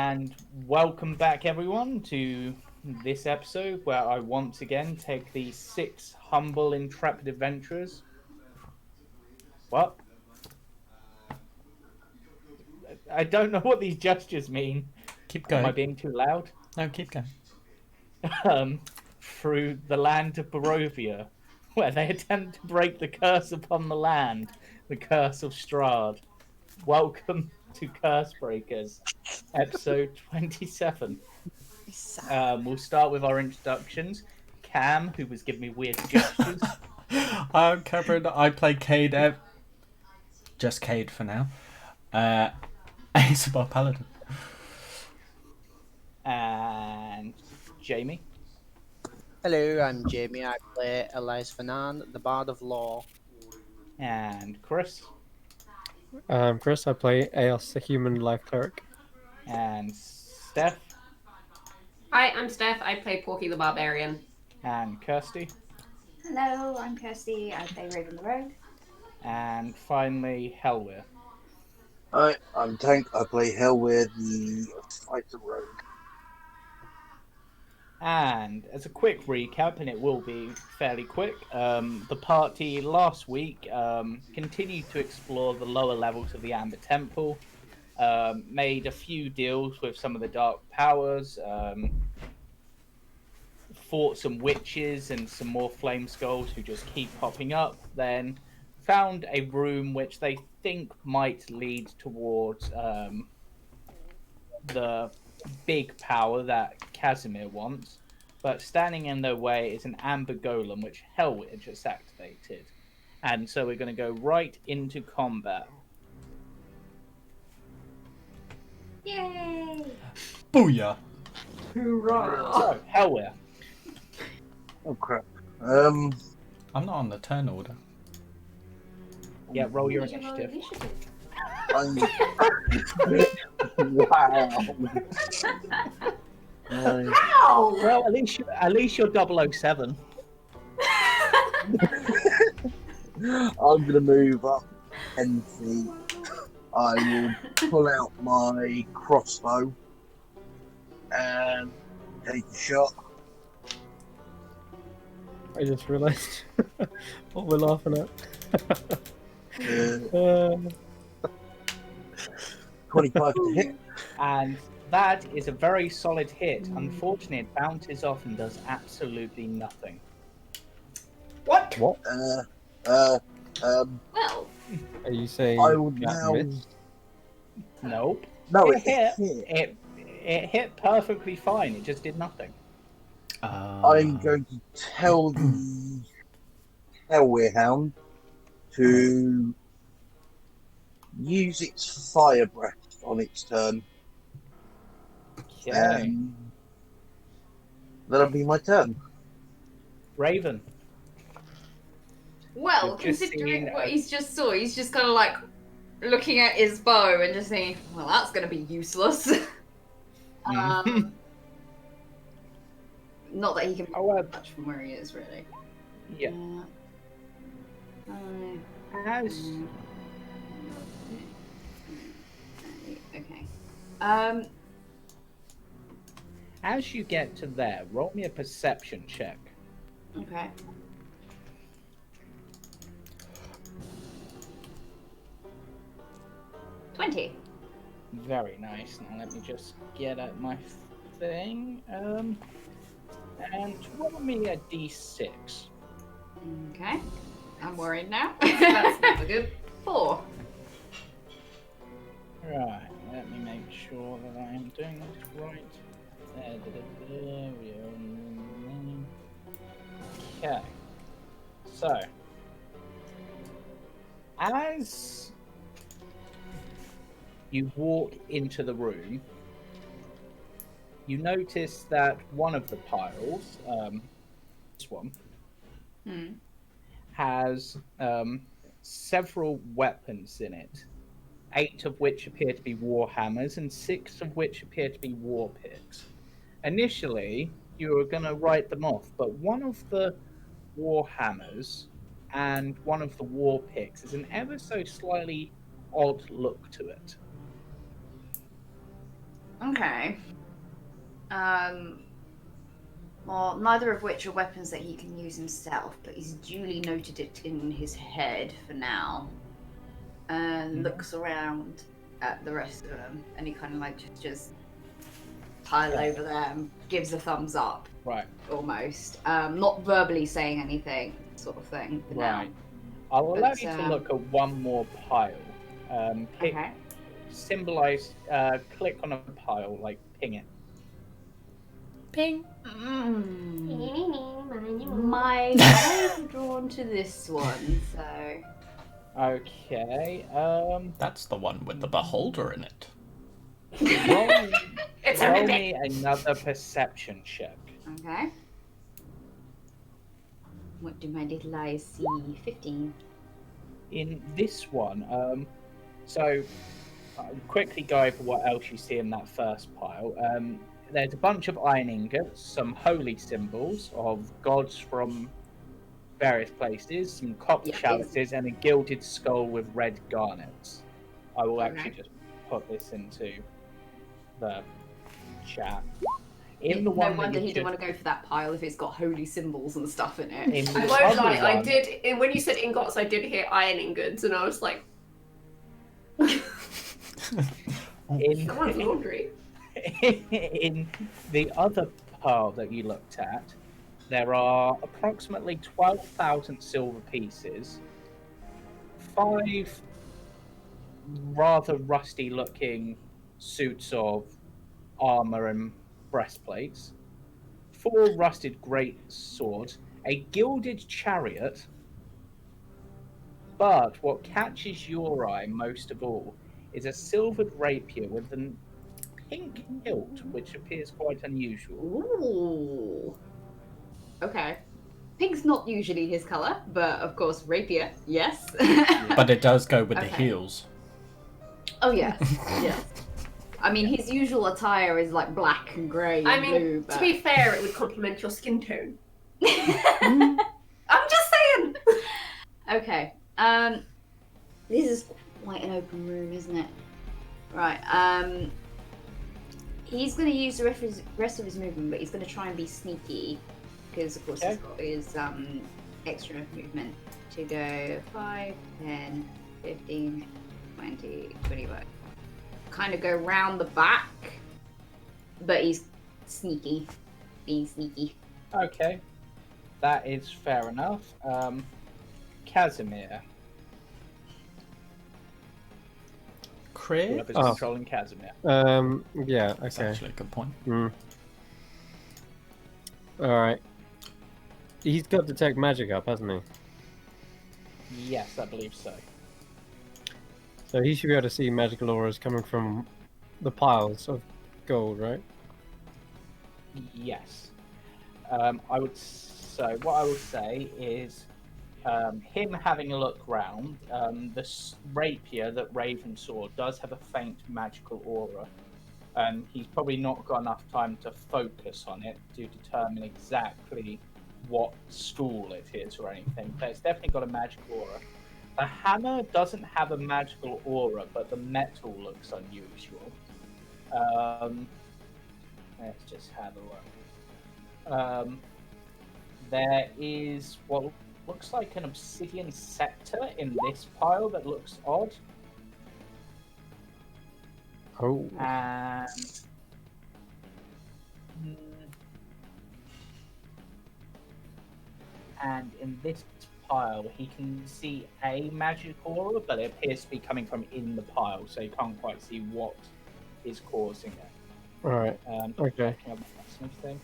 And welcome back, everyone, to this episode where I once again take the 6 humble, intrepid adventurers. What? I don't know what these gestures mean. Keep going. Am I being too loud? No, keep going. Through the land of Barovia, where they attempt to break the curse upon the land, the curse of Strahd. Welcome to Cursebreakers, episode 27. We'll start with our introductions. Cam, who was giving me weird gestures. I'm Cameron. I play Cade. Just Cade for now. Ace of our Paladin. And Jamie. Hello, I'm Jamie. I play Elias Fanan, the Bard of Law. And Chris. Chris, I play Aos, the human life cleric. And Steph. Hi, I'm Steph. I play Porky the Barbarian. And Kirsty. Hello, I'm Kirsty. I play Raven the Rogue. And finally, Helwyr. Hi, I'm Tank. I play Helwyr, the fighter rogue. And as a quick recap, and it will be fairly quick, the party last week continued to explore the lower levels of the Amber Temple, made a few deals with some of the Dark Powers, fought some witches and some more flame skulls who just keep popping up, then found a room which they think might lead towards the big power that Casimir wants, but standing in their way is an amber golem which Helwyr just activated, and so we're going to go right into combat. Yay! Booyah! Hoorah! So, Helwyr. Oh crap. I'm not on the turn order. Yeah, roll your Use your initiative. Wow. Ow! Well, at least you're 007. I'm gonna move up 10 feet. I will pull out my crossbow and take a shot. I just realised what we're laughing at. 25 to hit. And that is a very solid hit. Unfortunately, it bounces off and does absolutely nothing. What? What? Well, Are you saying I would that now. missed? Nope. No, It hit. hit. It hit perfectly fine. It just did nothing. I'm going to tell the Helwyr Hound to use its fire breath on its turn. Okay. That'll be my turn. Raven. well, You've just considering seen, what he's just saw, he's just kind of like looking at his bow and just saying, "Well, that's going to be useless." Not that he can However, much from where he is, really. yeah. As Okay. as you get to there, roll me a perception check. Okay. $20. Very nice. Now let me just get at my thing. And roll me a d6. Okay. I'm worried now. That's never good. 4. Right, let me make sure that I am doing this right. Okay. So, as you walk into the room, you notice that one of the piles, this one, has several weapons in it. 8 of which appear to be war hammers and 6 of which appear to be war picks. Initially, you were going to write them off, but one of the war hammers and one of the war picks is an ever so slightly odd look to it. Okay. Well, neither of which are weapons that he can use himself, but he's duly noted it in his head for now. And looks around at the rest of them, and he kind of like just pile over them, gives a thumbs up, Right. almost. Not verbally saying anything, sort of thing. For Right. now. I'll allow But, you to look at one more pile. Okay. Symbolize. Click on a pile, like ping it. Ping. My eyes are drawn to this one, so. Okay. That's the one with the beholder in it. Roll, It's a roll mimic. me another perception check. Okay. What do my little eyes see? 15. In this one, so I'll quickly go over what else you see in that first pile. There's a bunch of iron ingots, some holy symbols of gods from various places, some copper Yeah, chalices, and a gilded skull with red garnets. I will actually Okay. just put this into the chat. In the No one wonder that he you didn't want to go for that pile if it's got holy symbols and stuff in it. in the I won't other lie, I one- did. And when you said ingots, I did hear ironing goods, and I was like, in, someone's laundry. in the other pile that you looked at, there are approximately 12,000 silver pieces, 5 rather rusty looking suits of armor and breastplates, 4 rusted great swords, a gilded chariot, but what catches your eye most of all is a silvered rapier with a pink hilt, which appears quite unusual. Ooh. Okay. Pink's not usually his colour, but of course, rapier, yes. But it does go with the Okay. heels. Oh, yes, yes. I mean, his usual attire is like black and grey and I mean, blue, but... to be fair, it would complement your skin tone. I'm just saying. Okay. This is quite an open room, isn't it? Right. He's going to use the rest of his movement, but he's going to try and be sneaky because, of course, he's got his extra movement to go 5, 10, 15, 20, 25. Kind of go round the back, but he's sneaky, being sneaky. Okay, that is fair enough. Casimir, Crit? whoever's Oh. controlling Casimir. Yeah, That's okay. actually a good point. Alright. He's got Detect Magic up, hasn't he? Yes, I believe so. So he should be able to see magical auras coming from the piles of gold, right? Yes. So what I would say is him having a look round. The rapier that Raven saw does have a faint magical aura. He's probably not got enough time to focus on it to determine exactly what school it is or anything, but it's definitely got a magical aura. The hammer doesn't have a magical aura, but the metal looks unusual. Let's just have a look. There is what looks like an obsidian scepter in this pile that looks odd. Oh. And in this pile, he can see a magic aura, but it appears to be coming from in the pile, so you can't quite see what is causing it. Alright. Okay. Anything?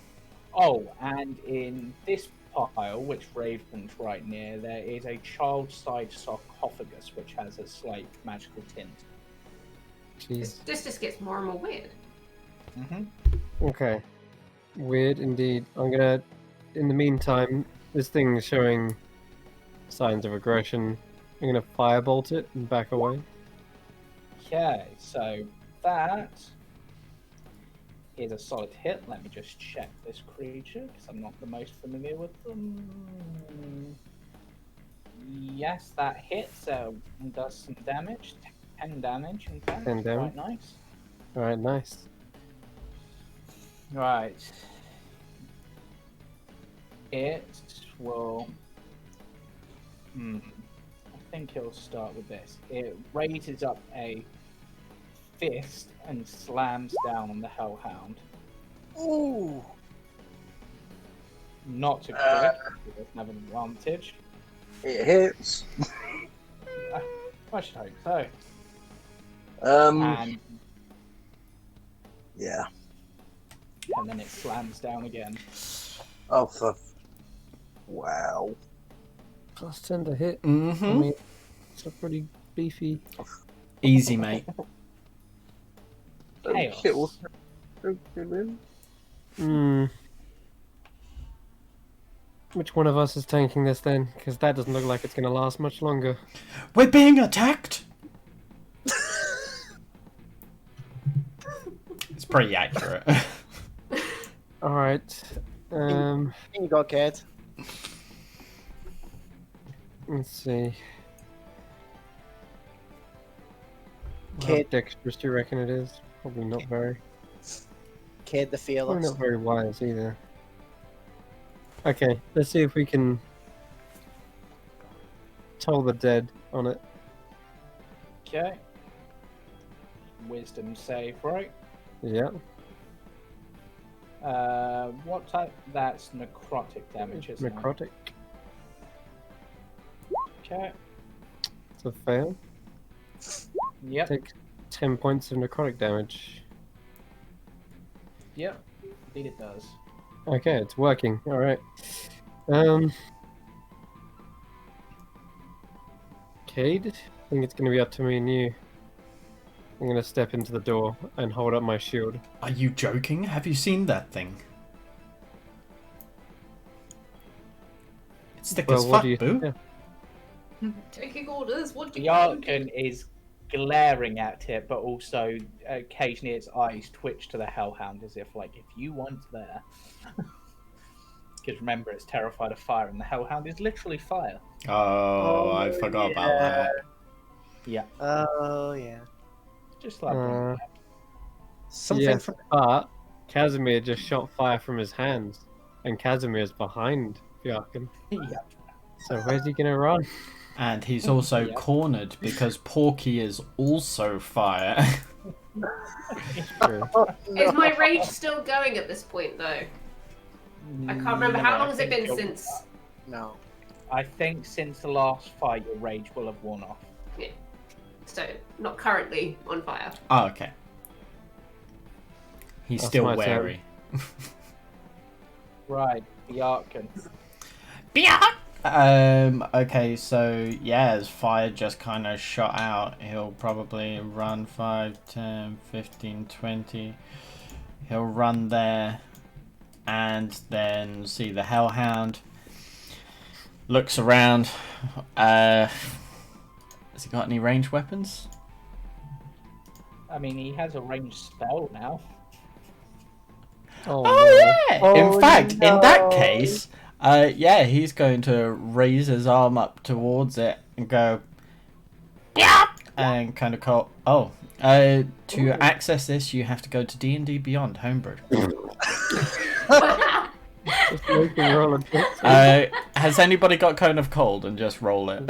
Oh, and in this pile, which Raven's right near, there is a child-side sarcophagus, which has a slight magical tint. Jeez. This just gets more and more weird. Okay. Weird indeed. I'm gonna... In the meantime, this thing is showing signs of aggression. I'm gonna firebolt it and back away. Okay, so that is a solid hit. Let me just check this creature, because I'm not the most familiar with them. Yes, that hits and does some damage. 10 damage, in fact. 10 damage? Quite nice. Alright, nice. Right. It will. I think it'll start with this. It raises up a fist and slams down on the Hellhound. Ooh. Not a crit. It doesn't have an advantage. It hits. I should hope so. Yeah. And then it slams down again. Oh, wow. Plus 10 to hit. Mm-hmm. I mean, it's a pretty beefy. Easy, mate. Chaos. Kill him. Which one of us is tanking this then? Because that doesn't look like it's going to last much longer. We're being attacked. It's pretty accurate. Alright. In you go, kid. Let's see. How Kid. dexterous do you reckon it is? Probably not very. Kid the Probably fearless. not very wise either. Okay, let's see if we can toll the dead on it. Okay. Wisdom save, right? Yeah. What type? That's necrotic damage, isn't it? Necrotic. Okay. It's a fail. Yep. Take 10 points of necrotic damage. Yep. Indeed it does. Okay, it's working. Alright. Cade, I think it's going to be up to me and you. I'm going to step into the door and hold up my shield. Are you joking? Have you seen that thing? It's thick as what fuck, do you boo. think? Taking orders. What do The you want? Archon is glaring at it, but also occasionally its eyes twitch to the Hellhound as if, like, if you want there. Because remember, it's terrified of fire, and the Hellhound is literally fire. Oh, I forgot about that. Yeah. Oh, yeah. Just like Something Yes, from but Casimir just shot fire from his hands, and Casimir's behind the Archon. yeah. So where's he going to run? And he's also Yeah. cornered because Porky is also fire. True. Is my rage still going at this point, though? I can't remember. How long has it been since? No. I think since the last fight, your rage will have worn off. Yeah. So, not currently on fire. Oh, okay. He's That's still my turn. wary. Right, the Archon. Okay, so yeah, as fire just kind of shot out, he'll probably run 5, 10, 15, 20. He'll run there and then see the Hellhound. Looks around. Has he got any ranged weapons? I mean, he has a ranged spell now. Oh, Oh no. yeah! Oh, In fact, no. in that case, yeah, he's going to raise his arm up towards it and go, yeah, and kind of call. Oh, to access this, you have to go to D&D Beyond Homebrew. Just make him roll a dex. Has anybody got Cone of Cold and just roll it?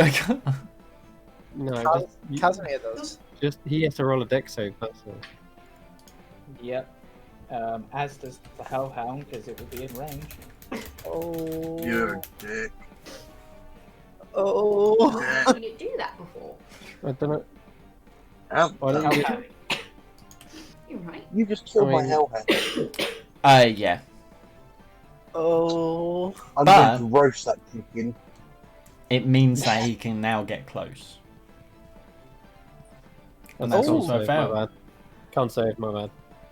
No, Casimir does. just he has to roll a dex save, that's all. Yep. As does the Hellhound, because it will be in range. Oh. You're a dick. Oh. How did you do that before? I don't know. How- Why don't you Hellhound. You're right. You just killed I my mean- Hellhound. Yeah. Oh. I'm But- going to roast that chicken. It means that he can now get close. And that's Oh, also a save, fail. my bad. Can't save, my bad.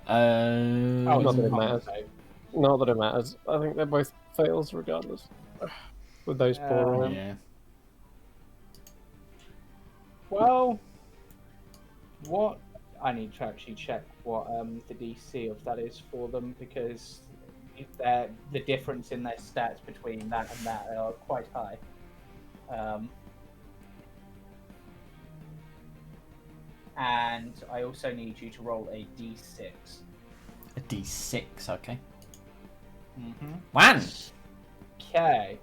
Oh, not it's that it a common matters. save. Not that it matters. I think they're both fails regardless. With those poor rolls. Yeah. Well, what I need to actually check what the DC of that is for them, because the difference in their stats between that and that are quite high. And I also need you to roll a D6. A D6, okay. Mm-hmm. 1! Okay.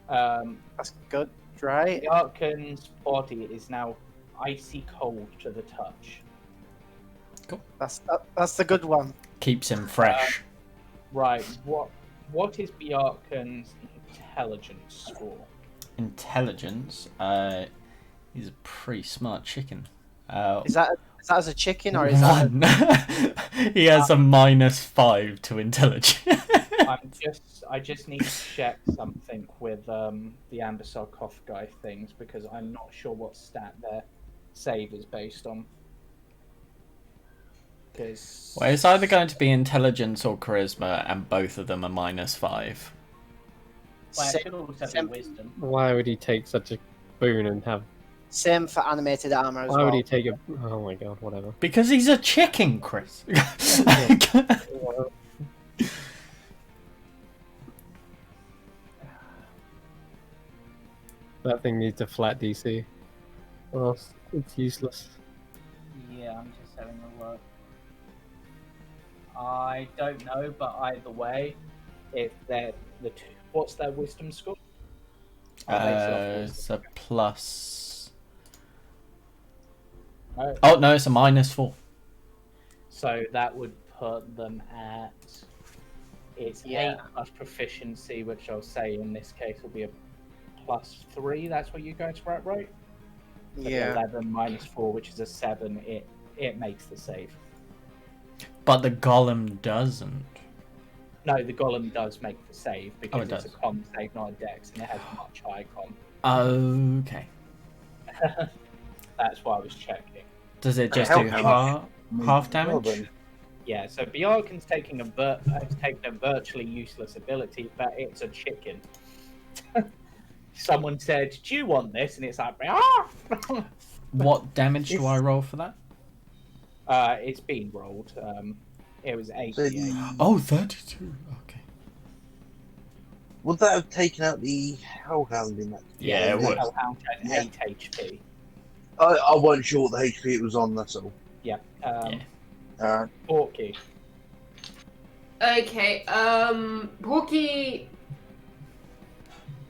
That's good, right? Yarkin's body is now icy cold to the touch. That's the good one. Keeps him fresh. Right. What is Bjarkin's intelligence score? Intelligence, he's a pretty smart chicken. Is that as a chicken or is that? One. He has a -5 to intelligence. I just need to check something with the amber sarcophagi things because I'm not sure what stat their save is based on. Because Well, it's either going to be intelligence or charisma, and both of them are -5. well, it should also be wisdom. Why would he take such a boon and have? Same for animated armor as Why well. would he take a? Oh my god, whatever. Because he's a chicken, Chris. That thing needs a flat DC. Or else it's useless. Yeah, I'm just having a look. I don't know, but either way, if they're what's their wisdom score? It's a plus. Oh. Oh no, it's a -4. So that would put them at it's 8 plus proficiency, which I'll say in this case will be a +3. That's what you guys were at, right? So Yeah. 11 -4, which is a 7. It makes the save. But the golem doesn't. No, the golem does make the save because it it's does. a con save, not a dex, and it has much higher con. Okay. That's why I was checking. Does it just How do much? half damage? Yeah, so Bjarkin's taking has taken a virtually useless ability, but it's a chicken. Someone said, "Do you want this?" And it's like, ah! What damage do I roll for that? It's been rolled. It was 8. So the, Oh, 32. Okay. would that have taken out the Hellhound in that? Yeah, it would. Hellhound had Yeah. 8 HP. I wasn't sure what the HP it was on, that's all. Yeah. Yeah. Porky. Okay, Porky.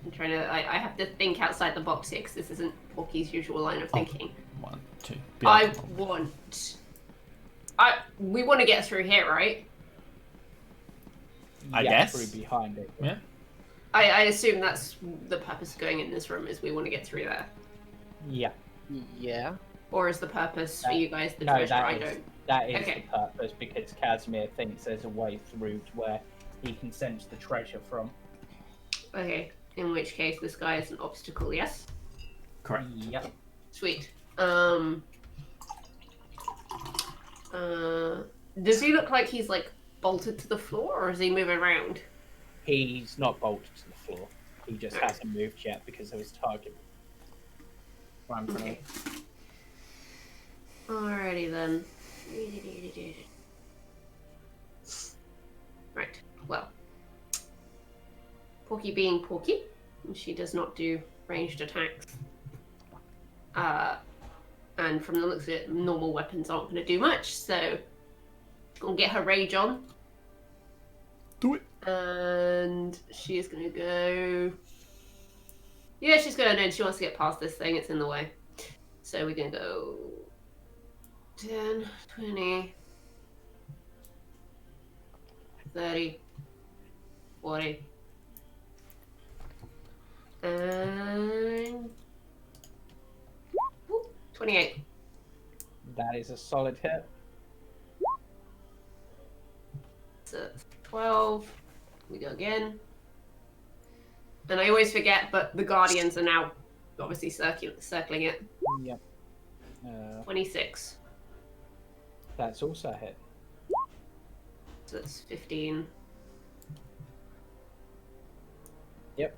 I'm trying to. I have to think outside the box here because this isn't Porky's usual line of thinking. 1, 2. We want to get through here, right? I Yeah, guess. through behind it. Yeah. I assume that's the purpose of going in this room is we want to get through there. Yeah. Yeah. Or is the purpose for you guys the No, treasure? I that is, don't. that is Okay. the purpose because Casimir thinks there's a way through to where he can sense the treasure from. Okay, in which case this guy is an obstacle, yes? Correct. Yep. Sweet. Does he look like he's like bolted to the floor or is he moving around? He's not bolted to the floor. He just hasn't moved yet because of his target. Okay. Alrighty then. Right. Well. Porky being Porky, she does not do ranged attacks. And from the looks of it, normal weapons aren't going to do much, so gonna get her rage on. Do it. And she is going to go. Yeah, she's going to, and she wants to get past this thing, it's in the way. So we're going to go 10, 20, 30, 40, and 28. That is a solid hit. So 12. We go again. And I always forget, but the Guardians are now obviously circling it. Yep. 26. That's also a hit. So that's 15. Yep.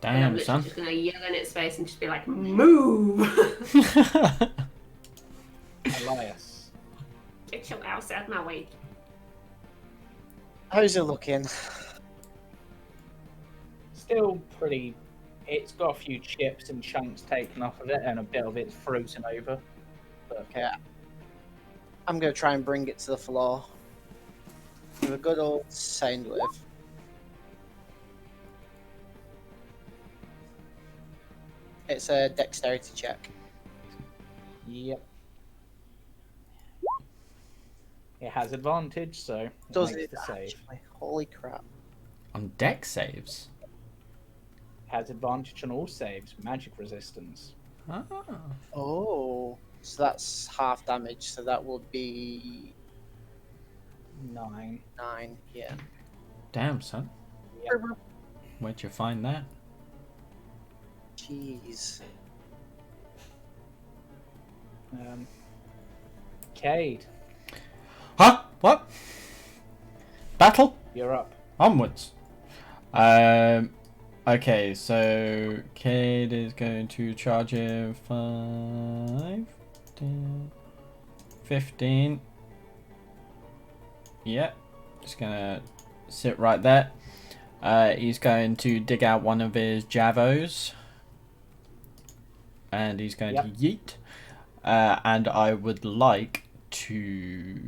And I'm Damn, literally son. just gonna yell in its face and just be like, move! Elias. Get your ass out of my way. How's it looking? Still pretty It's got a few chips and chunks taken off of it, and a bit of it's frozen over. But Okay. I'm going to try and bring it to the floor. With a good old sound wave. It's a dexterity check. yep. It has advantage, so it Does makes it the save. actually? Holy crap. On deck saves. Has advantage on all saves, magic resistance. Ah. Oh. So that's half damage, so that would be 9. 9, yeah. Damn, son. Yep. Where'd you find that? Jeez. Cade, Huh? What? Battle? you're up. Onwards. Okay, so Cade is going to charge him 5, 10, 15. Yep. Just gonna sit right there. He's going to dig out one of his Javos. And he's going to yeet. And I would like to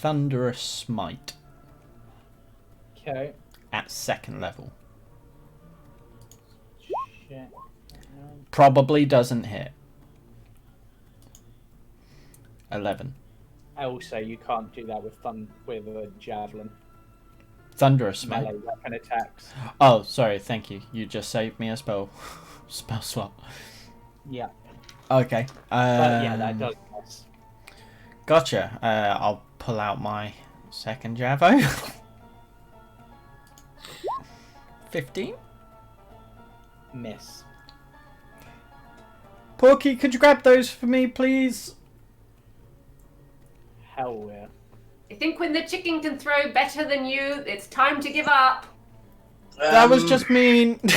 Thunderous Smite Okay. at 2nd level. Shit. Probably doesn't hit. 11. Also, you can't do that with a javelin. Thunderous Smite. Melee weapon attacks. Oh, sorry, thank you. You just saved me a spell swap. Yeah. Okay. But yeah, that does miss. Gotcha. I'll pull out my 2nd Javo. 15. Miss. Porky, could you grab those for me, please? Hell yeah. I think when the chicken can throw better than you, it's time to give up. That was just mean. I'm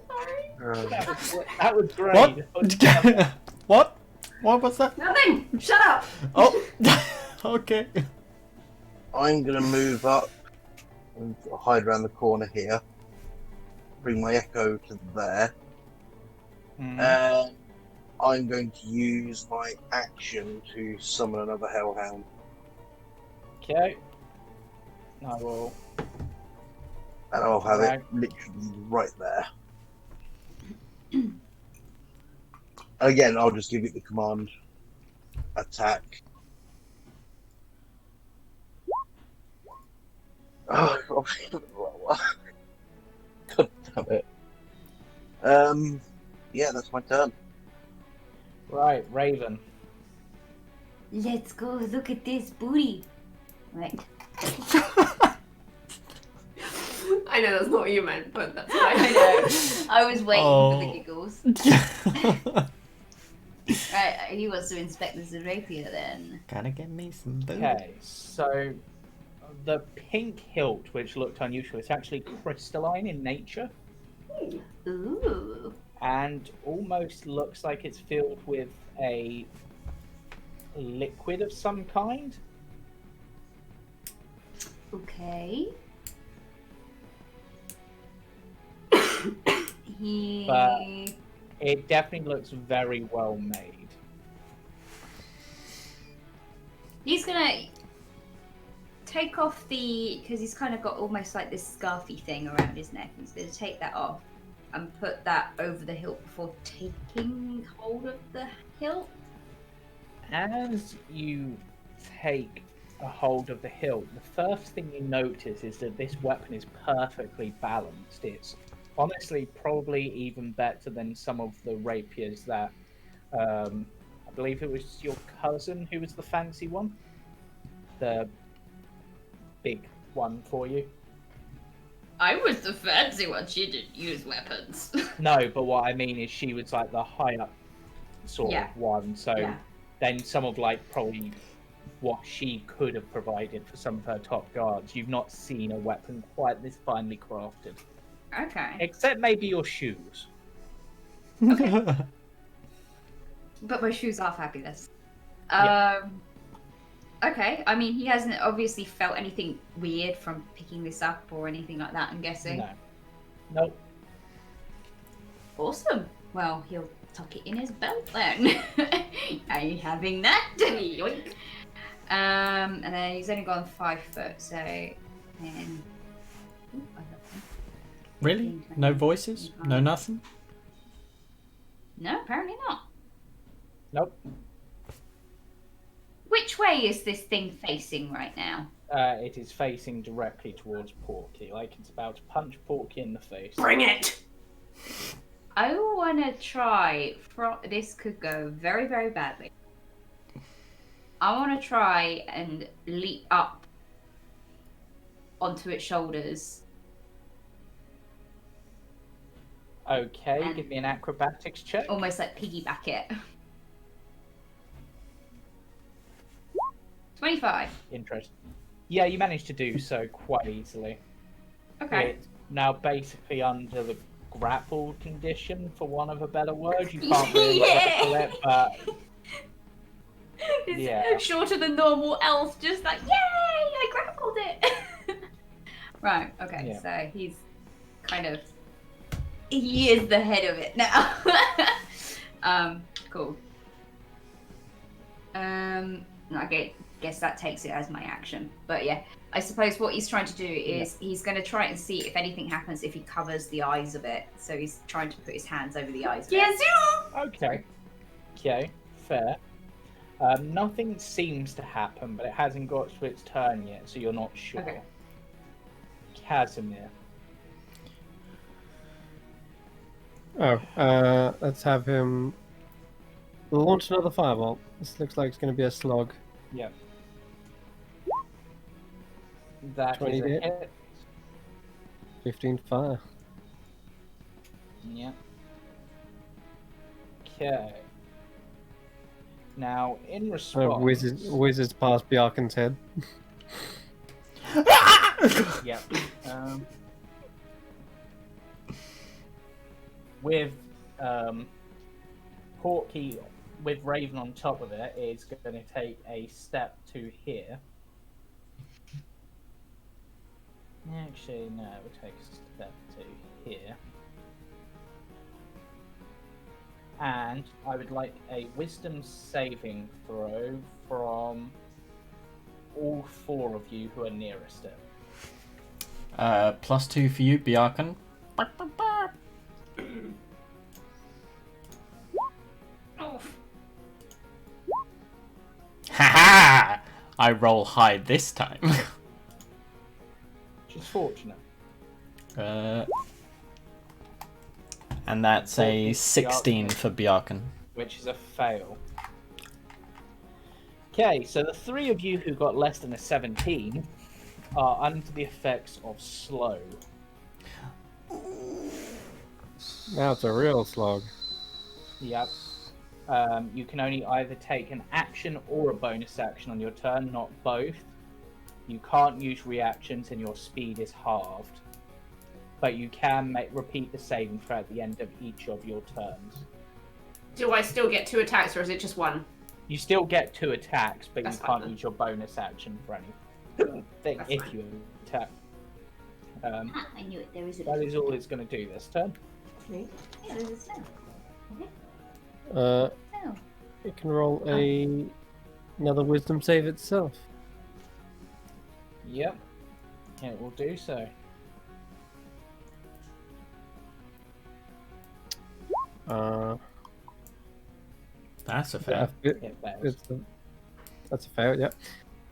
sorry. That was great. What? What? What was that? Nothing. Shut up. Oh, okay. I'm gonna move up and hide around the corner here. Bring my echo to there. And I'm going to use my action to summon another hellhound. Okay. I will. And I'll have Right. it literally right there. Again, I'll just give it the command. Attack. Oh, God damn it. Yeah, that's my turn. Right, Raven. Let's go look at this booty. Right. I know that's not what you meant, but that's fine. I know. I was waiting for the giggles. Right, he wants to inspect the Zerathia then. Gotta get me some booty. Okay, so the pink hilt, which looked unusual, it's actually crystalline in nature Ooh. and almost looks like it's filled with a liquid of some kind. Okay. But it definitely looks very well made. He's gonna take off because he's kind of got almost like this scarfy thing around his neck. He's gonna take that off and put that over the hilt before taking hold of the hilt. As you take a hold of the hilt, the first thing you notice is that this weapon is perfectly balanced. It's honestly probably even better than some of the rapiers that I believe it was your cousin who was the fancy one, the big one for you. I was the fancy one. She didn't use weapons. No, but what I mean is she was like the high up sort Yeah. of one. So Yeah. then some of like probably what she could have provided for some of her top guards. You've not seen a weapon quite this finely crafted. Okay. Except maybe your shoes. But my shoes are fabulous. Yeah. Okay, I mean, he hasn't obviously felt anything weird from picking this up or anything like that, I'm guessing. No. Nope. Awesome. Well, he'll tuck it in his belt then. Are you having that? Yoink. And then he's only gone 5 foot, so 10. Ooh, I got some. Really? 15, No 20, voices? No 25. nothing? No, apparently not. Nope. Which way is this thing facing right now? It is facing directly towards Porky, like it's about to punch Porky in the face. Bring it! I want to try. This could go very, very badly. I want to try and leap up onto its shoulders. Okay, And- give me an acrobatics check. Almost like piggyback it. 25. Interesting. Yeah, you managed to do so quite easily. Okay. It's now basically under the grappled condition, for want of a better word. You can't really Yeah. grapple it, but It's Yeah. shorter than normal elf, just like, yay, I grappled it. Right, okay, Yeah. so he's kind of, he is the head of it now. Cool. Okay, guess that takes it as my action. But yeah, I suppose what he's trying to do is he's going to try and see if anything happens if he covers the eyes of it. So he's trying to put his hands over the eyes of Yes, it. okay. Okay, fair. Nothing seems to happen, but it hasn't got to its turn yet, so you're not sure. Okay. Casimir. Oh, let's have him launch another fireball. This looks like it's going to be a slog. Yep. That 20 is a hit. hit. 15 fire. Yep. Okay. Now, in response... Whizzes past Bjarken's head. Yep. With Porky, with Raven on top of it, is going to take a step to here. Actually, no, we'll take a step to here. And I would like a wisdom saving throw from all 4 of you who are nearest it. +2 for you, Bjarken. Oh, Haha! I roll high this time. Which is fortunate. And that's a 16 for Bjarken. Which is a fail. Okay, so the 3 of you who got less than a 17 are under the effects of slow. Now it's a real slog. Yep. You can only either take an action or a bonus action on your turn, not both. You can't use reactions and your speed is halved. But you can repeat the saving throw at the end of each of your turns. Do I still get 2 attacks or is it just 1? You still get 2 attacks, but That's you fine can't then. use your bonus action for anything That's if fine. you attack. I knew it. There is a That is all it's going to do this turn. Yeah, there's a spell. Uh, Oh. it can roll another wisdom save itself. Yep. It will do so. That's a Yeah, fail. It fails. that's a fail, yeah.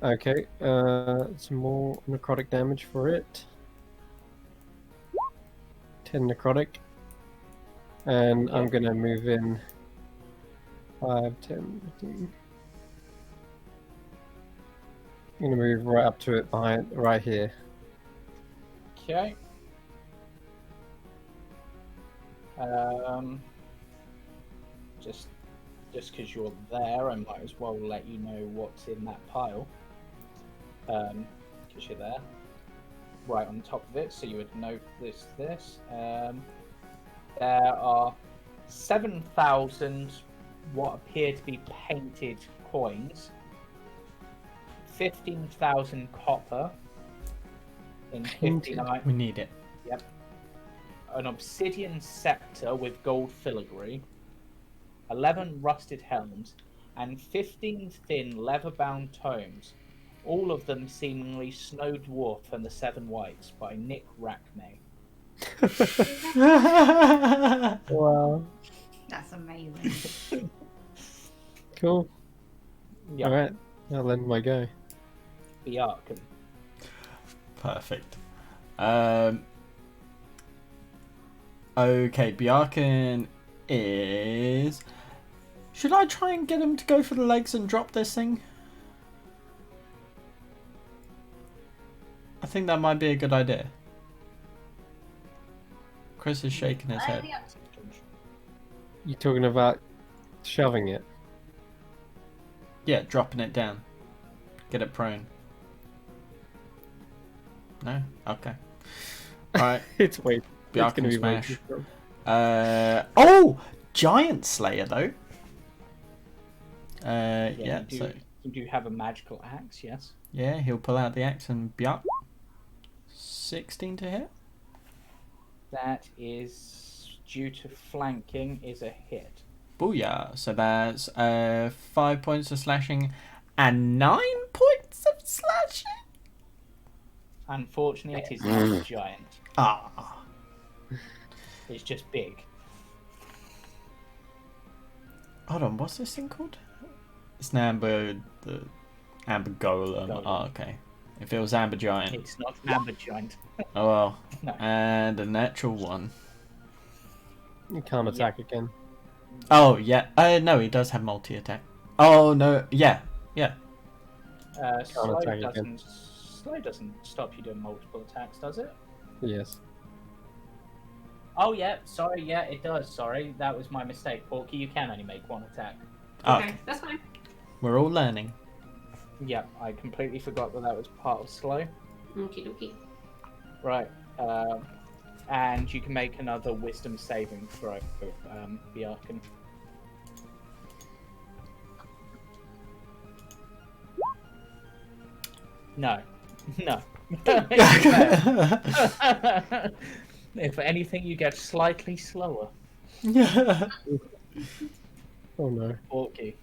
Okay, some more necrotic damage for it. 10 necrotic. And I'm Okay. gonna move in 5, 10, 15. I'm gonna move right up to it right here. Okay. Just because you're there, I might as well let you know what's in that pile. Because you're there, right on top of it, so you would notice this. There are 7,000 what appear to be painted coins, 15,000 copper in Painted. 59. We need it. An obsidian scepter with gold filigree, 11 rusted helms, and 15 thin leather-bound tomes, all of them seemingly Snow Dwarf and the Seven Whites by Nick Rackney. Wow. That's amazing. Cool. Yeah, All right. I'll end my go. the Arkham. Perfect. Okay, Bjarkan is... Should I try and get him to go for the legs and drop this thing? I think that might be a good idea. Chris is shaking his head. You talking about shoving it? Yeah, dropping it down. Get it prone. No? Okay. Alright. It's way. It's Bjarkan gonna be way smash. too strong. Oh! Giant Slayer, though. Yeah, you, so... you do have a magical axe, yes. Yeah, he'll pull out the axe and Bjark. 16 to hit. That is due to flanking is a hit. Booyah. So that's 5 points of slashing and 9 points of slashing. Unfortunately, it is not a giant. Ah. It's just big. Hold on, what's this thing called? It's an amber... the amber golem. Golem. Oh, okay. If it was amber giant. It's not an amber giant. Oh well. No. And a natural one. You can't attack again. Oh, yeah. No, he does have multi-attack. Oh, no. Yeah. Yeah. Slow attack again. doesn't stop you doing multiple attacks, does it? Yes. Oh yeah, sorry, yeah, it does. Sorry, that was my mistake, Porky. You can only make one attack. Okay, that's fine. We're all learning. Yeah, I completely forgot that was part of slow. Okie dokie. Right, and you can make another wisdom saving throw, Bjarkan. No. No. If anything, you get slightly slower. Oh no. Porky.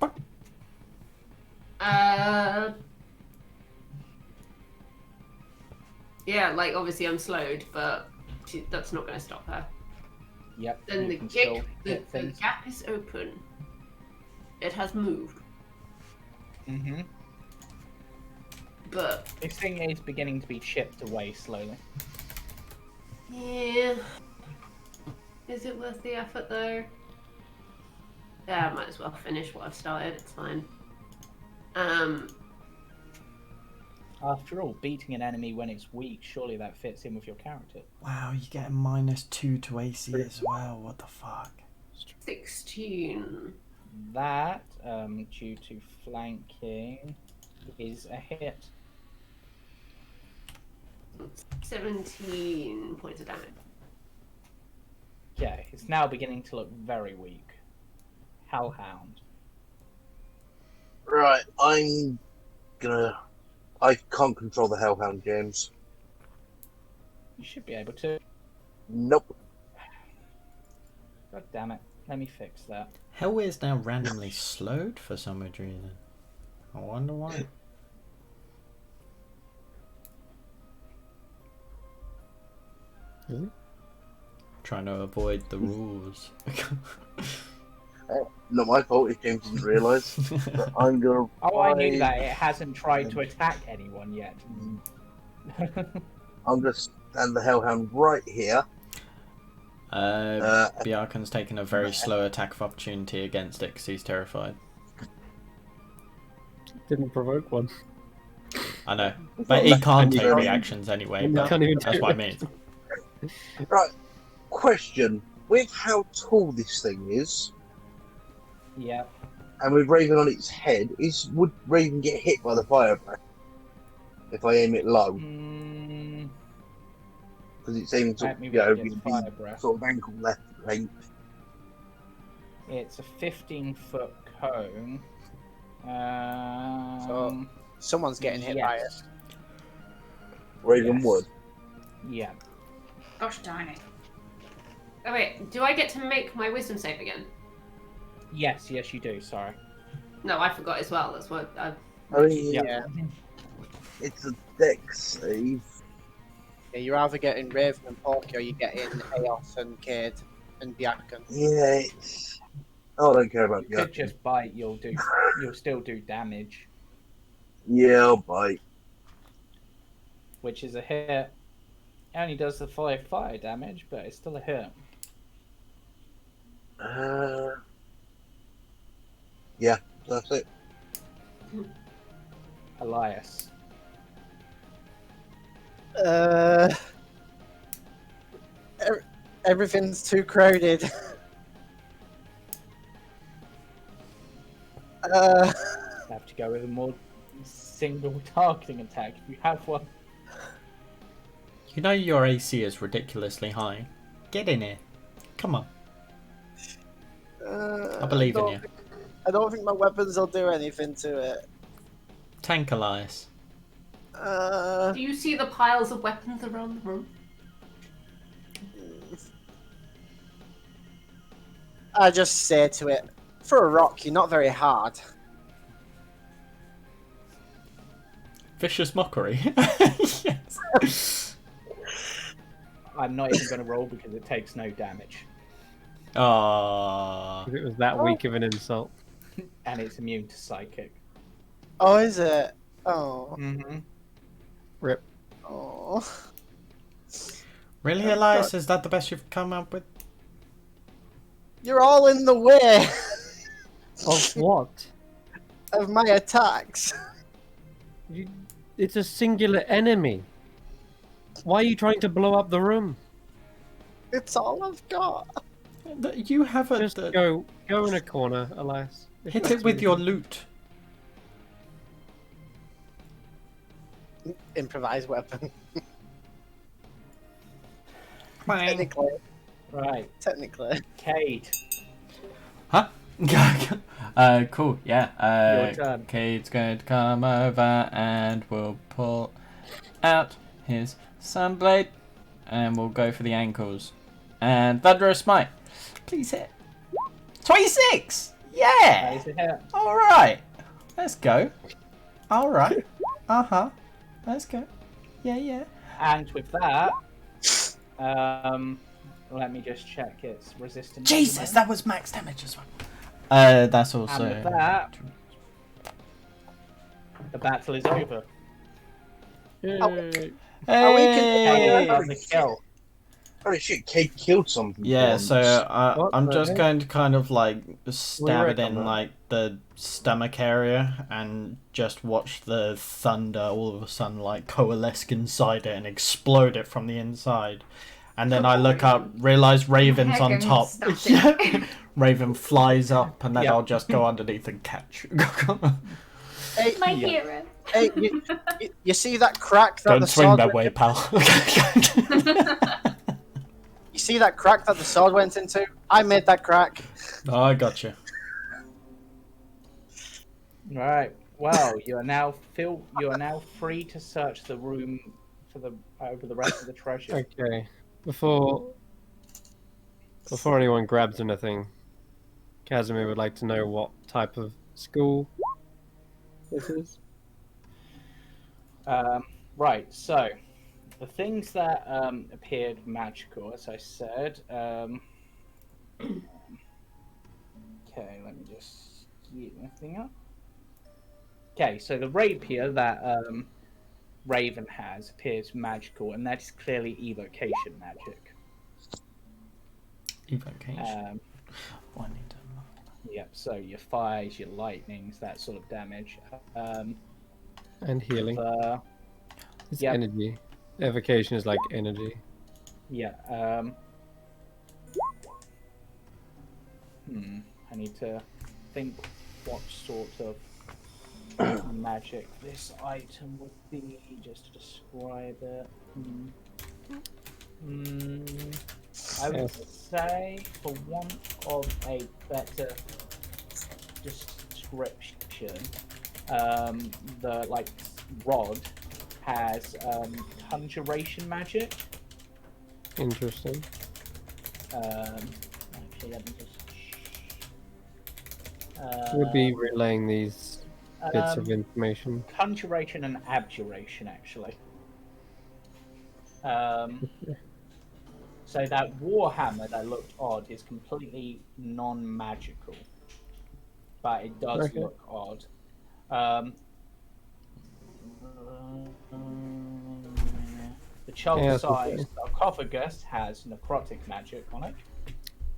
Yeah, like obviously I'm slowed, but that's not going to stop her. Yep. Then you the can still gate, the hit things. gap is open. It has moved, Mm-hmm. but This thing is beginning to be chipped away slowly. yeah, is it worth the effort though? Yeah, I might as well finish what I've started. It's fine. After all, beating an enemy when it's weak, surely that fits in with your character. Wow, you get a -2 to AC as well. What the fuck? 16. That, due to flanking, is a hit. 17 points of damage. Okay, it's now beginning to look very weak. Hellhound. Right, I'm gonna. I can't control the Hellhound, James. You should be able to. Nope. God damn it. Let me fix that. Hell is now randomly slowed for some weird reason. I wonder why. Really? Trying to avoid the rules. Not my fault if James didn't realise. But I'm gonna. Oh, I knew that. It hasn't tried to attack anyone yet. I'm gonna stand the Hellhound right here. Bjarkan's taken a very slow attack of opportunity against it because he's terrified. Didn't provoke one. I know, but he can't take Can't- reactions anyway. You But can't even that's do what I it. mean. Right. Question: with how tall this thing is, Yeah. and with Raven on its head, would Raven get hit by the fire breath if I aim it low? Mm, Because it's aiming sort let of, me you know, read its be fire breath. sort of ankle left length. It's a 15-foot cone. Someone's getting hit by it. Yes. Ravenwood. Yeah. Gosh darn it. Oh wait, do I get to make my wisdom save again? Yes, you do. Sorry. No, I forgot as well. That's what I. I mean, Yeah. it's a dex save. Yeah, you're either getting Raven and Porky or you're getting Eos and Cade and Biakan. Yeah, it's... I don't care about You could just bite. You'll still do damage, Yeah, I'll bite. which is a hit. It only does the 5 fire damage, but it's still a hit. Yeah, that's it. Elias. Everything's too crowded. Have to go with a more single targeting attack if you have one. You know your AC is ridiculously high. Get in here. Come on. I believe in you. I don't think my weapons will do anything to it. Tank Elias. Do you see the piles of weapons around the room? I just say to it, for a rock, you're not very hard. Vicious mockery. Yes. I'm not even going to roll because it takes no damage. Aww. If it was that weak of an insult. And it's immune to psychic. Oh, is it? Oh. Mm-hmm. Rip. Oh. Really, Oh, Elias? God. Is that the best you've come up with? You're all in the way Of what? of my attacks. It's a singular enemy. Why are you trying to blow up the room? It's all I've got. You have a... Just go in a corner, Elias. Hit it with your loot. Improvised weapon. Bang. Technically. Right. Technically. Cade. Huh? Cool, yeah. Your turn. Cade's going to come over and we'll pull out his sunblade and we'll go for the ankles. And Thunderous Smite. Please hit. 26! That Yeah! is a hit. Alright. Let's go. Alright. Uh-huh. Let's go. Yeah. And with that, let me just check its resistance. Jesus, that was max damage as well. That's also... And with that, the battle is over. Yay. Hey! On the kill. Holy shit, Kate killed something. Yeah, once. so What I'm the just heck? going to kind of like stab right it in on that. like the stomach area and just watch the thunder all of a sudden like coalesce inside it and explode it from the inside. And then I look up, realize Raven's on Heck, top. static. Raven flies up and then Yep. I'll just go underneath and catch. Hey, My Yeah. hero. hey, you see that crack that Don't the swing sword that went, way, pal. You see that crack that the sword went into? I made that crack. Oh, I got you. Right. Well, you are now free to search the room for over the rest of the treasure. Okay. Before anyone grabs anything, Casimir would like to know what type of school this is. Right. So, the things that appeared magical, as I said. Okay, let me just get everything up. Okay, so the rapier that Raven has appears magical, and that is clearly evocation magic. Evocation. Oh, I need to... Yep, so your fires, your lightnings, that sort of damage. And healing. It's yep. energy. Evocation is like energy. Yeah. I need to think what sort of magic this item would be, just to describe it. I would say, for want of a better description, the like rod has conjuration magic. Interesting. Actually, let me just. We'll be relaying these bits of Um, information. Conjuration and abjuration, actually. So that warhammer that looked odd is completely non-magical, but it does Okay. look odd. The child-sized sarcophagus has necrotic magic on it.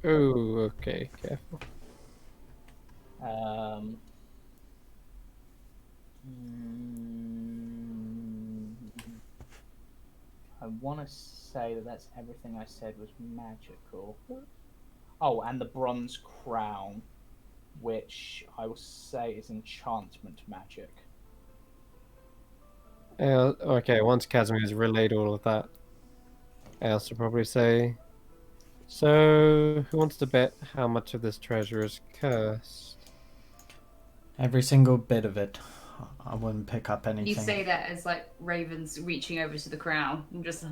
Oh, okay. Careful. I want to say that that's everything I said was magical. Oh, and the bronze crown, which I will say is enchantment magic. Okay, once Casimir's relayed all of that, Ailsa will probably say, so who wants to bet how much of this treasure is cursed? Every single bit of it. I wouldn't pick up anything. You say that as like Raven's reaching over to the crown and just.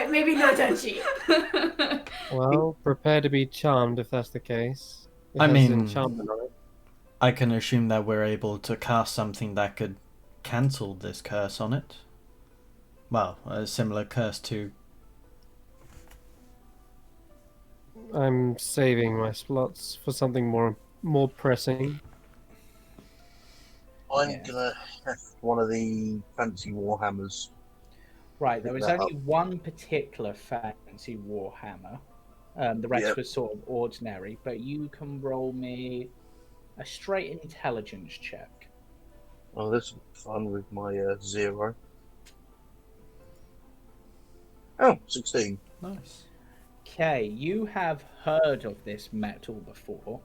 Maybe not touchy. Well, prepare to be charmed if that's the case. It I has mean- enchantment on it. I can assume that we're able to cast something that could cancel this curse on it. Well, a similar curse to... I'm saving my slots for something more pressing. I'm gonna have one of the fancy warhammers. Right, there was that only one particular fancy warhammer. The rest Yep. was sort of ordinary, but you can roll me a straight intelligence check. Oh, this will be fun with my 0. Oh, 16. Nice. Okay, you have heard of this metal before.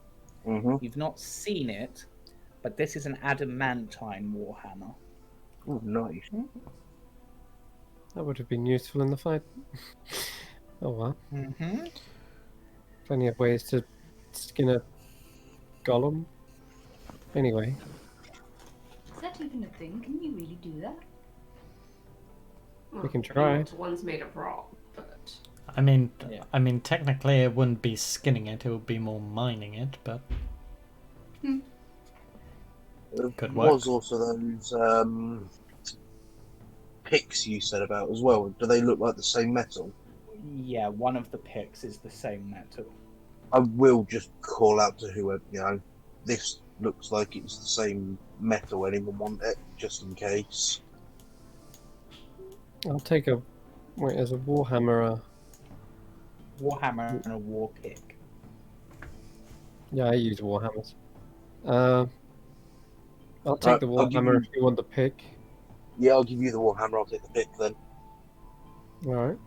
Mm-hmm. You've not seen it, but this is an adamantine warhammer. Oh, nice. That would have been useful in the fight. Oh well. Mm-hmm. Plenty of ways to skin a golem. Anyway, Is that even a thing? Can you really do that? We can try. One's made of rock, but I mean, Yeah. technically it wouldn't be skinning it, it would be more mining it, but... There Could work. was also those picks you said about as well. Do they look like the same metal? Yeah, one of the picks is the same metal. I will just call out to whoever, this looks like it's the same metal. Anyone want it, just in case? I'll take a. Wait, there's a warhammer. Warhammer and a war pick. Yeah, I use warhammers. I'll take Right, the I'll give warhammer you- if you want the pick. Yeah, I'll give you the warhammer. I'll take the pick then. All right.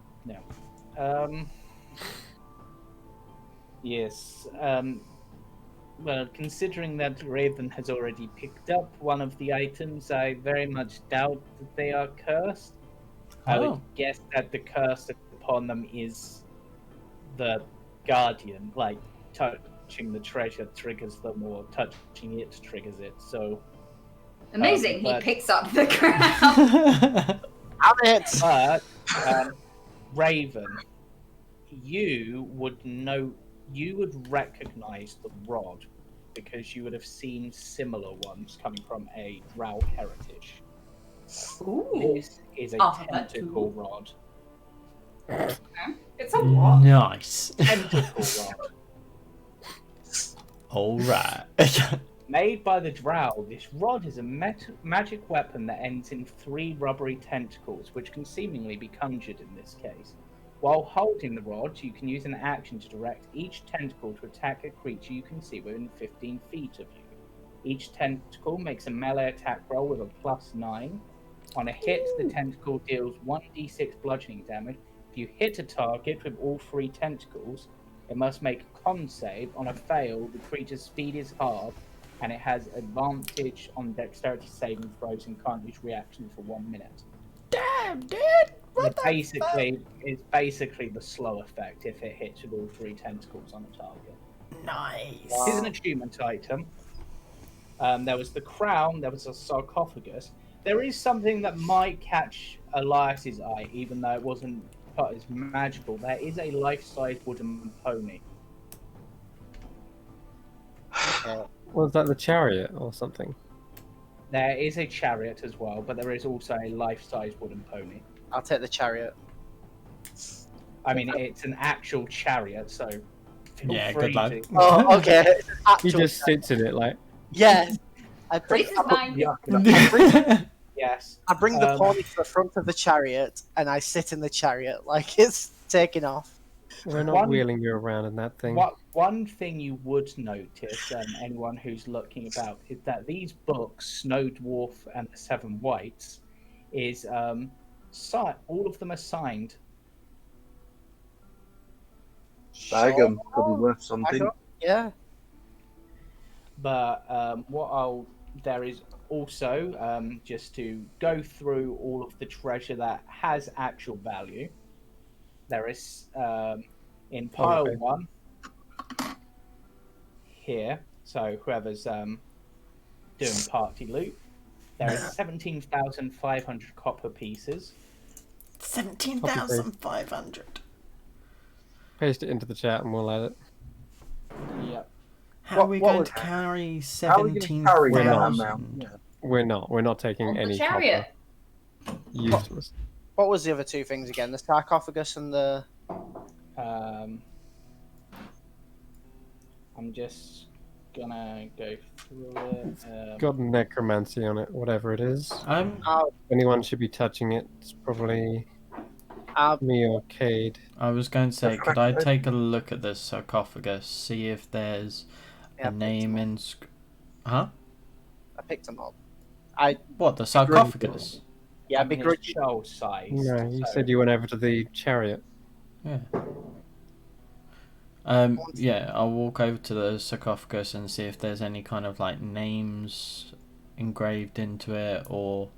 Yes. Well, considering that Raven has already picked up one of the items, I very much doubt that they are cursed. I would Oh. guess that the curse upon them is the guardian, like touching the treasure triggers them, or touching it triggers it. So, Amazing. but- He picks up the crown. Have it! but Raven, you would recognize the rod because you would have seen similar ones coming from a Drow heritage. Ooh. This is a Alphabet tentacle rod. it's a what? Nice. Tentacle rod. Alright. Made by the Drow, this rod is a magic weapon that ends in 3 rubbery tentacles, which can seemingly be conjured in this case. While holding the rod, you can use an action to direct each tentacle to attack a creature you can see within 15 feet of you. Each tentacle makes a melee attack roll with a +9. On a hit, the tentacle deals 1d6 bludgeoning damage. If you hit a target with all 3 tentacles, it must make a con save. On a fail, the creature's speed is halved, and it has advantage on dexterity saving throws and can't use reaction for 1 minute. Damn, dude! It's basically the slow effect if it hits with all 3 tentacles on a target. Nice. Here's an achievement item. There was the crown, there was a sarcophagus. There is something that might catch Elias's eye, even though it wasn't put as magical. There is a life-size wooden pony. Okay. Was that the chariot or something? There is a chariot as well, but there is also a life-size wooden pony. I'll take the chariot. I mean, it's an actual chariot, so feel Yeah, free good luck. to. Oh, okay. It's an He actual just sits in it like. Yes. I bring, This is mine. Yes. I bring the pony to the front of the chariot and I sit in the chariot like it's taking off. We're not One- wheeling you around in that thing. One thing you would notice, anyone who's looking about, is that these books, Snow Dwarf and the Seven Whites, is all of them are signed. Bag 'em, could be worth something. Yeah. But there is also, just to go through all of the treasure that has actual value, there is in pile okay. 1 here, so whoever's doing party loot, there is 17,500 copper pieces. 17,500. Paste it into the chat and we'll add it. Yep. How are we What going was- to carry How are we going to carry that 17,000? amount? Yeah. We're not. We're not taking On the any chariot. copper. Useless. What was the other two things again? The sarcophagus and the. I'm just gonna go through it. Got necromancy on it, whatever it is. I'll, Anyone should be touching it. It's probably I'll, me or Cade. I was going to say, could I take a look at this sarcophagus, see if there's yeah, a name in... Huh? I picked them up. What, the sarcophagus? Yeah, I mean, it's begrudging. child size. No, you so- said you went over to the chariot. Yeah. Yeah, I'll walk over to the sarcophagus and see if there's any kind of like names engraved into it, or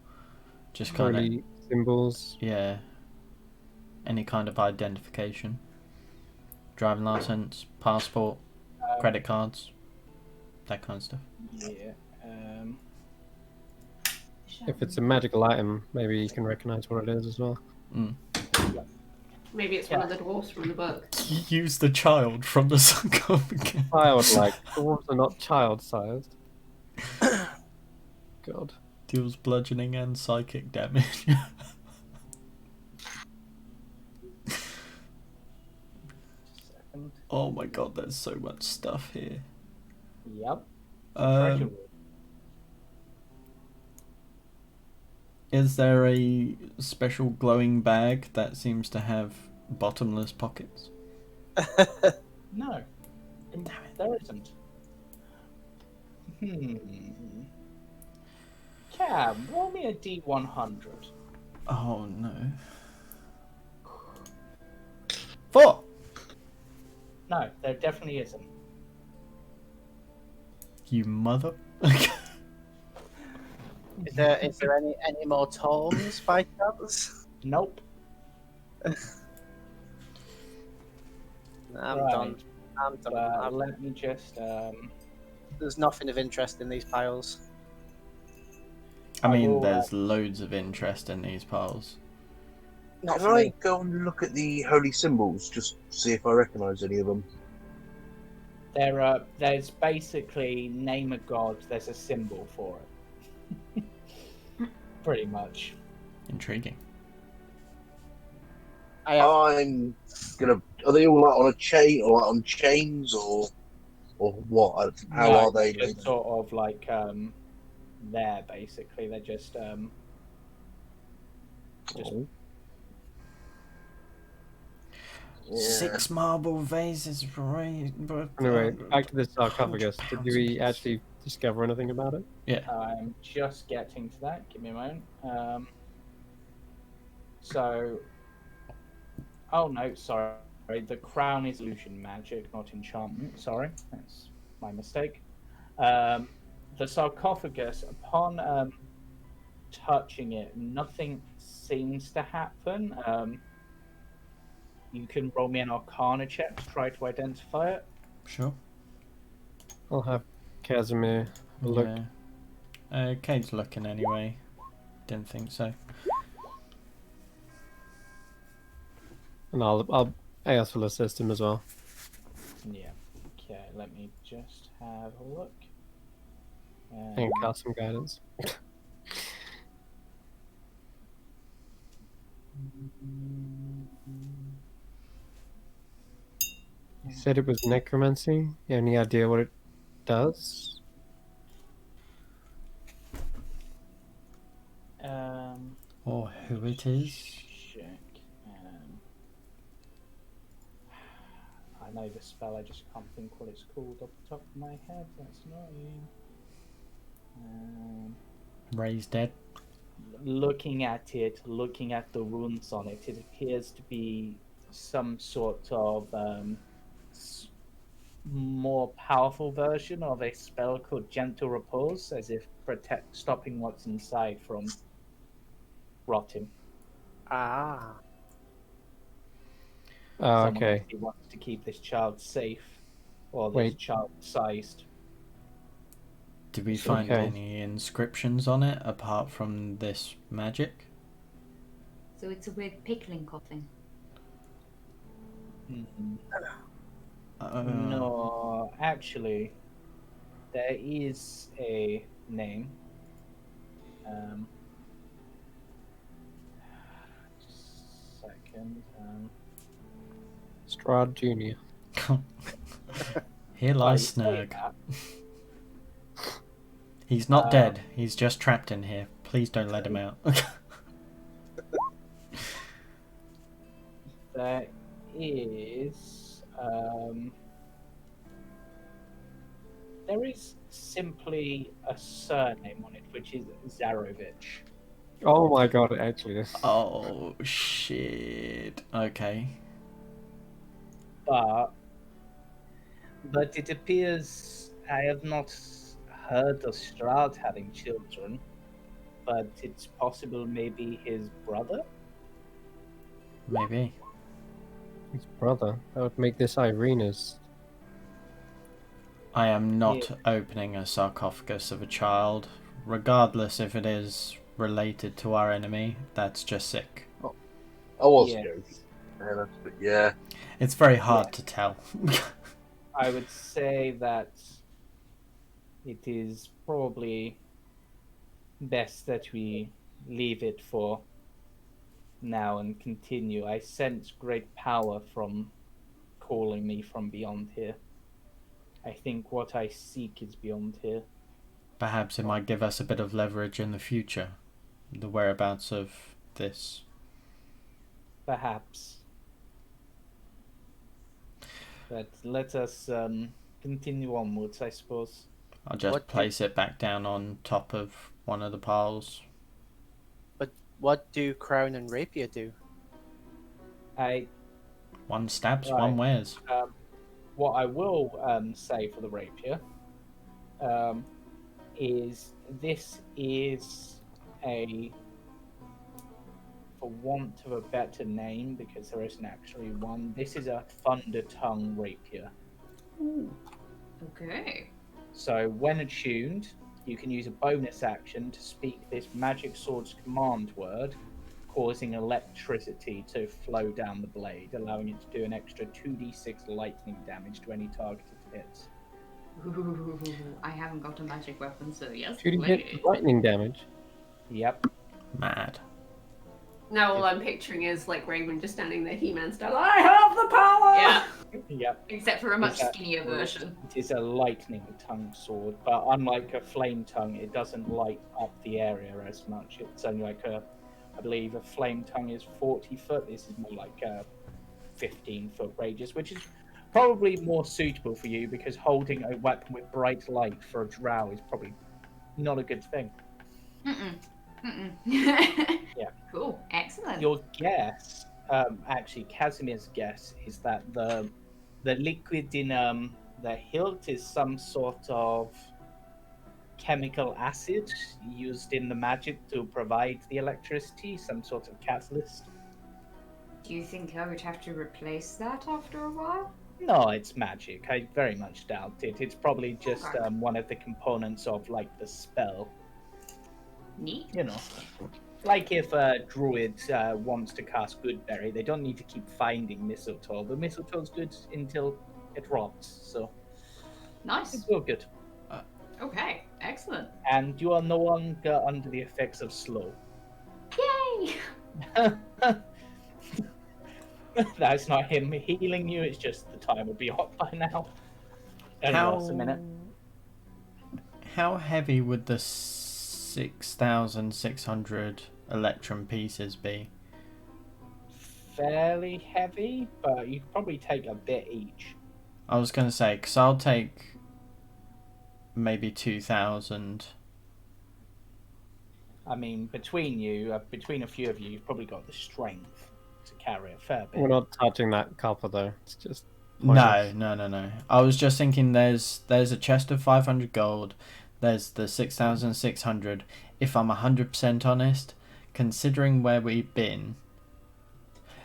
just kind of Really symbols. yeah, any kind of identification, driving license, passport, credit cards, that kind of stuff. Yeah. If it's a magical item, maybe you can recognize what it is as well. Maybe it's one of the dwarfs from the book. Use the child from the sarcophagus. Childlike. Dwarves are not child-sized. God. Deals bludgeoning and psychic damage. Second. Oh my god, there's so much stuff here. Yep. Treasure. Is there a special glowing bag that seems to have bottomless pockets? No. There isn't. Cam, roll me a D100. Oh no. 4! No, there definitely isn't. You mother. Is there any more tomes by chance? Nope. I'm Right. done. I'm done. Let me just. There's nothing of interest in these piles. I mean, will, there's loads of interest in these piles. Not Can for I me. go and look at the holy symbols, just see if I recognise any of them? There's basically name a god. There's a symbol for it. Pretty much. Intriguing. I'm gonna. Are they all like on a chain, or like on chains, or what? How No, are they? just sort of like there basically. They're just Oh. 6 marble vases. Anyway, back to the sarcophagus. Did we actually discover anything about it? I'm just getting to that. Give me a moment. So, oh no, sorry. The crown is illusion magic, not enchantment. Sorry, that's my mistake. The sarcophagus, upon touching it, nothing seems to happen. You can roll me an Arcana check to try to identify it. Sure. I'll have Casimir look. Yeah. Kate's looking anyway. Didn't think so. And I'll ask will assist him as well. Yeah. Okay, let me just have a look. And cast some guidance. You said it was necromancy. You have any idea what it does? Or who it is? Check. I know the spell, I just can't think what it's called off the top of my head. That's annoying. Raised dead. Looking at it, looking at the runes on it, it appears to be some sort of more powerful version of a spell called Gentle Repose, as if stopping what's inside from rotting. Ah. Oh, Someone okay. obviously wants to keep this child safe, or this Wait. child sized. Did we find Okay. any inscriptions on it apart from this magic? So it's a weird pickling coughing. No, actually, there is a name. Just a second. Strahd Jr. Here Well, lies you say Snurg. that. He's not dead. He's just trapped in here. Please don't let him out. There is. There is simply a surname on it, which is Zarovich. Oh my god, it actually is. Oh shit. Okay. But it appears I have not heard of Strahd having children, but it's possible maybe his brother? Maybe. His brother. That would make this Irina's. I am not opening a sarcophagus of a child, regardless if it is related to our enemy. That's just sick. I was Yes. joking. But yeah. It's very hard to tell. I would say that it is probably best that we leave it for now and continue. I sense great power from calling me from beyond here. I think what I seek is beyond here. Perhaps it might give us a bit of leverage in the future. The whereabouts of this. Perhaps. But let us continue onwards, I suppose. I'll just place it back down on top of one of the piles. But what do Crown and Rapier do? One stabs, Right. one wears. What I will say for the rapier is this is a, for want of a better name, because there isn't actually one, this is a Thunder Tongue rapier. Okay. So when attuned, you can use a bonus action to speak this magic sword's command word, causing electricity to flow down the blade, allowing it to do an extra 2d6 lightning damage to any targeted hits. Ooh, I haven't got a magic weapon, so yes. 2d hit please. lightning damage. Yep. Mad. Now all I'm picturing is like Raven just standing there, He-Man style. I have the power. Yeah. Yep. Except for a much Is that- skinnier version. It is a lightning tongue sword, but unlike a flame tongue, it doesn't light up the area as much. It's only like I believe a flame tongue is 40 foot. This is more like a 15-foot radius, which is probably more suitable for you because holding a weapon with bright light for a drow is probably not a good thing. Yeah. Cool. Excellent. Your guess, actually, Casimir's guess, is that the liquid in the hilt is some sort of chemical acid used in the magic to provide the electricity, some sort of catalyst. Do you think I would have to replace that after a while? No, it's magic. I very much doubt it. It's probably just one of the components of like the spell. Neat. You know, like if a druid wants to cast Goodberry, they don't need to keep finding mistletoe. But mistletoe's good until it rots, so Nice. it's all good. Okay, excellent. And you are no longer under the effects of slow. Yay! That's not him healing you. It's just the time would be hot by now. Only lasts a minute. How heavy would the 6,600 electrum pieces be? Fairly heavy, but you could probably take a bit each. I was going to say, because I'll take maybe 2,000. I mean, between you, between a few of you, you've probably got the strength to carry a fair bit. We're not touching that copper though. It's just No. I was just thinking there's a chest of 500 gold. There's the 6,600. If I'm 100% honest, considering where we've been...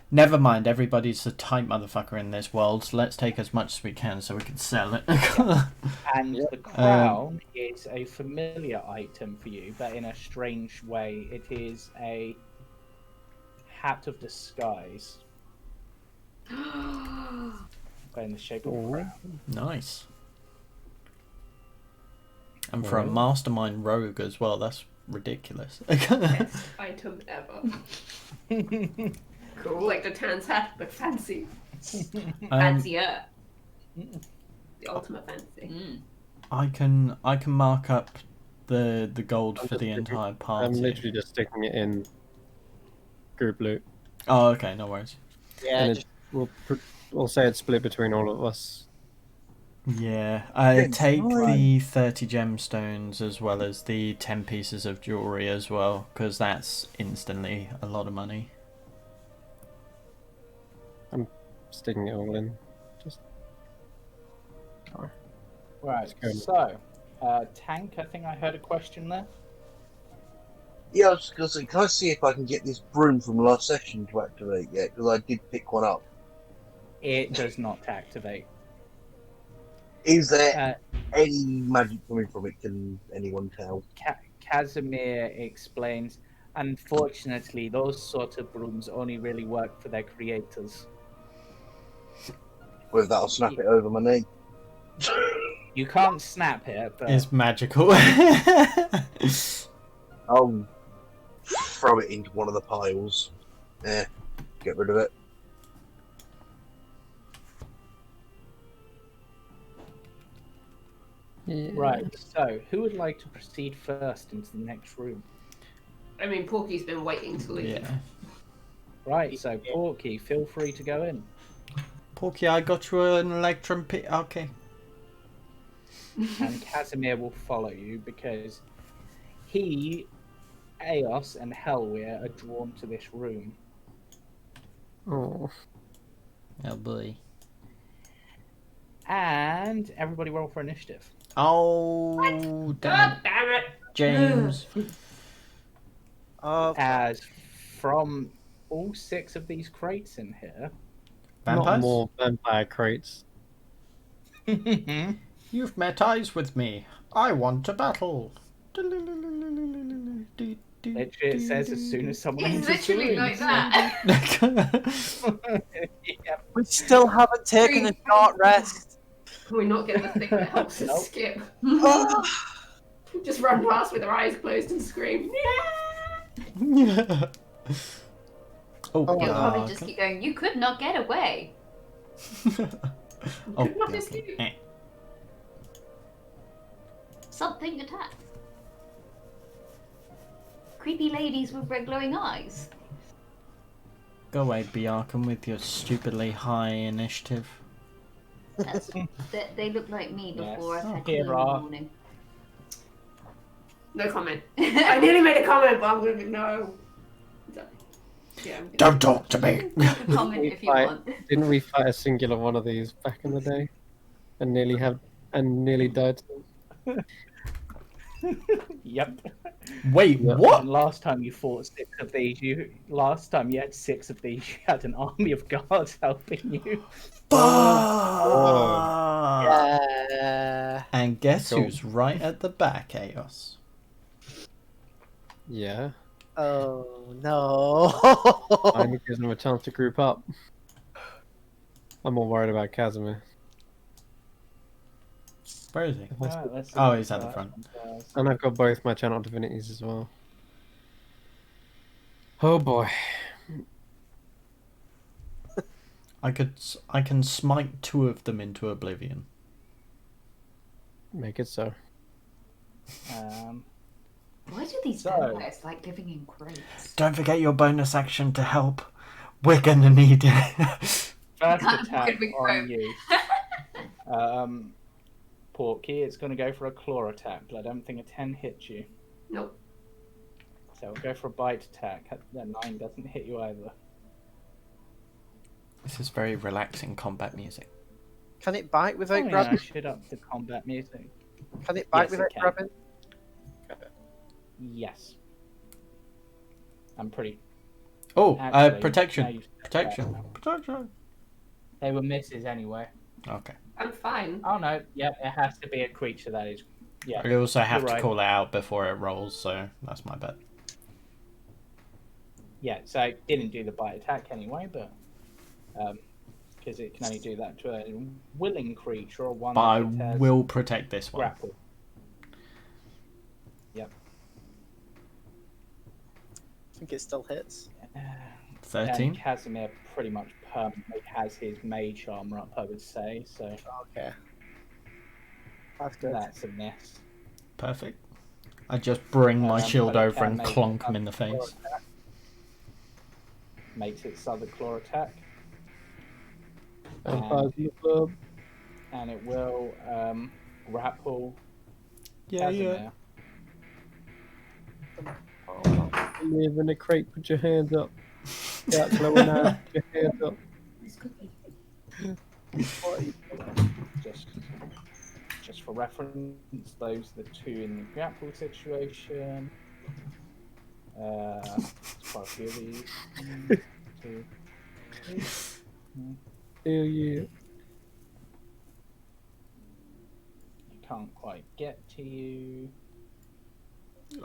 Never mind, everybody's a tight motherfucker in this world, so let's take as much as we can so we can sell it. And the crown is a familiar item for you, but in a strange way, it is a hat of disguise. But in the shape of a crown. Nice. And for a mastermind rogue as well, that's ridiculous. Best item ever. Cool, like the Tan's hat, but fancy. Fancier. The ultimate fancy. I can mark up the gold for the entire party. I'm literally just sticking it in group loot. Oh, okay, no worries. Yeah, And just, we'll say it's split between all of us. Yeah, I take alright. the 30 gemstones as well as the 10 pieces of jewelry as well, because that's instantly a lot of money. Sticking it all in. Just Right, go. so, Tank, I think I heard a question there. Yeah, I was going to say, can I see if I can get this broom from last session to activate yet? Because I did pick one up. It does not activate. Is there any magic coming from it? Can anyone tell? Casimir explains, unfortunately, those sort of brooms only really work for their creators. Whether that'll snap it over my knee. You can't snap it, but It's magical. I'll throw it into one of the piles. Get rid of it. right. So, who would like to proceed first into the next room? I mean, Porky's been waiting to leave. Yeah. Right. So, Porky, feel free to go in. Porky, I got you an electrum pit. Okay. And Casimir will follow you because he, Eos, and Helweir are drawn to this room. Oh, Oh boy. And everybody roll for initiative. Oh, damn God it. damn it! James. As from all 6 of these crates in here, not Vampires? more vampire crates. You've met eyes with me. I want to battle. literally it says as soon as someone It's enters the literally room. like that. Yep. we still haven't taken a short rest. Can we not get the thing that helps us Nope. skip? Oh, Just run past with our eyes closed and scream. Oh, You'll yeah. probably just keep going, you could not get away. Oh, Could not yeah. escape. Eh. Something attacked. Creepy ladies with red glowing eyes. Go away, Bjarkan, with your stupidly high initiative. That's, they look like me before Yes. I've had Here tea in the are- morning. No comment. I nearly made a comment, but I'm gonna be no. Yeah, I'm gonna... Don't talk to me. Comment if you Right. want. Didn't we fight a singular one of these back in the day? And nearly died? Yep. Wait, Yeah. what? And last time you fought 6 of these, last time you had 6 of these, you had an army of guards helping you. Yeah. And guess Cool. who's right at the back, Chaos? Yeah. Oh no. Finally gives them a chance to group up. I'm more worried about Casimir. Where is he? If I Alright, let's see Oh, what he's at the first front. one does. And I've got both my channel divinities as well. Oh boy. I can smite 2 of them into oblivion. Make it so. Why do these So- vampires like living in crates? Don't forget your bonus action to help. We're gonna need it. First Can't attack fucking on you. Porky, it's going to go for a claw attack, but I don't think a 10 hits you. Nope. So we'll go for a bite attack. That 9 doesn't hit you either. This is very relaxing combat music. Can it bite Oh, without yeah, I grabbing? should up the combat music. Can it bite Yes, it without can. grabbing? Yes. I'm pretty... Oh, Actually, now protection. you've said Protection. that. Protection. They were misses anyway. Okay. I'm fine. Oh no, yep, it has to be a creature that is... Yeah, I also have You're to right. call it out before it rolls, so that's my bet. yeah, so it didn't do the bite attack anyway, but... Because it can only do that to a willing creature or one But I that has will protect this one. grapple. Yep. I think it still hits. 13. And Casimir pretty much permanently has his mage armor up, I would say, so Okay. That's good. that's a miss. Perfect. I just bring my shield but it over can and make clonk him a in the claw face. attack. Makes its other claw attack, Vampires in the club. and it will grapple Yeah, Casimir. Live in a crate, put your hands up. Yeah, blowing out, put your hands up. Just for reference, those are the 2 in the grapple situation. There's quite a few of these. 1, 2, 3. Hell yeah. It can't quite get to you.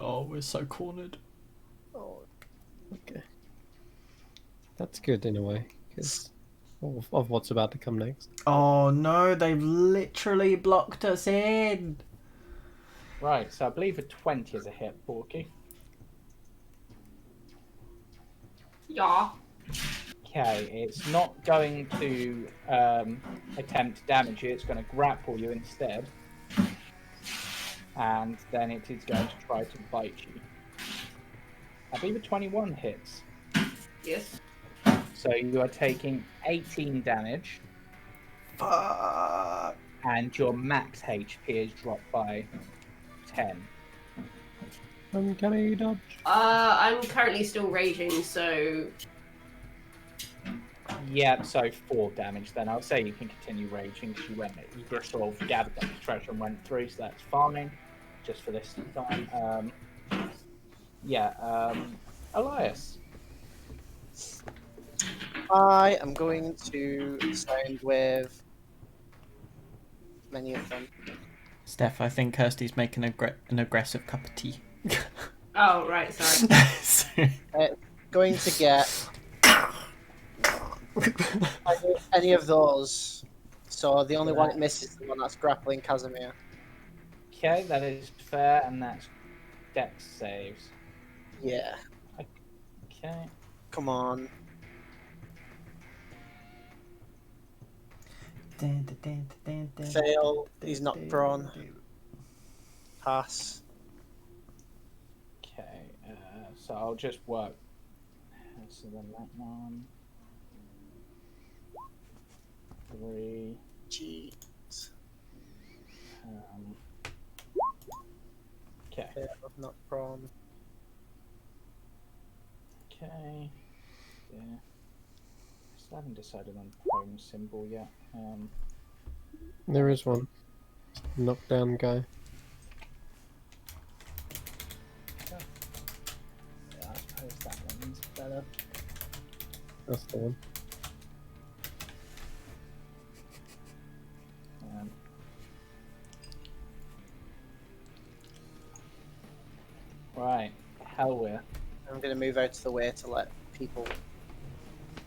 Oh, we're so cornered. Oh, Okay. That's good in a way, because of what's about to come next. Oh no, they've literally blocked us in. Right, so I believe a 20 is a hit, Porky. Yeah. Okay, it's not going to attempt to damage you, it's going to grapple you instead. And then it is going to try to bite you. I believe a 21 hits. Yes. So you are taking 18 damage, Fuck. and your max HP is dropped by 10. Uncanny dodge. I'm currently still raging, so Yeah, so 4 damage then. I'll say you can continue raging because you just sort of gathered up the treasure and went through, so that's fine. Just for this time. Elias. I am going to sound with many of them. Steph, I think Kirsty's making an aggressive cup of tea. oh right, sorry. Going to get any of those. So the only one it misses is the one that's grappling Casimir. Okay, that is fair, and that's Dex saves. Yeah. Okay. Come on. Fail. He's not prone. Pass. Okay, so I'll just work. So then that one. 3. Jeez. Okay. Fail, not prone. Okay. Yeah. Still haven't decided on prone symbol yet. There is one. Knockdown guy. Okay. then. That's the one. Right, Hellweir. I'm going to move out of the way to let people.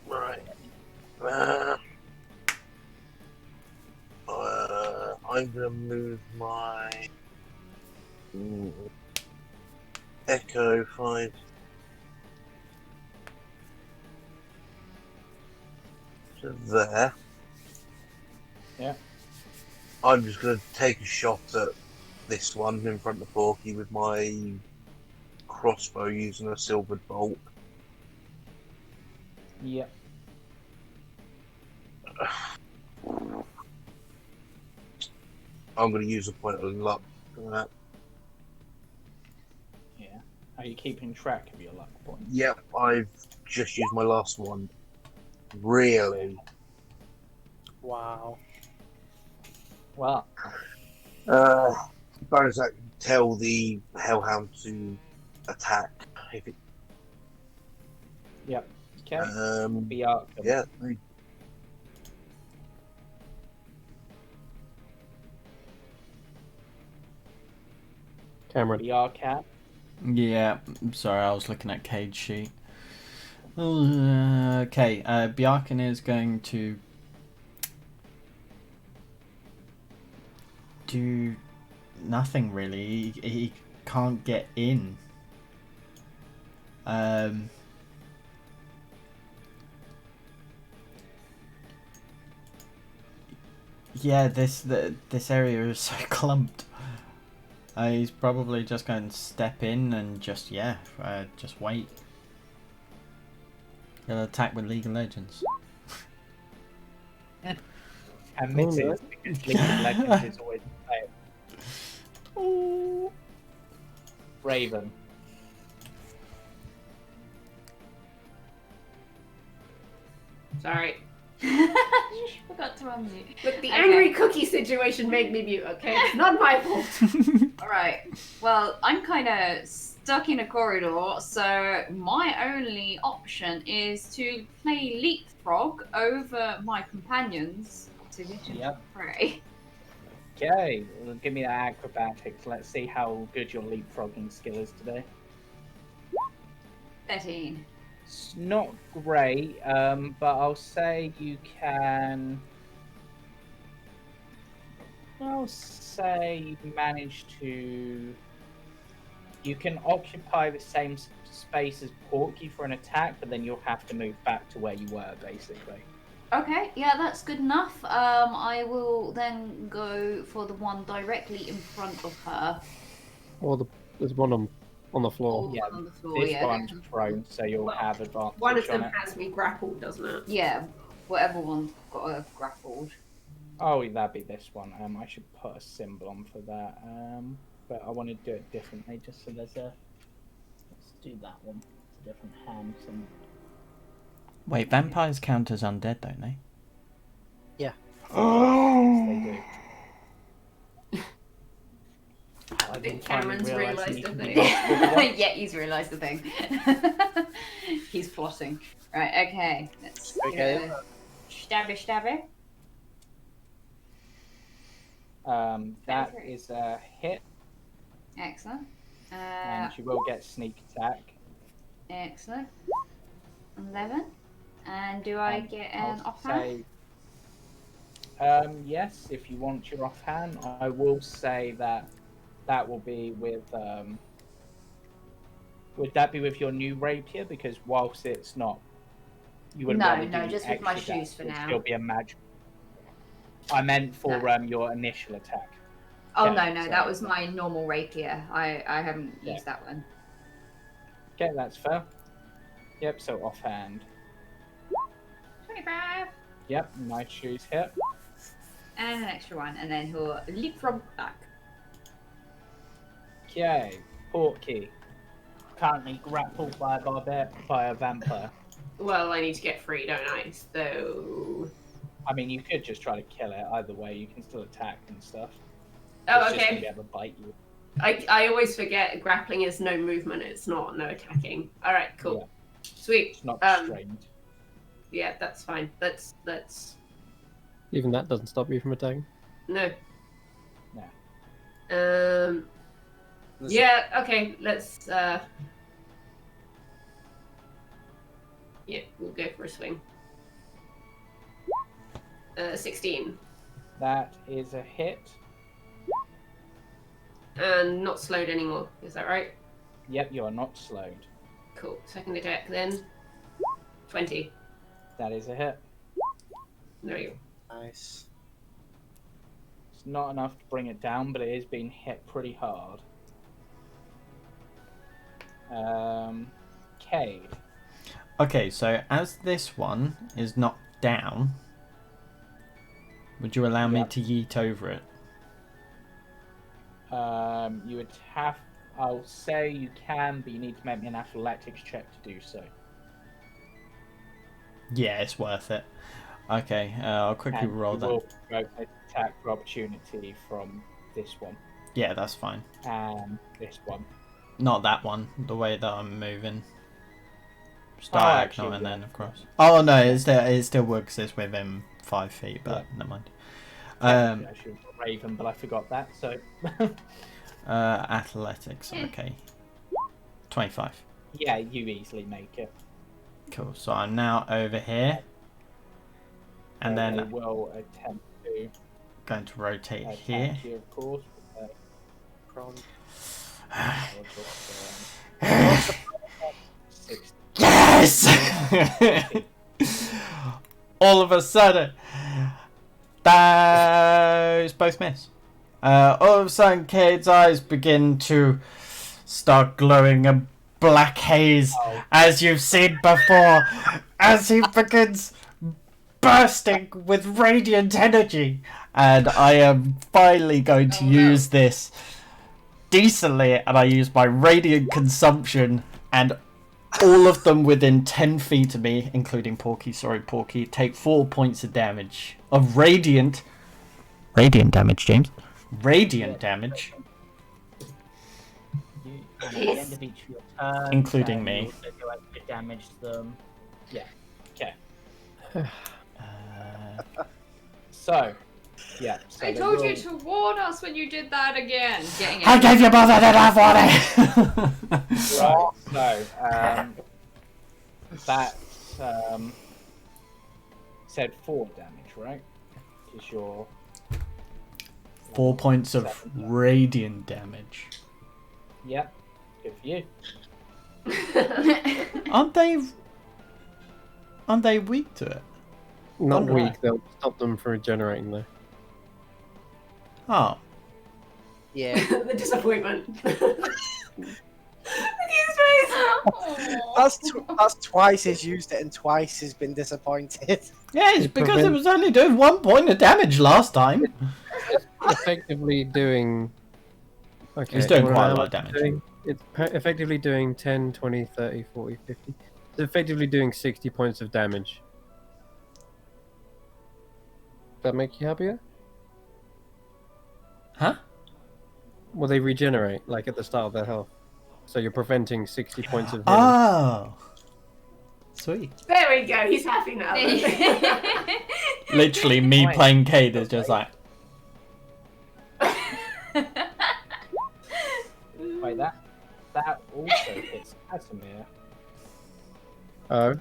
Right. I'm gonna move my Echo 5 to there. Yeah. I'm just gonna take a shot at this one in front of Porky with my crossbow using a silvered bolt. Yep. I'm going to use a point of luck for that. Yeah. Are you keeping track of your luck points? Yep, I've just used my last one. Really? Wow. Well, Bonus action, tell the Hellhound to attack. If it, yep. Okay. Be Arkham. yeah. Cameron. Be Arkham. Yeah, sorry, I was looking at Cade's sheet. Okay, Bjarkan is going to do nothing really. He can't get in. Yeah, this area is so clumped. He's probably just going to step in and just wait. He'll attack with League of Legends. Admit it, because League of Legends is always played. Oh. Raven. Sorry. Forgot to unmute. Look, the Okay. angry cookie situation made me mute, okay? It's not my fault. Alright. Well, I'm kind of stuck in a corridor, so my only option is to play leapfrog over my companions to get into Yep. prey. Okay, well, give me that acrobatics. Let's see how good your leapfrogging skill is today. 13. It's not great, but I'll say you can. I'll say you manage to. You can occupy the same space as Porky for an attack, but then you'll have to move back to where you were, basically. Okay, yeah, that's good enough. I will then go for the one directly in front of her. Or there's one on the floor. Yeah, On the floor, This yeah. one's prone, so you'll Well, have advantage One of them on it. has me grappled, doesn't it? Yeah, whatever one's got a grappled. Oh, that'd be this one. I should put a symbol on for that. But I want to do it differently, just so there's a. Let's do that one. It's a different hand symbol. Wait, vampires count as undead, don't they? Yeah. Yes, they do. I think Cameron's realised a thing. Yeah, he's realised the thing. He's plotting. Right, okay. Let's Okay. go. Stabby. That is a hit, Excellent. and you will get sneak attack. Excellent. 11. And do I get an I'll offhand? say, yes, if you want your offhand. I will say that that will be with. Would that be with your new rapier? Because whilst it's not, you wouldn't. No, be able to no, do just with my extra shoes for damage. now. It'll be a magic. I meant for No. your initial attack. Oh, Okay, no, so- that was my normal rapier. I haven't Yeah. used that one. Okay, that's fair. Yep. So offhand. 25. Yep. Nice shoes hit. And an extra one, and then he'll leapfrog back. Okay, Porky. Currently grappled by a vampire. Well, I need to get free, don't I? So. I mean, you could just try to kill it. Either way, you can still attack and stuff. Oh, It's just gonna okay. be able to bite you. I always forget grappling is no movement, it's not no attacking. Alright, cool. Sweet. It's not strained. Yeah, that's fine. Let's Even that doesn't stop you from attacking. no. No. Yeah. Okay. Let's. Yeah, we'll go for a swing. 16. That is a hit. And not slowed anymore. Is that right? Yep, you are not slowed. Cool. Second attack then. 20. That is a hit. There you go. Nice. It's not enough to bring it down, but it is being hit pretty hard. Cade. Okay, so as this one is knocked down, would you allow me Yep. to yeet over it? You would have. I'll say you can, but you need to make me an athletics check to do so. Yeah, it's worth it. Okay, I'll quickly And roll you that. will provoke an attack for opportunity from this one Yeah, that's fine. and this one. Not that one, the way that I'm moving. Oh, Diagonal actually, and yeah. then across. Oh no, it still works as within 5 feet, but never mind. I should have got Raven, but I forgot that. So Athletics, okay. 25. yeah, you easily make it. Cool, so I'm now over here. And So then they will attempt to going to rotate attack here. you, of course. Prone. Six. Yes! All of a sudden, those both miss. All of a sudden, Cade's eyes begin to start glowing a black haze, as you've seen before, as he begins bursting with radiant energy. And I am finally going to use this decently, and I use my radiant consumption, and all of them within 10 feet of me, including Porky, take 4 points of damage. Of radiant damage, James. Radiant damage. At the end of each of your turns, Including and me. you also do extra damage to them. Yeah. Okay. So, yeah. So I they told will- you to warn us when you did that again. Getting I it. gave you more than enough warning! Right. So, that said 4 damage, right? Is your 4 points of radiant damage. Yep. Good for you. Aren't they weak to it? Not Alright. weak, they'll stop them from regenerating though. Oh. Yeah. The disappointment. That's twice he's used it and twice he's been disappointed. Yeah, it's It because it prevents- was only doing 1 point of damage last time. Effectively doing... Okay, It's doing well, quite a now lot of it's damage. effectively doing 10, 20, 30, 40, 50. It's effectively doing 60 points of damage. Does that make you happier? Huh? Well, they regenerate, like at the start of their health. So you're preventing 60 points of healing. Oh. Sweet. There we go. He's happy now. Literally, me Right. playing Cade is just like, Wait, that also hits Casimir. Oh,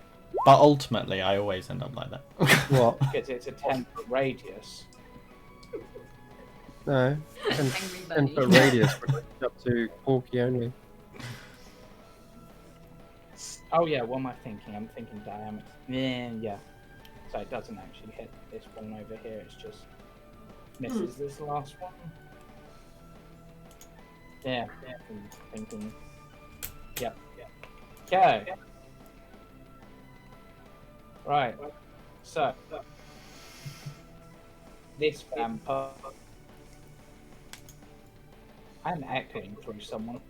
but ultimately, I always end up like that. what? Because it's a 10-foot radius. No. Angry 10 bunny. foot radius, we're going up to Porky only. Oh yeah, what am I thinking? I'm thinking diameter. Yeah. So it doesn't actually hit this one over here. It's just misses this last one. Yeah. I'm thinking. Yep. Okay. Right. So this vampire. I'm echoing through someone.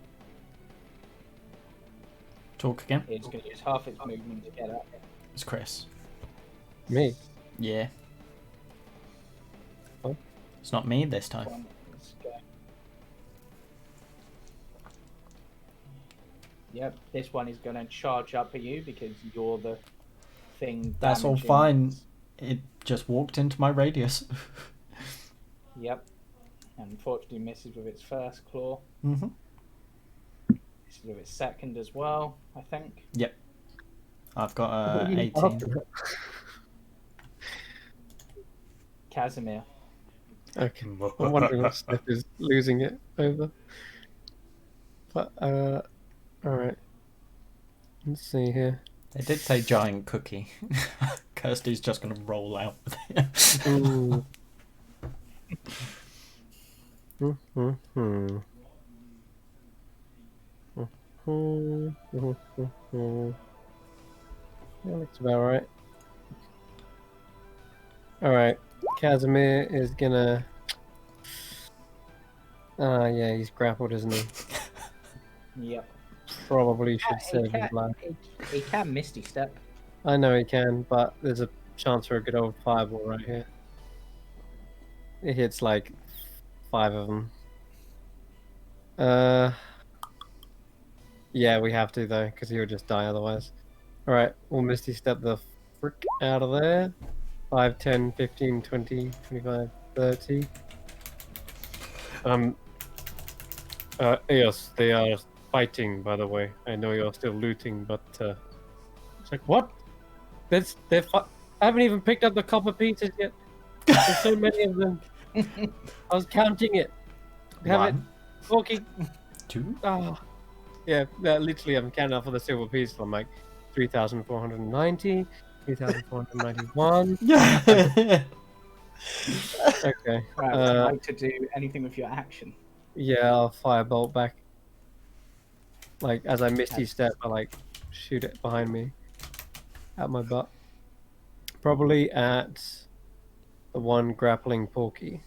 Talk again. It's going to use half its movement to get up. It's Chris. Me? Yeah. Oh. It's not me this time. Let's go. Yep, this one is going to charge up at you because you're the thing. That's all damaging fine. its- It just walked into my radius. Yep. And unfortunately misses with its first claw. Mm-hmm. Misses with its second as well, I think. Yep. I've got What are you 18. laughing at? Casimir. Okay. I'm wondering what Steph is losing it over. But, alright. Let's see here. They did say giant cookie. Kirsty's just going to roll out with it. Ooh. Mm-hmm. That looks about right. Alright. Casimir is gonna... yeah, he's grappled, isn't he? Yep. Probably should He save his can, life. he can Misty Step. I know he can, but there's a chance for a good old fireball right here. It hits like 5 of them. Yeah, we have to though, because he'll just die otherwise. Alright, we'll Misty Step the frick out of there. 5, 10, 15, 20, 25, 30. Yes, they are fighting, by the way. I know you're still looting, but, it's like, what? I haven't even picked up the copper pieces yet. There's so many of them. I was counting it. Have it 1, walking. 2. Oh. Yeah, literally, I'm counting up for the silver piece. I'm like 3,490, 3,491. Yeah. Okay. Right, would you like to do anything with your action? Yeah, I'll firebolt back. Like, as I Misty Step, I like shoot it behind me. At my butt. Probably at the one grappling Porky.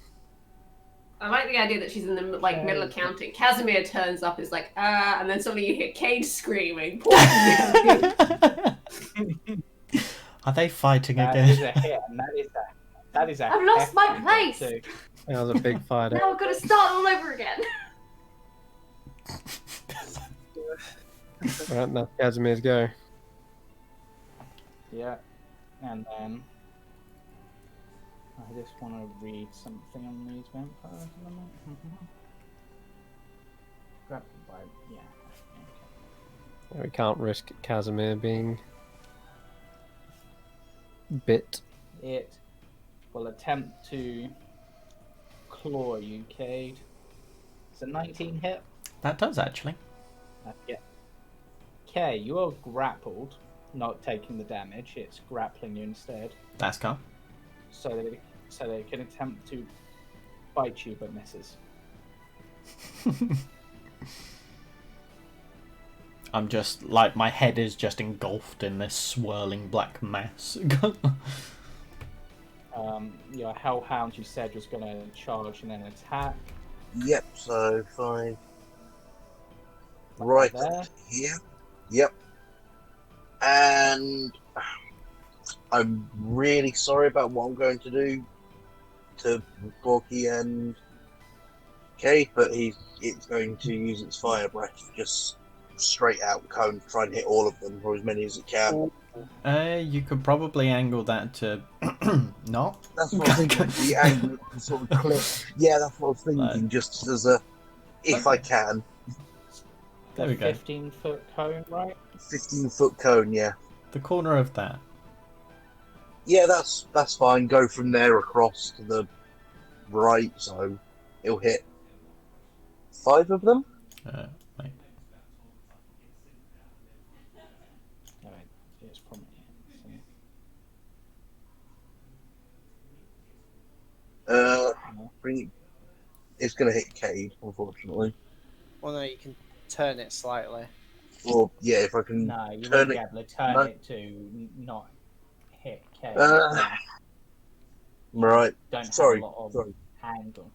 I like the idea that she's in the middle of counting. Casimir turns up, is like, and then suddenly you hear Cade screaming. Are they fighting That again? is a hit, and that is a I've lost my hefty place! hit too. That was a big fight. Now I've got to start all over again. Right, now Casimir's go. Yeah, and then I just want to read something on these vampires a moment. Grab the boat, yeah. Okay. We can't risk Casimir being bit. It will attempt to claw you, Cade. It's a 19 hit. That does actually. Yeah. Okay, you are grappled, not taking the damage. It's grappling you instead. That's calm. So they can attempt to bite you, but misses. I'm just like my head is just engulfed in this swirling black mass. Your Hellhound, you said, was going to charge and then attack. Yep, so 5. Right there. here. Yep. And I'm really sorry about what I'm going to do to Borky and Kate, but it's going to use its fire breath just straight out cone to try and hit all of them, or as many as it can. You could probably angle that to not. That's what I was thinking. The angle can sort of clip. Yeah, that's what I was thinking. Just as a, if I can. There we go. 15-foot cone, right? 15-foot cone, yeah. The corner of that. Yeah, that's fine. Go from there across to the right, so it'll hit 5 of them. Wait. Alright, it's from here. It's going to hit Cade, unfortunately. Well, no, you can turn it slightly. Or yeah, if I can. No, you turn won't be it. able to turn No. it to not hit K. Right. Don't have Sorry. a lot of Sorry. angle.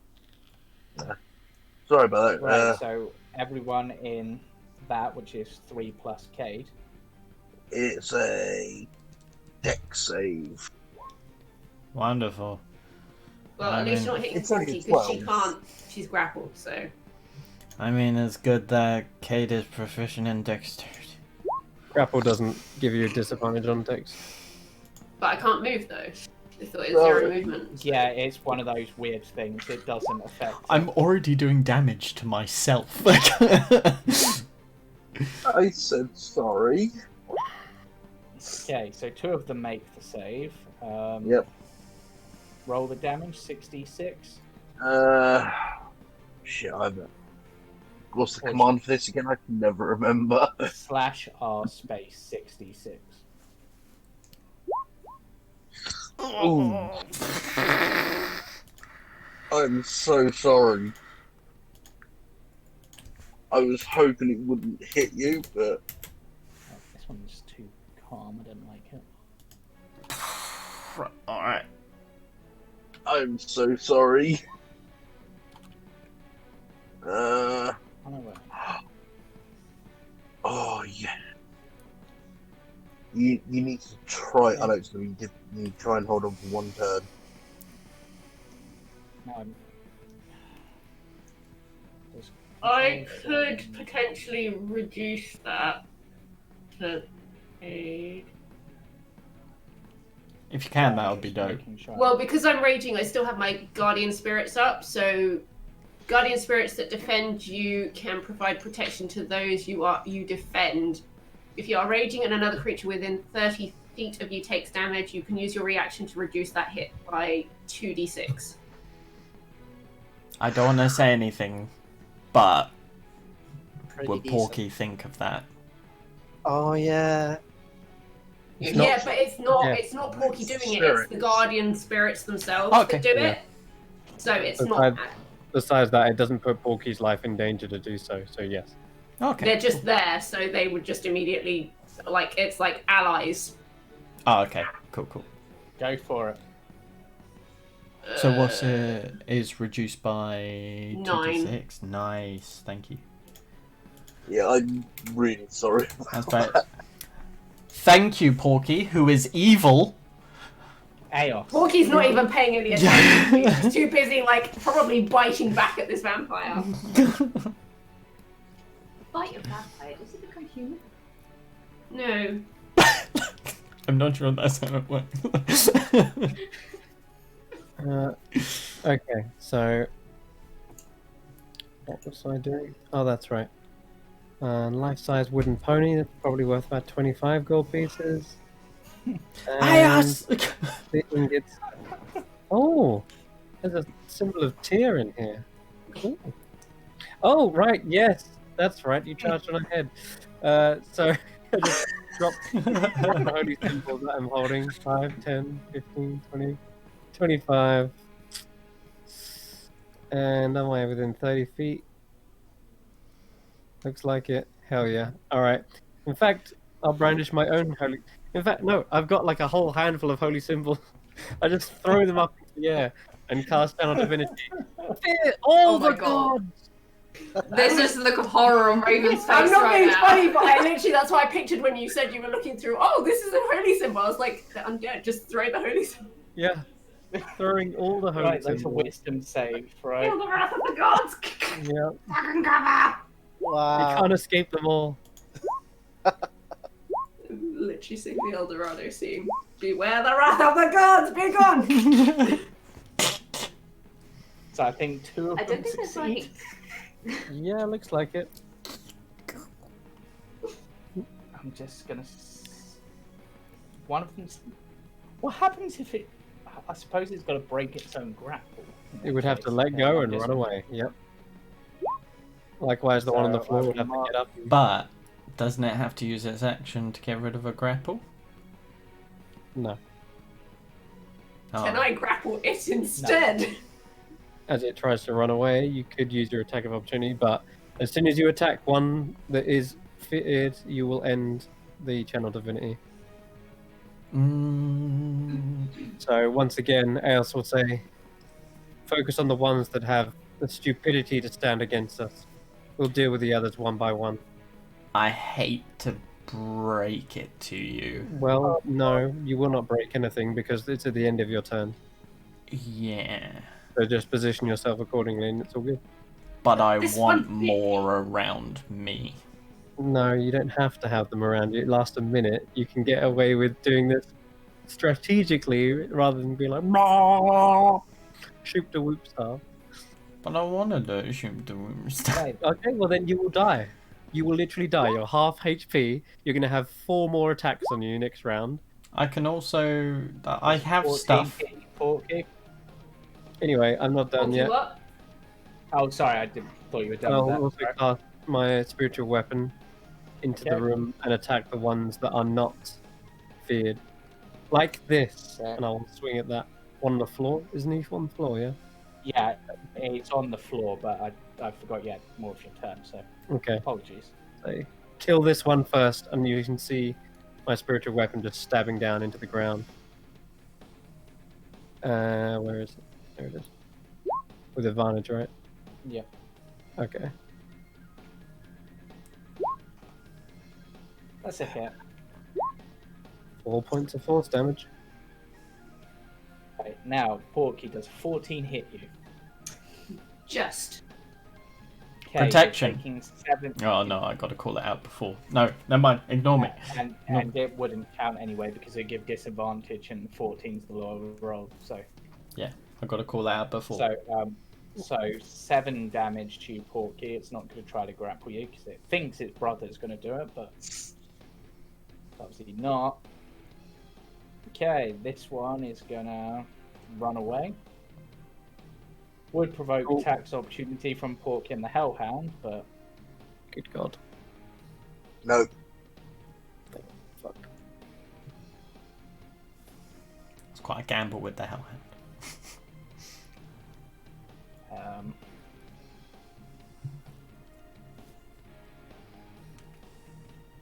Sorry about that. Right, so everyone in that, which is 3 plus Cade. It's a deck save. Wonderful. Well, at least you're not hitting It's only 40 because she 12. can't. She's grappled, so. I mean, it's good that Kate is proficient in dexterity. Grapple doesn't give you a disadvantage on dex. But I can't move though. I thought it's 0 movement. so- Yeah, it's one of those weird things. It doesn't affect. I'm already doing damage to myself. I said sorry. Okay, so 2 of them make the save. Yep. Roll the damage, 66. Shit, what's the command for this again? I can never remember. /R space 66. Ooh. I'm so sorry. I was hoping it wouldn't hit you, but Oh, this one's too calm. I don't like it. Alright. I'm so sorry. Oh, well. Oh yeah. You need to try. I know it's gonna be. You need to try and hold on for 1 turn. No, I'm... I could potentially reduce that to a. If you can, that would be dope. Well, because I'm raging, I still have my guardian spirits up. So, guardian spirits that defend you can provide protection to those you defend. If you are raging and another creature within 30 feet of you takes damage, you can use your reaction to reduce that hit by 2d6. I don't want to say anything, but Pretty would decent. Porky think of that? Oh yeah. It's not- Yeah, but it's not. Yeah. It's not Porky doing it. It's Spirits. the guardian spirits themselves Okay. that do Yeah. it. So it's But not. Besides that, it doesn't put Porky's life in danger to do so. So yes. Okay. They're just there, so they would just immediately, like, it's like allies. Oh, okay. Cool, cool. Go for it. So what's it is reduced by 9. 2d6? Nice, thank you. Yeah, I'm really sorry. That's bad. Thank you, Porky, who is evil. Aeos. Porky's not even paying any attention. He's too busy, like, probably biting back at this vampire. Bite a vampire, does it become human? No. I'm not sure that's how it works. Okay, so what was I doing? Oh, that's right. Life-size wooden pony. That's probably worth about 25 gold pieces. Aeos! The ingots. Oh, there's a symbol of tear in here. Cool. Oh, right. Yes, that's right. You charged on ahead. So I just dropped the holy symbol that I'm holding. 5, 10, 15, 20, 25. And am I within 30 feet? Looks like it. Hell yeah. Alright. In fact, I'll brandish my own holy... In fact, no, I've got like a whole handful of holy symbols. I just throw them up into the air and cast down on divinity. Fear all Oh my the God. gods! There's just the look of horror on Raven's face I'm not right being now. funny, but I literally, that's why I pictured when you said you were looking through, oh, this is a holy symbol. I was like, the undead, just throw the holy symbol. Yeah. Throwing all the holy Right, that's a symbols. wisdom save, right? Feel the wrath of the gods! Yeah. Fucking cover! You Wow. can't escape them all. Literally sing the Eldorado scene. Beware the wrath of the gods! Be gone! So I think 2 of I them don't think that's succeed. right. Yeah, looks like it. I'm just gonna. One of them. What happens if it? I suppose it's got to break its own grapple. It would have to let go and run away. Yep. Likewise, the one on the So, floor would have to get up. But doesn't it have to use its action to get rid of a grapple? No. Oh. Can I grapple it instead? As it tries to run away, you could use your attack of opportunity, but as soon as you attack one that is fitted, you will end the channel divinity. So once again, Aeos will say, focus on the ones that have the stupidity to stand against us. We'll deal with the others one by one. I hate to break it to you. Well, no, you will not break anything because it's at the end of your turn. Yeah. So just position yourself accordingly and it's all good. but I This want one- more around me. No, you don't have to have them around you. It lasts a minute. You can get away with doing this strategically rather than be like, "Rah!" Shoot the whoop star. But I want to do shoot the stuff. Okay, Okay, well then you will die. You will literally die. You're half HP. You're going to have 4 more attacks on you next round. I can also. I have 14 stuff. hit you, Porky. Anyway, I'm not done Porky yet. what? Oh, sorry, I didn't thought you were done I'll with also that. cast my spiritual weapon into the Okay. room and attack the ones that are not feared. Like this. Okay. And I'll swing at that one on the floor. Isn't he on the floor, yeah? Yeah, it's on the floor, but I forgot you had more of your turn, so Okay. apologies. So kill this one first, and you can see my spiritual weapon just stabbing down into the ground. Where is it? There it is. With advantage, right? Yeah. Okay. That's a hit. 4 points of force damage. Okay, now, Porky does 14 hit you. Just. Okay, you're Protection. taking 7, Oh no, I got to call it out before. No, never mind. Ignore me. and it wouldn't count anyway because it give disadvantage and 14's the lower roll. So, I got to call it out before. so 7 damage to you, Porky. It's not going to try to grapple you because it thinks its brother's going to do it, but obviously not. Okay, this one is going to run away. Would provoke Cool. attacks opportunity from Porky and the Hellhound, but Good God. No, Fuck. It's quite a gamble with the Hellhound.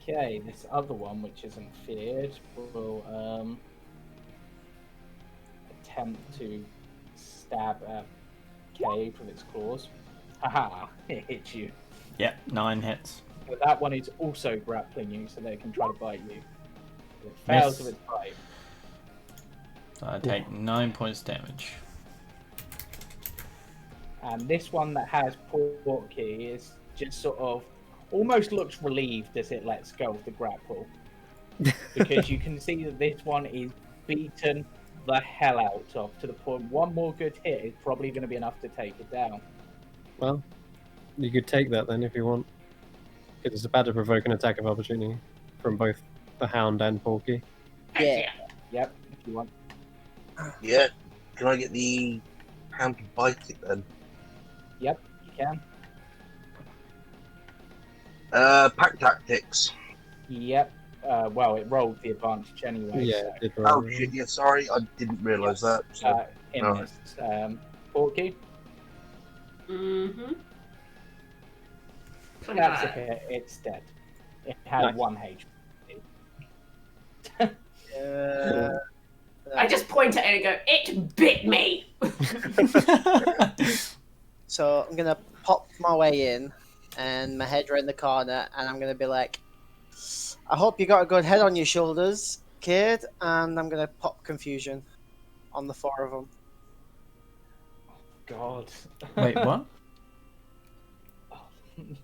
Okay, this other one, which isn't feared, will attempt to stab at Cave with its claws. Haha, it hits you. Yeah, 9 hits. But that one is also grappling you, so they can try to bite you. It fails Miss. with its bite. So I take 9 points damage. And this one that has Porky is just sort of almost looks relieved as it lets go of the grapple. Because you can see that this one is beaten the hell out of, to the point one more good hit is probably going to be enough to take it down. Well, you could take that then if you want. Because it's about to provoke an attack of opportunity from both the Hound and Porky. Yeah. Yep, if you want. yeah. Can I get the hand to bite it then? Yep, you can. Pack tactics. Yep. Well, it rolled the advantage anyway. Yeah, so, it did Oh roll. shit! Yeah, sorry, I didn't realise that. So. it Alright. missed. Porky, Mm-hmm. that's a hit. It's dead. It had Nice. 1 HP. I just point at it and go, it bit me! So I'm gonna pop my way in, and my head around the corner, and I'm gonna be like, "I hope you got a good head on your shoulders, kid." And I'm gonna pop confusion on the 4 of them. God. Wait, what?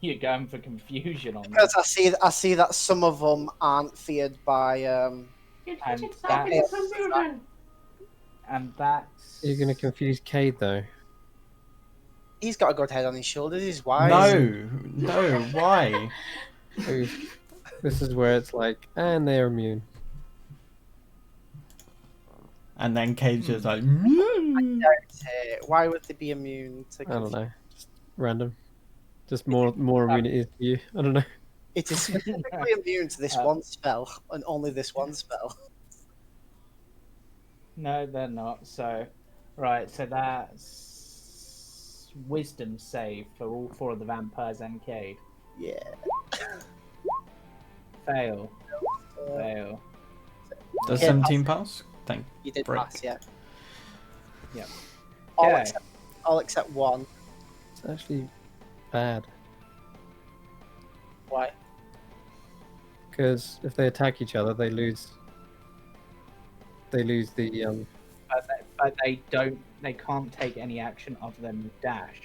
You're going for confusion on Because that. I see that some of them aren't feared by And that- And that's... You're going to confuse Cade though. He's got a good head on his shoulders. He's wise. No, why? So this is where it's like, and they're immune. And then Cage is like, Why would they be immune to? I don't know. Just random. Just more immunity to you. I don't know. It is specifically immune to this one spell, and only this one spell. No, they're not. So, right, so that's wisdom save for all 4 of the vampires and Cade. Yeah. Fail. Fail. does Yeah, 17 pass? Thank You did Break. pass, yeah. Yeah. All, Okay. all except one. It's actually bad. Why? Because if they attack each other, they lose. They lose the But they don't. They can't take any action other than dash.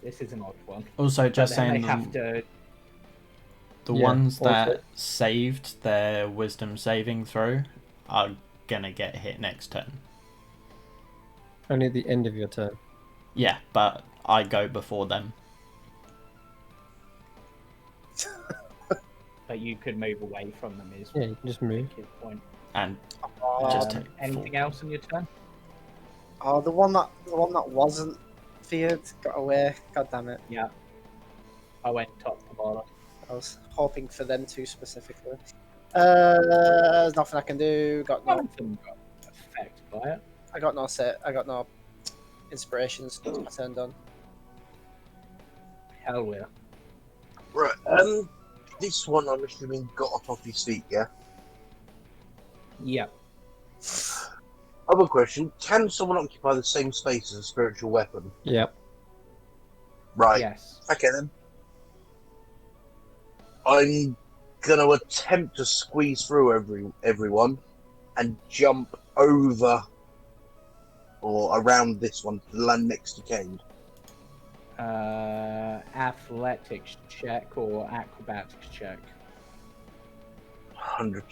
This is an odd one. Also, But just then saying, they have to. the Yeah, ones also- that saved their wisdom saving throw are gonna get hit next turn. Only at the end of your turn. Yeah, but I go before them. But you could move away from them is Yeah, you can just move. his point. And just take Anything full. else on your turn? Oh, the one that wasn't feared got away. God damn it! Yeah. I went top to bottom. I was hoping for them two specifically. There's nothing I can do. Got None no. of them got affected by it. I got no set. I got no inspirations. I turned on. Hell yeah. Right. This one I'm assuming got up off his feet, yeah? Yeah. Other question, can someone occupy the same space as a spiritual weapon? Yep. Right. Yes. Okay then. I'm gonna attempt to squeeze through everyone and jump over or around this one to land next to Cade. Athletics check or acrobatics check? 100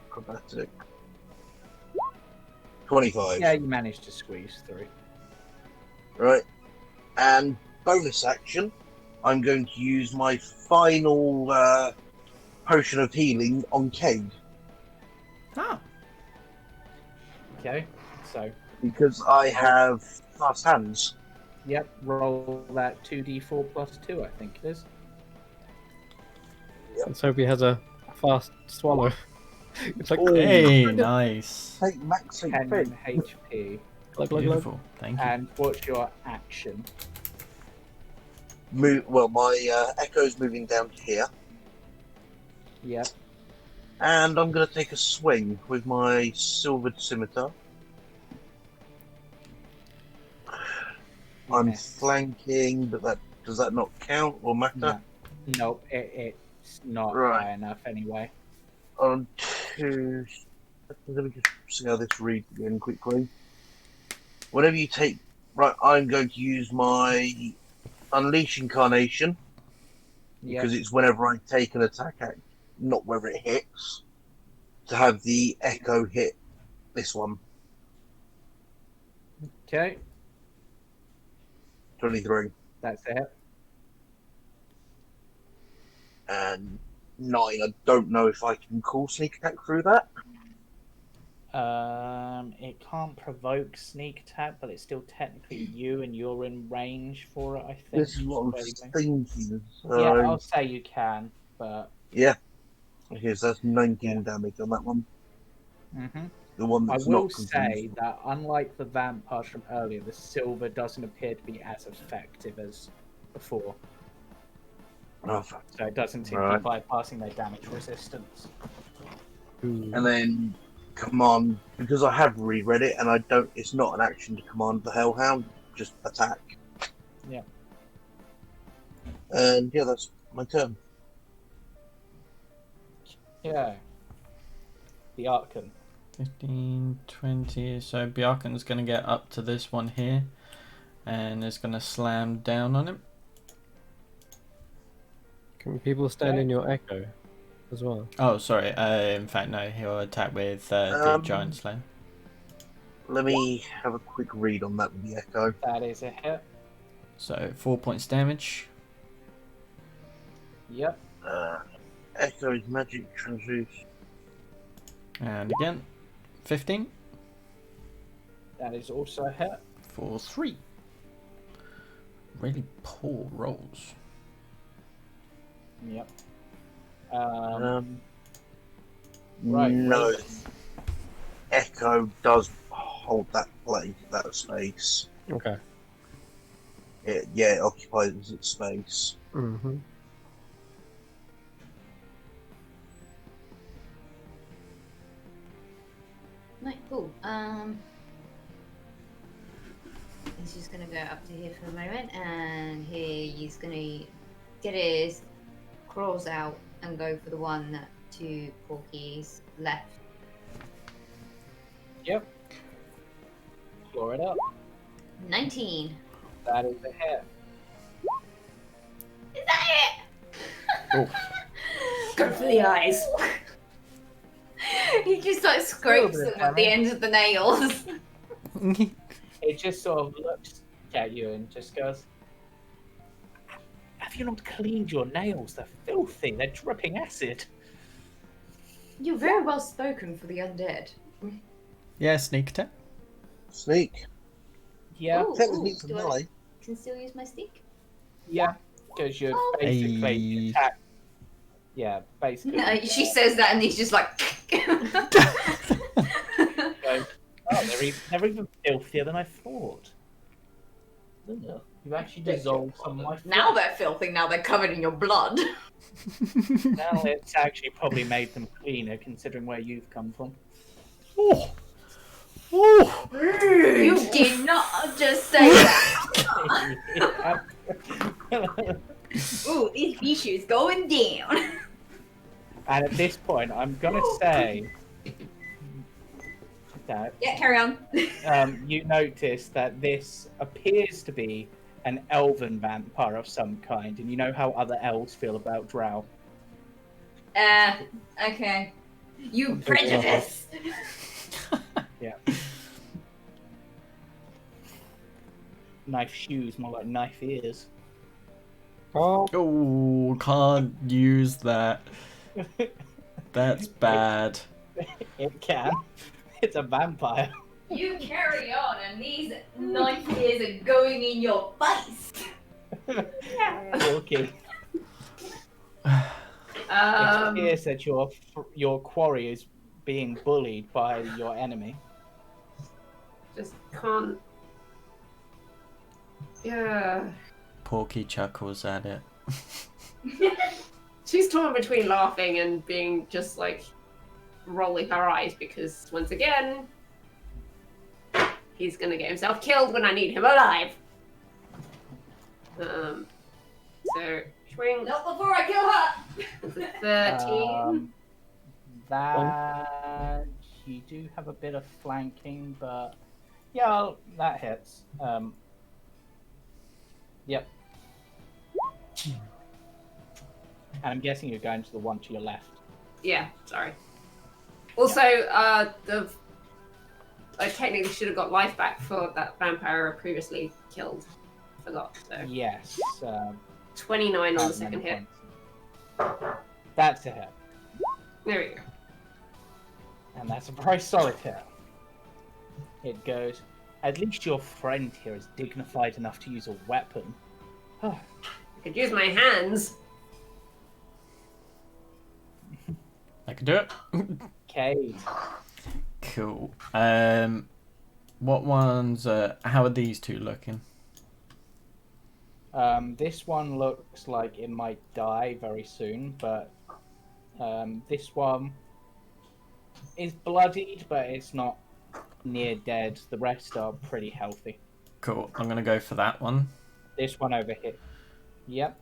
acrobatic. 25. Yeah, you managed to squeeze through. Right. And bonus action, I'm going to use my final potion of healing on Cade. Ah, Okay. So, Because I have fast hands. yep, roll that 2d4 plus 2, I think it is. Let's hope he has a fast swallow. It's like, Oh. hey, nice. Take max 10 HP. HP. glug, glug, glug. Beautiful. Thank you. And what's your action? My echo's moving down to here. Yep. And I'm going to take a swing with my silvered scimitar. I'm Miss. flanking, but does that not count or matter? No. Nope, it's not Right. high enough anyway. On two. Let me just see how this reads again quickly. Whenever you take. Right, I'm going to use my Unleash Incarnation Yep. because it's whenever I take an attack act, not whether it hits, to have the echo hit this one. Okay, 23. that's it. And 9. I don't know if I can call sneak attack through that. It can't provoke sneak attack, but it's still technically you, and you're in range for it. I think. This is what I was thinking. So, Yeah, I'll say you can, but yeah. Okay, so that's 19 damage on that one. The one I that's will not say that unlike the vampires from earlier, the silver doesn't appear to be as effective as before. Oh, fuck. So it doesn't seem to be bypassing their damage resistance. And then command, because I have reread it and I don't, it's not an action to command the Hellhound, just attack. Yeah. And yeah, that's my turn. Yeah. The Archon. 15, 20. So Bjarken's going to get up to this one here. And it's going to slam down on him. Can people stand in your echo as well? Oh, sorry. In fact, no. He'll attack with the Giant Slayer. Let me have a quick read on that with the Echo. That is a hit. So 4 points damage. Yep. Echo is magic transfuse. And again, 15 That is also a hit. for 3. Really poor rolls. Yep. Right. No. Raven. Echo does hold that space. Okay. It occupies its space. Mm-hmm. Right, cool. He's just gonna go up to here for a moment, and here he's gonna get his claws out and go for the one to Porky's left. Yep. Floor it up. 19. That is a hit. Oh, Go for the eyes. He just like scrapes Little bit them at the funny. ends of the nails. it just sort of looks at you and just goes, "Have you not cleaned your nails? They're filthy. They're dripping acid." You're very well spoken for the undead. Yeah, sneak attack. Sneak. Yeah, Ooh, Technically, it's a do I melee. can still use my stick? yeah, because you're Oh. basically Ayy. attack. Yeah, basically. No, she says that and he's just like. Goes, "Oh, they're even filthier than I thought. Ugh, you actually dissolved some of my Now flesh." they're filthy. Now they're covered in your blood. Well, it's actually probably made them cleaner considering where you've come from. Oh. Oh. You did not just say that. Ooh, this issue is going down. And at this point, I'm gonna say that Yeah, carry on. you notice that this appears to be an elven vampire of some kind, and you know how other elves feel about drow. Okay. You prejudice. Knife shoes, more like knife ears. Oh, Oh, can't use that. That's bad. It can. It's a vampire. You carry on, and these knife ears are going in your face. Okay. It appears that your quarry is being bullied by your enemy. Just can't. Yeah. Porky chuckles at it. She's torn between laughing and being just like rolling her eyes because once again, he's gonna get himself killed when I need him alive. So swing. Not before I kill her. 13. That you do have a bit of flanking, but yeah, that hits. Yep. And I'm guessing you're going to the one to your left. Yeah, sorry. Also, I technically should have got life back for that vampire I previously killed. Forgot. So Yes. 29 on the however second many hit. points. That's a hit, There we go. and that's a very solid hit. It goes. At least your friend here is dignified enough to use a weapon. I could use my hands. I can do it. Okay. Cool. What ones? How are these two looking? This one looks like it might die very soon, but this one is bloodied, but it's not near dead. The rest are pretty healthy. Cool. I'm gonna go for that one. This one over here. Yep.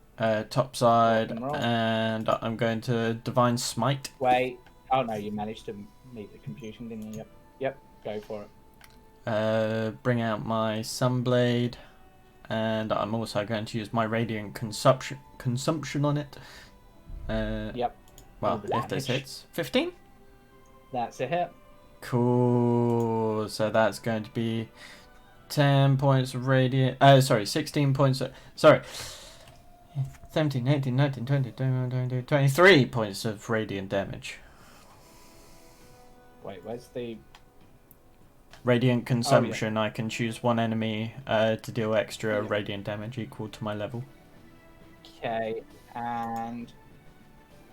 Top side, Rock and roll. and I'm going to Divine Smite. Wait. Oh no, you managed to meet the confusion, didn't you? Yep. Go for it. Bring out my Sunblade, and I'm also going to use my Radiant Consumption on it. Yep. Well, All the if this damage. hits, 15. That's a hit. Cool. So that's going to be 10 points of radiant. Sorry, 16 points. 17, 18, 19, 20, 21, 22, 23 points of radiant damage. Wait, where's the? Radiant consumption. I can choose one enemy to deal extra Yeah. radiant damage equal to my level. Okay, and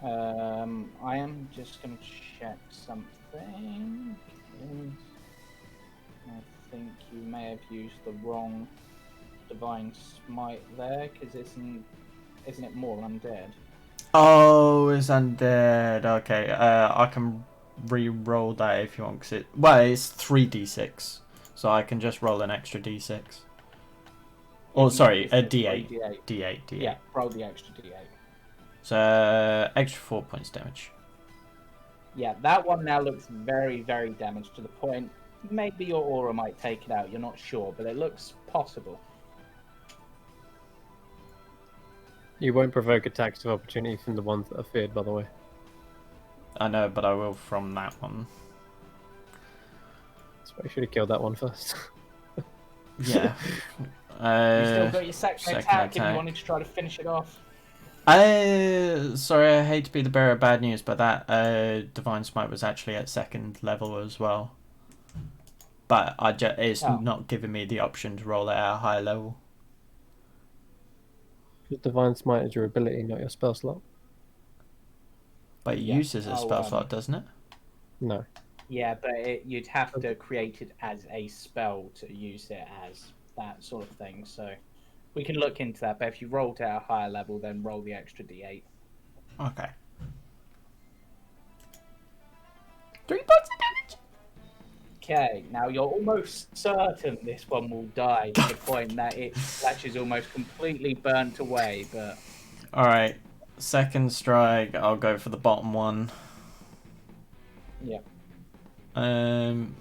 I am just gonna check something. 'Cause I think you may have used the wrong divine smite there, because isn't it more undead? Oh, it's undead. Okay, I can re-roll that if you want. Cause it's 3d6, so I can just roll an extra d6. Oh, sorry, a d8. D8. Yeah, roll the extra d8. So extra 4 points damage. Yeah, that one now looks very, very damaged to the point. Maybe your aura might take it out. You're not sure, but it looks possible. You won't provoke attacks of opportunity from the ones that are feared, by the way. I know, but I will from that one. So I should have killed that one first. Yeah. You still got your second second attack, and attack. you wanted to try to finish it off. Sorry, I hate to be the bearer of bad news, but that Divine Smite was actually at 2nd level as well. But it's not giving me the option to roll it at a higher level. Your Divine Smite is your ability, not your spell slot. But it uses a spell slot, doesn't it? No. Yeah, but you'd have to create it as a spell to use it as that sort of thing. So we can look into that. But if you rolled at a higher level, then roll the extra d8. Okay. 3 points of damage! Okay, now you're almost certain this one will die to the point that its flesh is almost completely burnt away, but... Alright, second strike, I'll go for the bottom one. Yeah. And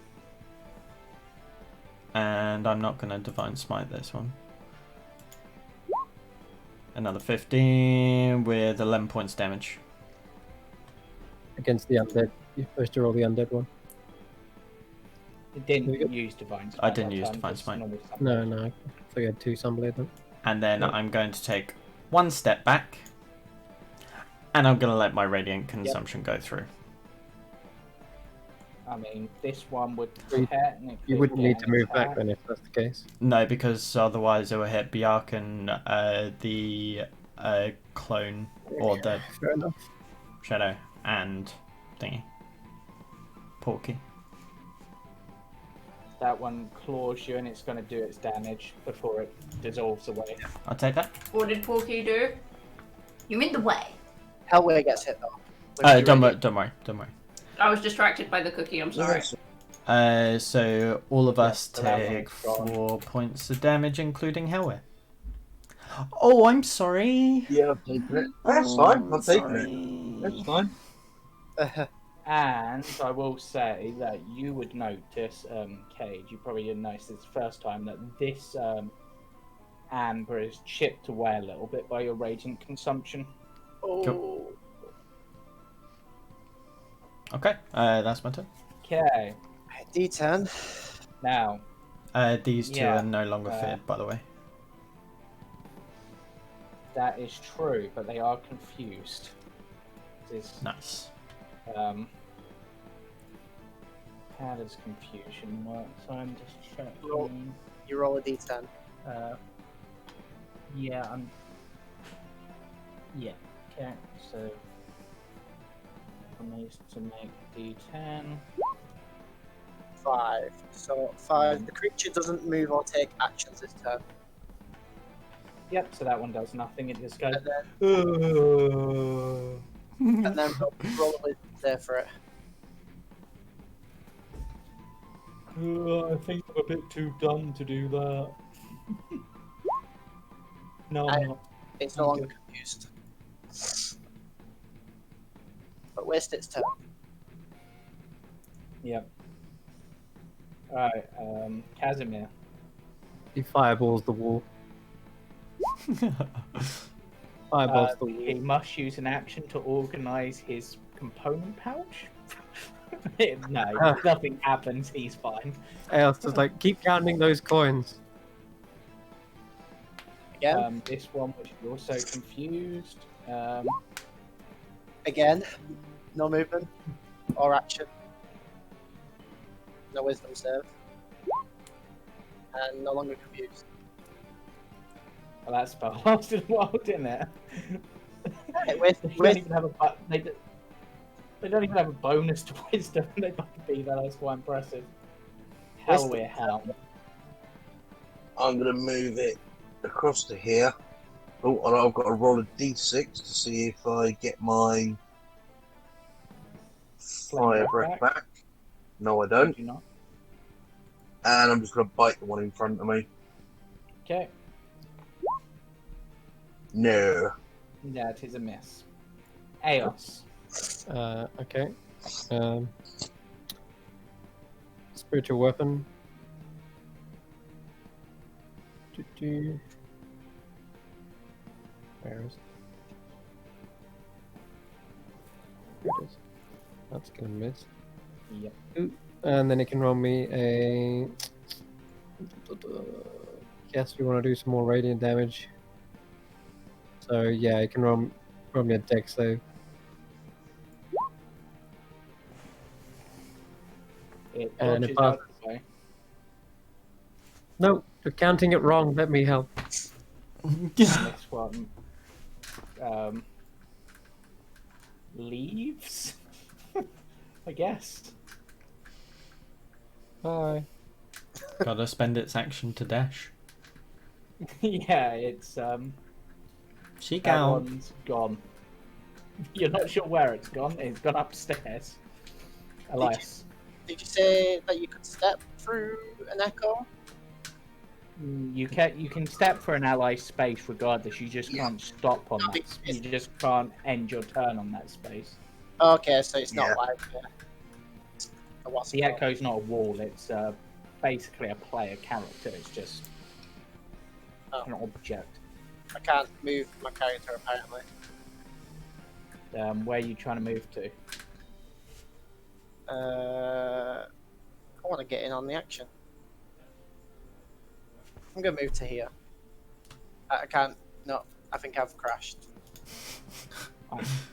I'm not going to Divine Smite this one. Another 15 with 11 points damage. Against the undead. You're supposed to roll the undead one. It didn't use Divine Smite. I didn't use Divine Smite. No, I thought you had 2 Sunblade then. And then I'm going to take 1 step back. And I'm going to let my Radiant Consumption go through. I mean, this one would You- technically... You wouldn't get need to an move back attack. then if that's the case. No, because otherwise it will hit Bjark and the clone, or the Fair enough. shadow, and thingy. Porky. That one claws you and it's going to do its damage before it dissolves away. I'll take that. What did Porky do? You're in the way. Hellway gets hit though. Don't worry. I was distracted by the cookie, I'm sorry. So all of us so that take one's gone. 4 points of damage, including Hellway. Oh, I'm sorry. Yeah, I've taken it. That's fine. I've taken it. That's fine. And I will say that you would notice, Cage, you probably didn't notice this the first time, that this amber is chipped away a little bit by your radiant consumption. Cool. Okay, that's my turn. Okay, D10. now, These two Yeah, are no longer feared, by the way. that is true, but they are confused. This is, Nice. how does confusion work? So I'm just Roll. checking. You roll a D10. Yeah, yeah, okay, so I need to make D10. 5. So 5. The creature doesn't move or take actions this turn. Yep, so that one does nothing, it just goes. And then roll a wisdom save for it. I think I'm a bit too dumb to do that. No, I'm not. It's no longer confused. But waste its turn. Yep. Alright, Casimir. He fireballs the wall. Fireballs the wall. He must use an action to organise his component pouch? No, nothing happens, he's fine. Else just like, keep counting those coins. Again. This one was also confused. Again. No movement. Or action. No wisdom save. And no longer confused. Well, that spell lasted a while, didn't it? Hey, waste, They don't waste, even have they don't even have a bonus to wisdom. They might be that. That's quite impressive. Hell, we're hell. I'm going to move it across to here. Oh, and I've got to roll a d6 to see if I get my fire breath back. No, I don't. Do not. And I'm just going to bite the one in front of me. Okay. No. That is a miss. Eos. Okay. Spiritual weapon. Where is it? There it is. That's gonna miss. Yep. Ooh. And then it can roll me a. Guess we want to do some more radiant damage. So yeah, it can roll me a dex save. It And dodges it out of the way. No, you're counting it wrong. Let me help. This one leaves, I guess. Bye. Gotta spend its action to dash. Yeah, it's She that out. one's gone. You're not sure where it's gone. It's gone upstairs. Elias. Did you say that you could step through an echo? You can step for an ally space regardless. You just can't stop on that. You just can't end your turn on that space. Okay, so it's not Yeah. like what's The it called? echo's not a wall. It's basically a player character. It's just an object. I can't move my character apparently. Where are you trying to move to? I want to get in on the action. I'm gonna move to here. I can't. No, I think I've crashed.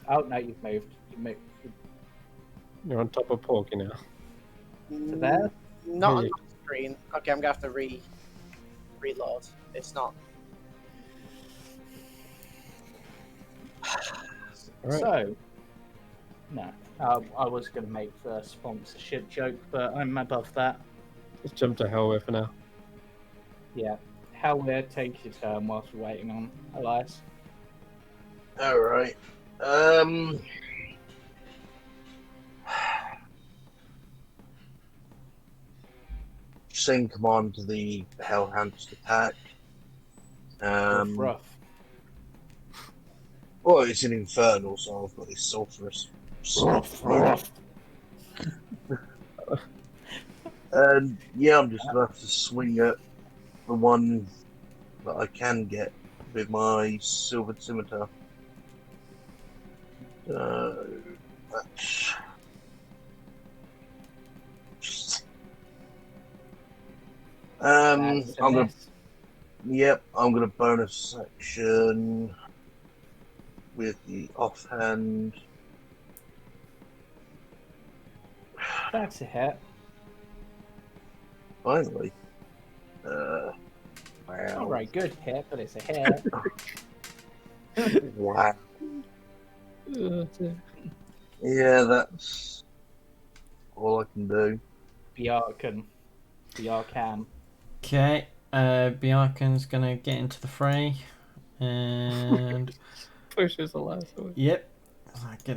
Oh no, you've moved. You moved You're on top of Porky now. to there. Not on Yeah. my screen. Okay, I'm gonna have to reload. It's not. Alright. So, no, I was going to make the sponsorship joke, but I'm above that. Let's jump to Hellway for now. Yeah. Hellway, take your turn whilst we're waiting on Elias. Alright. Sing command to the Hellhounds to attack. Rough. Well, it's an infernal, so I've got this sorceress. Rough. And yeah, I'm just gonna have to swing at the one that I can get with my silver scimitar. That's... That's a I'm gonna. miss. Yep, I'm gonna bonus action with the offhand. That's a hit. Finally. Not a very good hit, but it's a hit. Wow. Yeah, that's all I can do. Bjarkan. Okay, Bjarkan's gonna get into the fray, and Pushes the last away. yep, get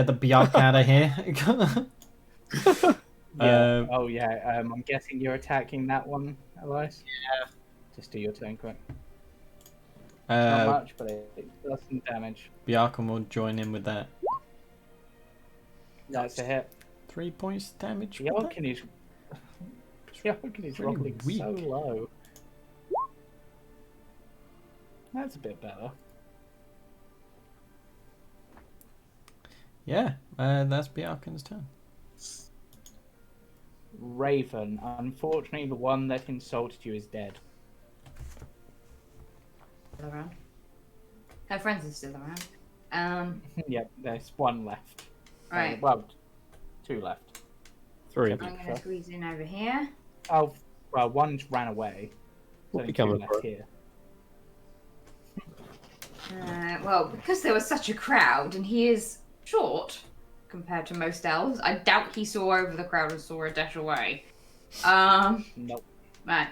the Bjark out of here. Yeah. Oh yeah. I'm guessing you're attacking that one, Elias. Yeah. Just do your turn quick. Not uh, much, but it does some damage. Bjarkan will join in with that. That's a hit. 3 points damage. with that? Bjarkan is Pretty rolling weak. so low. That's a bit better. Yeah, that's Bjarkan's turn. Raven. Unfortunately, the one that insulted you is dead. Still around. Her friends are still around. Yep, there's one left. Right. Well, two left. 3. I'm gonna squeeze in over here. Oh, well, one's ran away. We'll There's be only two coming for left it. here. Well, because there was such a crowd, and he is short compared to most elves, I doubt he saw over the crowd and saw a dash away. Nope. Right.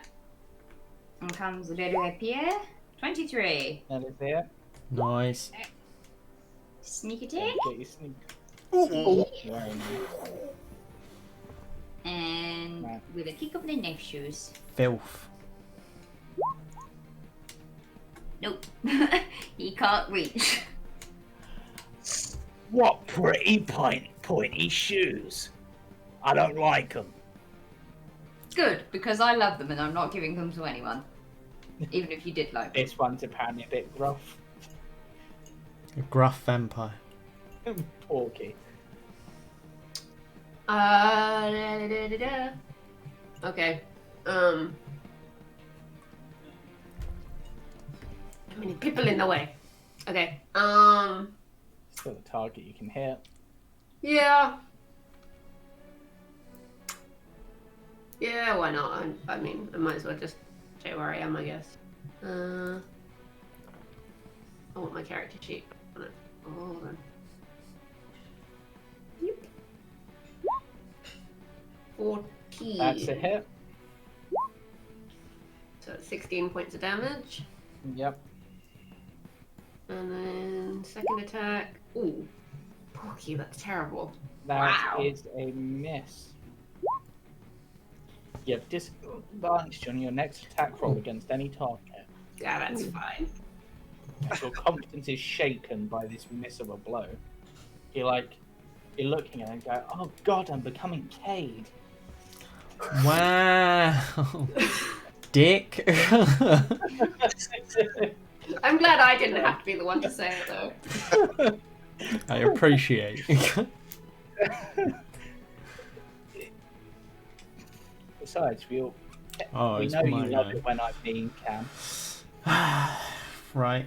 And comes a little Pierre. 23. That is it. Nice. Sneak Get attack. your sneak. Ooh. Very nice. And Right. with a kick of the knife shoes. Filth. Nope. He can't reach. What pretty pointy shoes. I don't like them. Good, because I love them and I'm not giving them to anyone. even if you did like. This one's apparently a bit rough. A gruff vampire. Porky. Okay. How many people in the way? Okay. Still a target you can hit. Yeah. Yeah, why not? I mean, I might as well just stay where I am, I guess. I want my character sheet. Oh, hold on. Yep. 14. That's a hit. So it's 16 points of damage. Yep. And then second attack. Ooh. Porky, that's terrible. That Wow. is a miss. You have disadvantage on your next attack roll against any target. Yeah, that's fine. As your confidence is shaken by this miss of a blow. You're looking at it and go, oh god, I'm becoming Cade. Wow. Dick. I'm glad I didn't have to be the one to say it, though. I appreciate. Besides, we Oh, know it's you my love go. it when I'm being Cam. Right.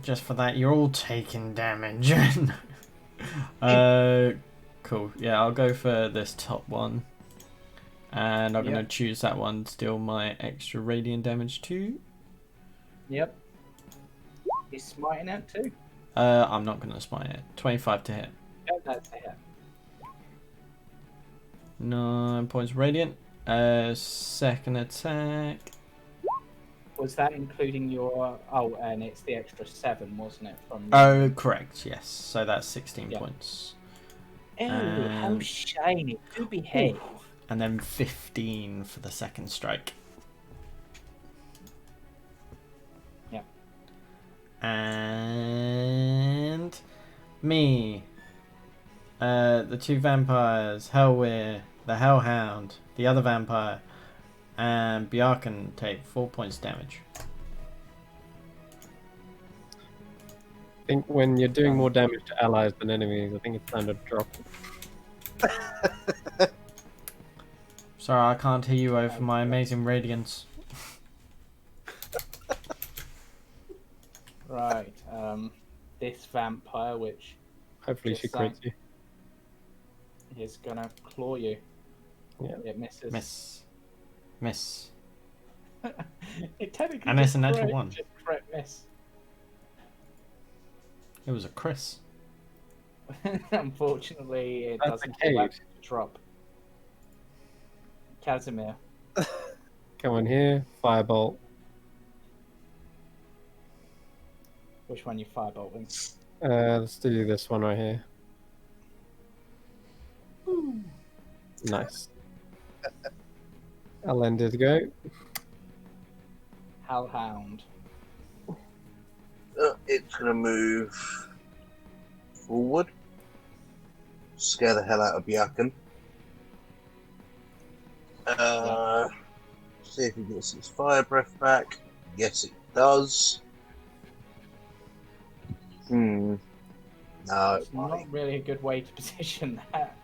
Just for that, you're all taking damage. Cool. Yeah, I'll go for this top one. And I'm going to choose that one to deal my extra radiant damage too. Yep. He's smiting it too. I'm not going to smite it. 25 to hit. Yeah, that's a hit. 9 points radiant. Second attack. Was that including your... Oh, and it's the extra 7, wasn't it? From Oh, correct. Yes. So that's 16 Yeah. points. Ew, how shiny. Do behave. And then 15 for the second strike. Yeah. And me. The two vampires, Hellweir, the Hellhound, the other vampire, and Bjarkan take 4 points damage. I think when you're doing more damage to allies than enemies, I think it's time to drop. Sorry, I can't hear you over my amazing radiance. Right. This vampire, which Hopefully she Just crits you. is gonna claw you. Yeah. It misses. Miss. It technically And it's just a natural crit- one. just crit miss. It was a Chris. Unfortunately, it That's doesn't a go back cave. to drop. Casimir. Come on here, firebolt. Which one you firebolting? Let's do this one right here. Nice. I'll end it go. Hellhound. It's going to move forward. Scare the hell out of Bjarkan. See if he gets his fire breath back. Yes, it does. No, It's not really a good way to position that.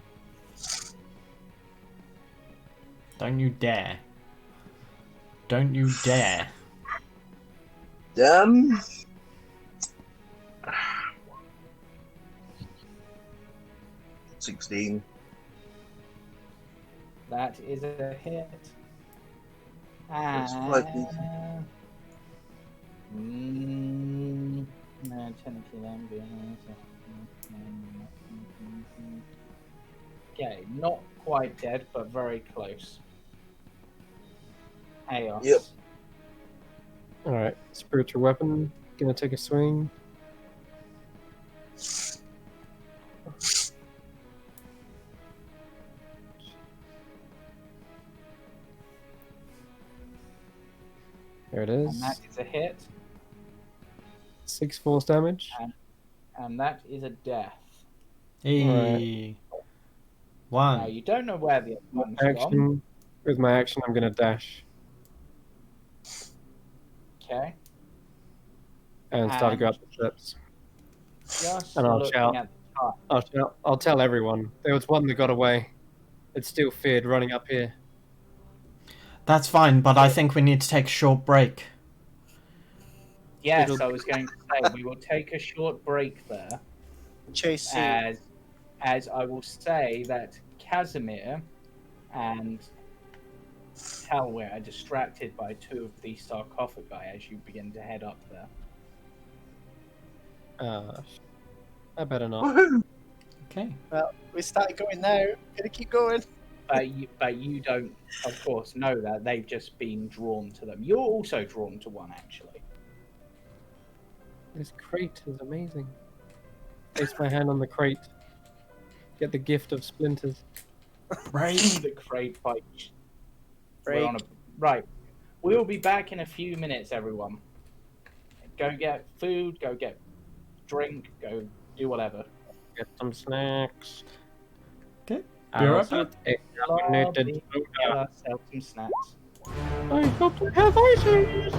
Don't you dare. Don't you dare. Damn. $16. That is a hit. That's quite No, technically that would be okay, not quite dead, but very close. Chaos. Yep. Alright, spiritual weapon. Gonna take a swing. There it And is. that is a hit, 6 force damage. and that is a death. Hey. Now, One. you don't know where the other one's gone. Action. With my action, I'm gonna dash. Okay. And start to go up the steps. Just And I'll looking shout. at the time. I'll tell everyone. There was one that got away. It's still feared running up here. That's fine, but I think we need to take a short break. Yes, It'll- I was going to say we will take a short break there, Chase you. as I will say that Casimir and Talware are distracted by two of the sarcophagi as you begin to head up there. I better not. Woohoo! Okay. Well, we started going now. Gonna keep going. But you don't, of course, know that they've just been drawn to them. You're also drawn to one, actually. This crate is amazing. Place my hand on the crate. Get the gift of splinters. The crate bites. Break. Right. We'll be back in a few minutes, everyone. Go get food, go get drink, go do whatever. Get some snacks. Okay. I Be right was back. examinated. Get ourselves some snacks. I hope to have items.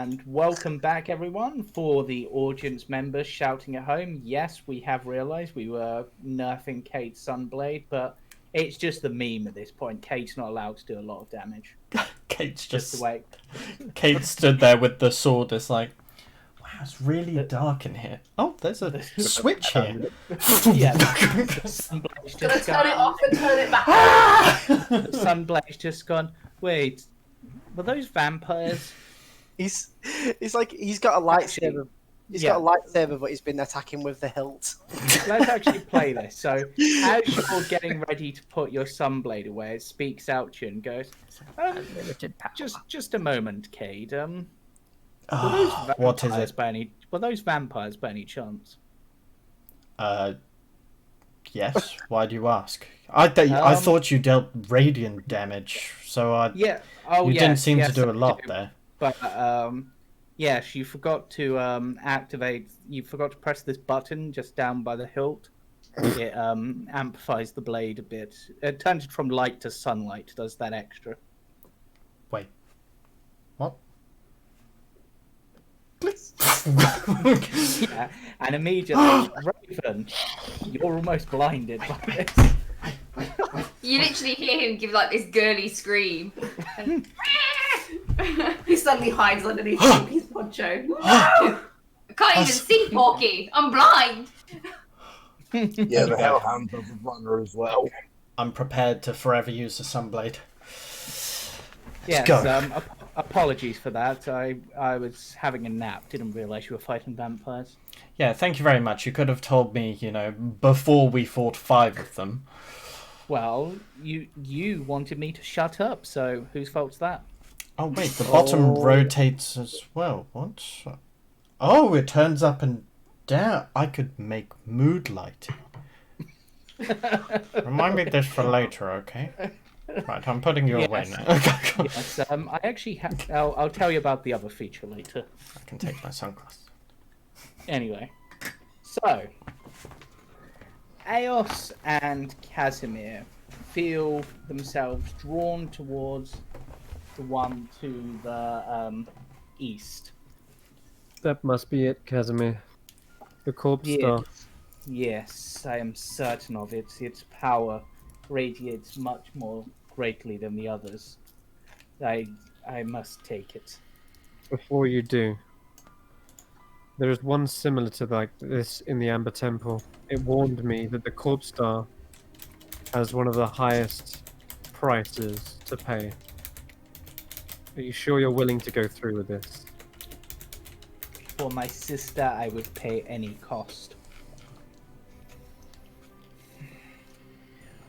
And welcome back, everyone, for the audience members shouting at home. Yes, we have realised we were nerfing Kate's Sunblade, but it's just the meme at this point. Kate's not allowed to do a lot of damage. Kate's Just the way. Kate stood there with the sword. It's like, wow, it's really dark in here. Oh, there's a switch here. Yeah, the Sunblade's Gonna just turn it gone. off and turn it back. The Sunblade's just gone. Wait, were those vampires? He's like he's got a lightsaber. Actually, He's yeah. got a lightsaber, but he's been attacking with the hilt. Let's actually play this. So, as you're getting ready to put your Sunblade away, it speaks out to you and goes, just a moment, Cade. Were those What is vampires it? were those vampires by any chance? Yes. Why do you ask? I thought you dealt radiant damage, so Yeah. Oh, you yes, didn't seem yes, to do a I lot do. there. But yes, you forgot to activate. You forgot to press this button just down by the hilt. It amplifies the blade a bit. It turns it from light to sunlight. Does that extra? Wait. What? Yeah, and immediately, Raven, you're almost blinded by this. You literally hear him give like this girly scream. He suddenly hides underneath his poncho. I can't even see Porky. I'm blind. Yeah, the Hellhound does a runner as well. I'm prepared to forever use the Sunblade. Yes, go. apologies for that. I was having a nap. Didn't realise you were fighting vampires. Yeah, thank you very much. You could have told me, before we fought 5 of them. Well, you wanted me to shut up, so whose fault's that? Oh, wait, the bottom rotates as well. What? Oh, it turns up and down. I could make mood lighting. Remind me this for later, okay? Right, I'm putting you away Yes. now. Okay, Yes, I actually have. I'll tell you about the other feature later. I can take my sunglasses. Anyway, so Eos and Casimir feel themselves drawn towards the one to the east. That must be it, Casimir. The corpse star. Yes, I am certain of it. Its power radiates much more greatly than the others. I must take it. Before you do, there is one similar to like this in the Amber Temple. It warned me that the corpse star has one of the highest prices to pay. Are you sure you're willing to go through with this? For my sister, I would pay any cost.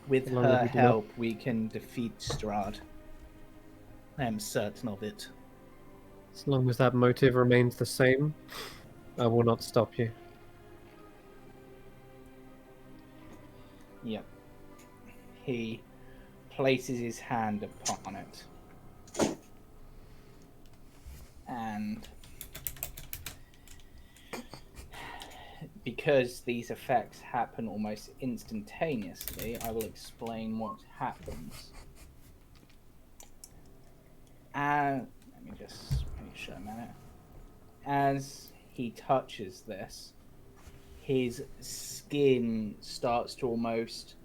With How long her have you been up? help, we can defeat Strahd. I am certain of it. As long as that motive remains the same, I will not stop you. Yep. He places his hand upon it. And because these effects happen almost instantaneously, I will explain what happens. And let me just make sure a minute. As he touches this, his skin starts to almost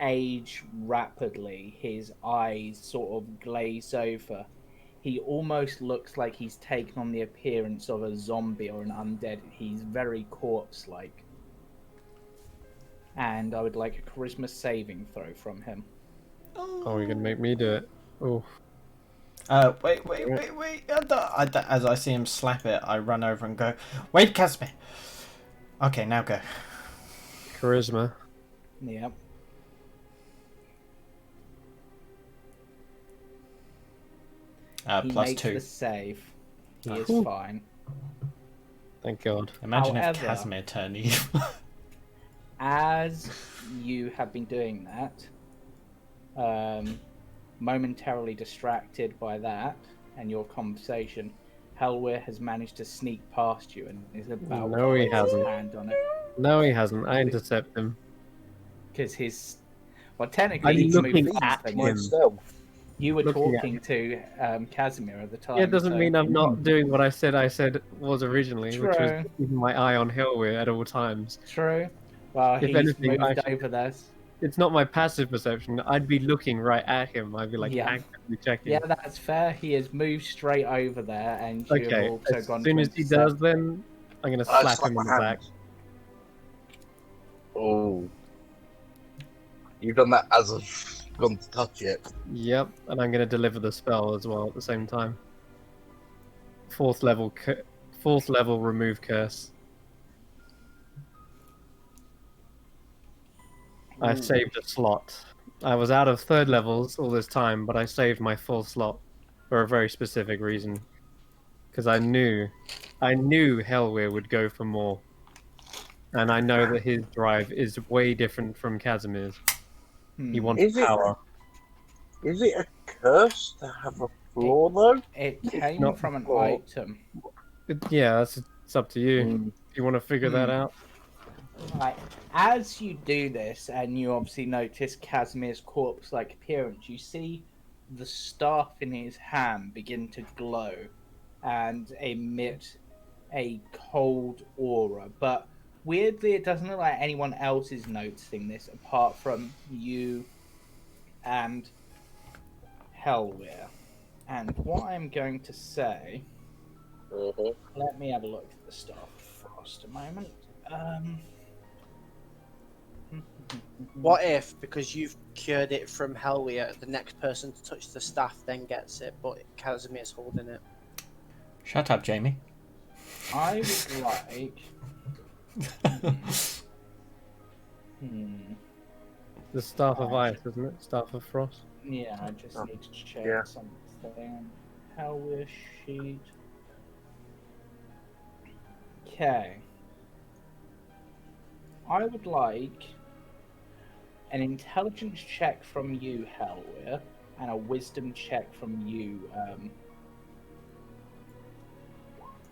age rapidly. His eyes sort of glaze over. He almost looks like he's taken on the appearance of a zombie or an undead. He's very corpse-like. And I would like a charisma saving throw from him. Oh, you're gonna make me do it. Oh, Wait. As I see him slap it, I run over and go, wait, Casimir. Okay, now go. charisma. Yep. He Plus makes 2. the save. He is Ooh. fine. Thank God. Imagine if However- Casimir turned evil. As you have been doing that, momentarily distracted by that and your conversation, Helwyr has managed to sneak past you and is about No, he to place his hasn't. hand on it. No, he hasn't. I intercept him. Because his... Well, technically I'm he's looking moved at faster than him. you. Myself. You were Looking at talking to Casimir at the time. Yeah, it doesn't so- mean I'm not doing what I said was originally, which was True. keeping my eye on Hellweir at all times. True. Well, If he's anything, moved over there. It's not my passive perception. I'd be looking right at him. I'd be like Yeah. actively checking. Yeah, that's fair. He has moved straight over there, and you have Okay, also as gone soon to as he intercept. does, then I'm gonna I slap slap him my in the back. hand. Oh. You've done that as I've gone to touch it. Yep, and I'm gonna deliver the spell as well at the same time. Fourth level remove curse. I Ooh. saved a slot. I was out of third levels all this time, but I saved my full slot for a very specific reason. Because I knew Hellweir would go for more. And I know that his drive is way different from Casimir's. He wants Is it- power. Is it a curse to have a flaw, though? It came not from an before. item. Yeah, it's up to you. Mm. If you want to figure that out. Like, as you do this, and you obviously notice Casimir's corpse-like appearance, you see the staff in his hand begin to glow and emit a cold aura. But weirdly, it doesn't look like anyone else is noticing this apart from you and Hellweir. And what I'm going to say, let me have a look at the Staff of Frost a moment. What if, because you've cured it from Hellweir, the next person to touch the staff then gets it, but Casimir's holding it? Shut up, Jamie. I would like. The Staff of Ice, isn't it? Staff of Frost. Yeah, I just need to check yeah. something. Hellweir sheet. Okay. I would like an intelligence check from you, Hellweir, and a wisdom check from you,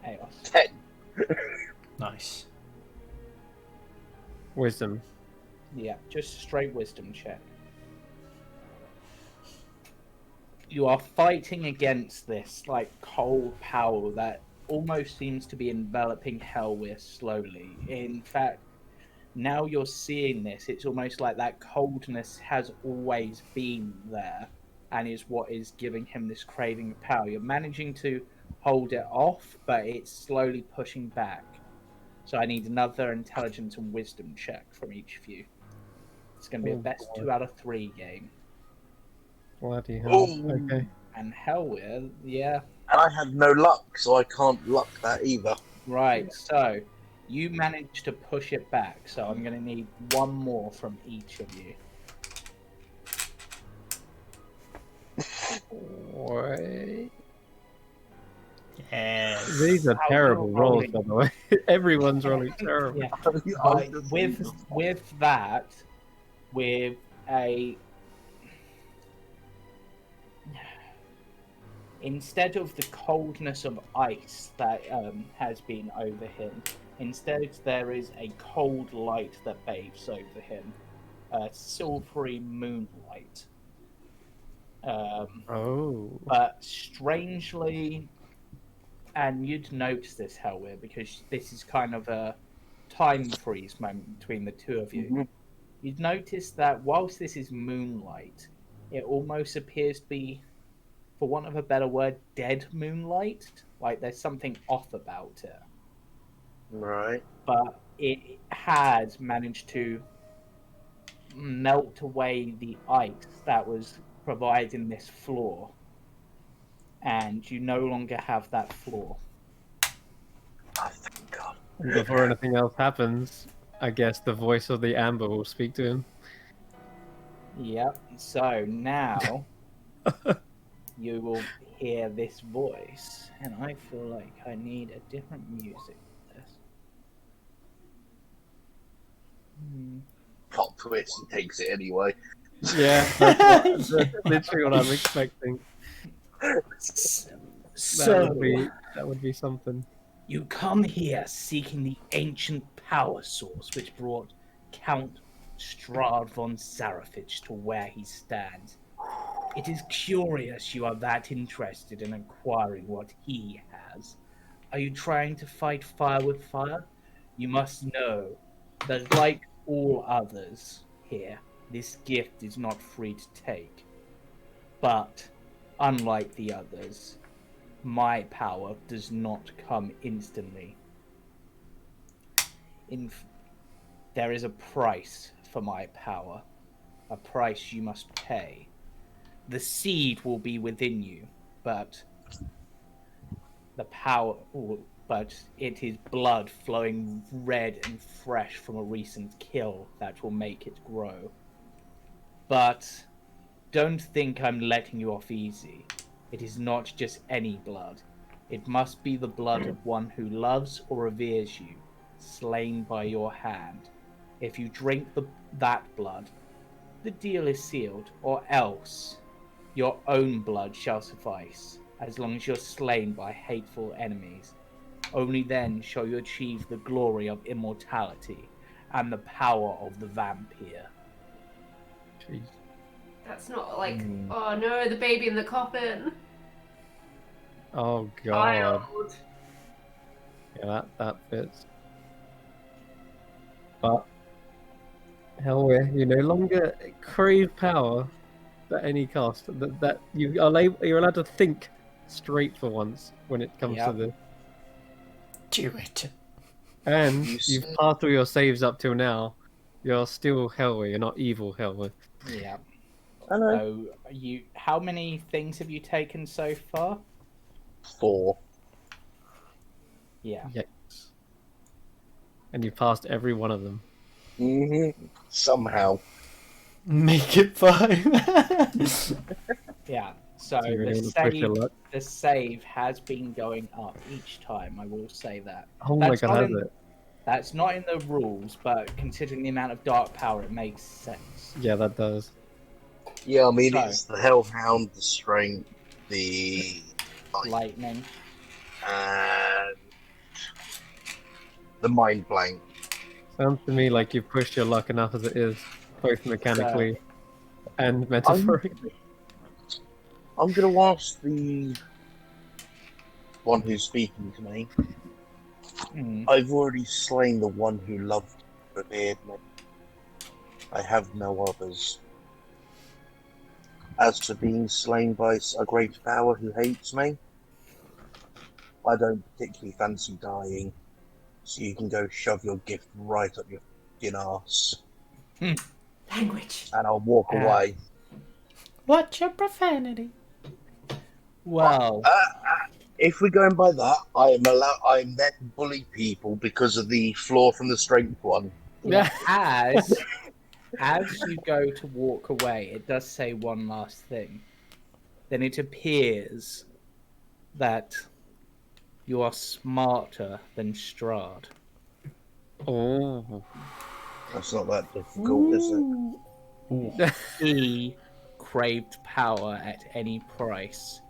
Eos. 10. Nice. Wisdom. Yeah, just straight wisdom check. You are fighting against this like cold power that almost seems to be enveloping Hellweir slowly. In fact, now you're seeing this, it's almost like that coldness has always been there and is what is giving him this craving of power. You're managing to hold it off, but it's slowly pushing back. So I need another intelligence and wisdom check from each of you. It's going to be a best 2 out of 3 game. Bloody hell. Ooh. Okay. And Hellweir, yeah, And I had no luck, so I can't luck that either. right. So you managed to push it back. So I'm going to need one more from each of you. Wait. Yes. These are How terrible you're rolls, rolling. by the way. Everyone's rolling terrible. Yeah. I was But just with thinking- that, with a instead of the coldness of ice that has been over him, instead there is a cold light that bathes over him, silvery moonlight. Oh. But strangely, and you'd notice this, Hellweir, because this is kind of a time freeze moment between the two of you. Mhm. You'd notice that whilst this is moonlight, it almost appears to be, for want of a better word, dead moonlight. Like there's something off about it. Right. But it has managed to melt away the ice that was providing this floor. And you no longer have that floor. Oh, thank God. And before anything else happens, I guess the voice of the Amber will speak to him. Yep. So now you will hear this voice, and I feel like I need a different music for this. Plot twist, he takes it anyway. Yeah, that's literally what I'm expecting. So That would be something. you come here seeking the ancient power source which brought Count Strahd von Zarafich to where he stands. It is curious you are that interested in acquiring what he has. Are you trying to fight fire with fire? You must know that, like all others here, this gift is not free to take. But, unlike the others, my power does not come instantly. There is a price for my power, a price you must pay. The seed will be within you, but it is blood flowing red and fresh from a recent kill that will make it grow. But don't think I'm letting you off easy. It is not just any blood. It must be the blood of one who loves or reveres you, slain by your hand. If you drink that blood, the deal is sealed, or else your own blood shall suffice, as long as you're slain by hateful enemies. Only then shall you achieve the glory of immortality and the power of the vampire. Jeez. That's not like, oh no, the baby in the coffin. Oh god. Child. Yeah, that fits. But hell, you no longer crave power at any cost. That you're allowed to think straight for once when it comes to this. Do it. And you've passed all your saves up till now. You're still Hellway. You're not evil Hellway. Yeah. Hello. So how many things have you taken so far? 4. Yeah. Yikes. And you passed every one of them. Somehow. Make it 5. Yeah. So So you're able to push your luck. the save has been going up each time, I will say that. Oh my god, has it? That's not in the rules, but considering the amount of dark power, it makes sense. Yeah, that does. Yeah, I mean, it's the Hellhound, the Strength, the Lightning. And the Mind Blank. Sounds to me like you've pushed your luck enough as it is, both mechanically and metaphorically. I'm going to ask the one who's speaking to me. I've already slain the one who loved and revered me. I have no others. As for being slain by a great power who hates me, I don't particularly fancy dying, so you can go shove your gift right up your f***ing arse. Language. And I'll walk away. Watch your profanity. Well, if we're going by that, I'm there to bully people because of the flaw from the strength one. Yeah. As you go to walk away, it does say one last thing. Then it appears that you are smarter than Strahd. Oh. That's not that difficult, is it? He craved power at any price,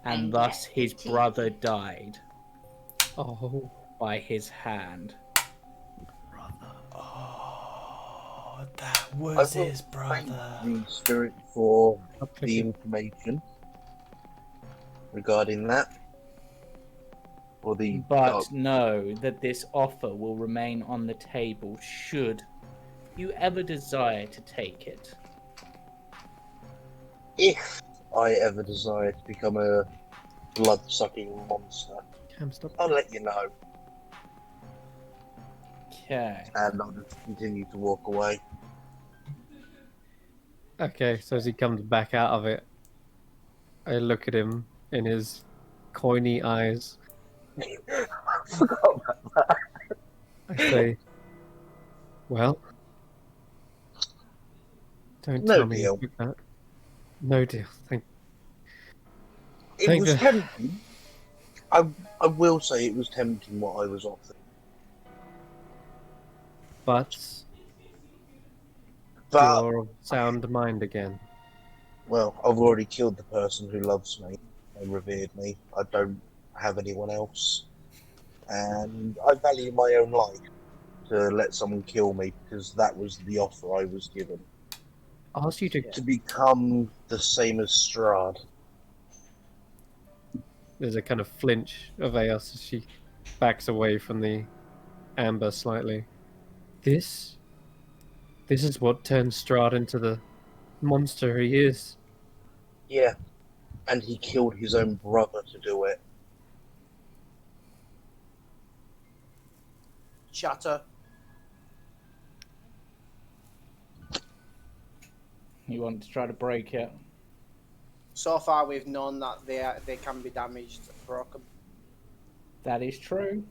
and thus his brother died. Oh. By his hand. That was his brother. The spirit for the information regarding that. But know that this offer will remain on the table should you ever desire to take it. If I ever desire to become a blood-sucking monster, I'll let you know. Okay. And I'll just continue to walk away. Okay, so as he comes back out of it, I look at him in his coiny eyes. I forgot about that. I say, well, don't No tell me deal. you took that. No deal. It was tempting. I will say it was tempting what I was offered. But But you're of sound mind again. well, I've already killed the person who loves me and revered me. I don't have anyone else. And I value my own life to let someone kill me because that was the offer I was given. asked you to. to become the same as Strahd. There's a kind of flinch of Eos as she backs away from the amber slightly. This is what turned Strahd into the monster he is. Yeah, and he killed his own brother to do it. Shatter. You want to try to break it? So far, we've known that they can be damaged, broken. That is true.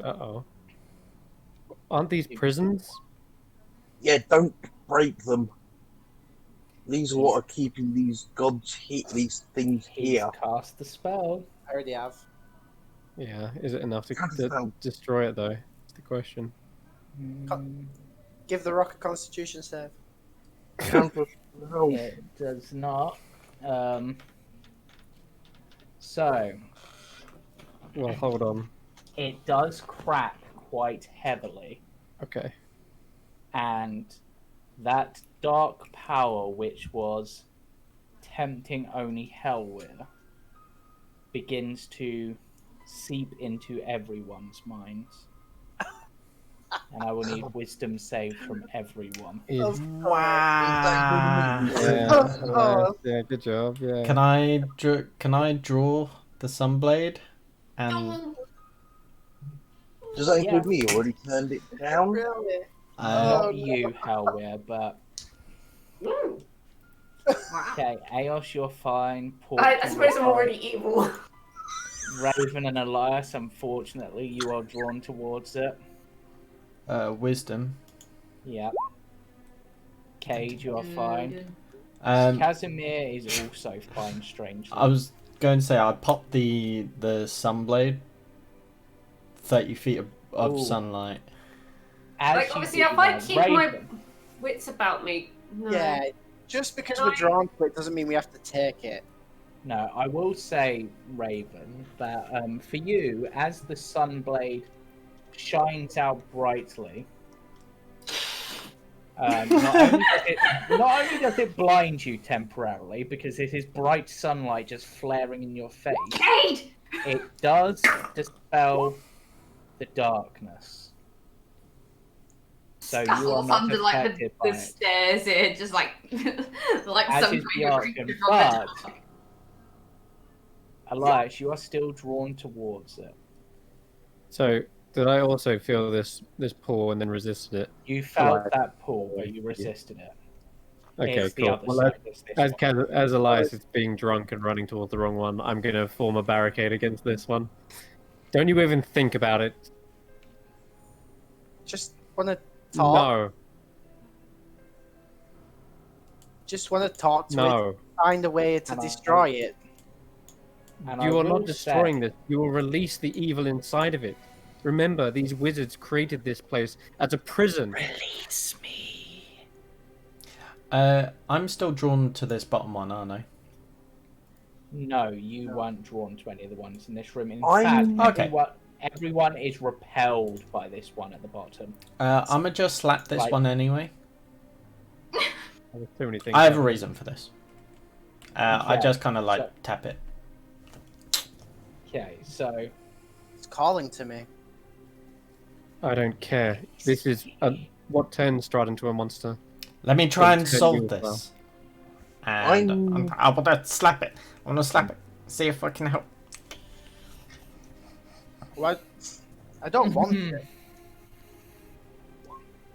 Uh-oh. Aren't these prisons? Yeah, don't break them. These are what are keeping these gods these things He's here. cast the spell. I already have. Yeah, is it enough to Well. destroy it though? That's the question. Give the rock a Constitution save. Counter spell. It does not. So Well, hold on. it does crack quite heavily, Okay. and that dark power, which was tempting only hell with, begins to seep into everyone's minds. And I will need wisdom save from everyone. Yeah, Wow. yeah, good job. Yeah. Can I draw the Sunblade? And Does that include me? You already turned it down? Really? Not you, Hellweir, but Wow. okay, Aos, you're fine. I Porky, suppose you're I'm already evil. fine. Raven and Elias, unfortunately, you are drawn towards it. wisdom. Yeah. Cade, you are fine. Um, Casimir is also fine, strangely. I was going to say I popped the Sunblade. 30 feet of Ooh. sunlight. As Like, you obviously, do if I that, keep my Raven, wits about me. No. Yeah. Just because Can we're I- drawn to it doesn't mean we have to take it. No, I will say, Raven, that for you, as the Sunblade shines out brightly, not only does it blind you temporarily, because it is bright sunlight just flaring in your face, Cade! it does dispel the darkness. So you are Scuffles not under like affected the by it, stairs here, just like like as some is the kind of option, creature from the but dark. Elias, you are still drawn towards it. So, did I also feel this pull and then resisted it? You felt Elias. that pull, but you resisted it. Okay, It's the cool. other Well, side. It's this one. as Elias is being drunk and running towards the wrong one, I'm going to form a barricade against this one. Don't you even think about it. Just want to talk. No, Just want to talk to it. no. Find a way to And I- destroy it. And I You are will not destroying say- this. You will release the evil inside of it. Remember, these wizards created this place as a prison. Release me. I'm still drawn to this bottom one, aren't I? No, you weren't drawn to any of the ones in this room. In I'm- fact, Okay. everyone is repelled by this one at the bottom. I'm gonna just slap this Like- one anyway. There's too many things. I have a happening. reason for this. I Okay, just kind of like so- tap it. Okay, so It's calling to me. I don't care. This is what turns Strahd into a monster. Let me try and Don't turn solve you as well. this. And I want to slap it. I want to slap it. See if I can help. What? I don't want Mhm. it.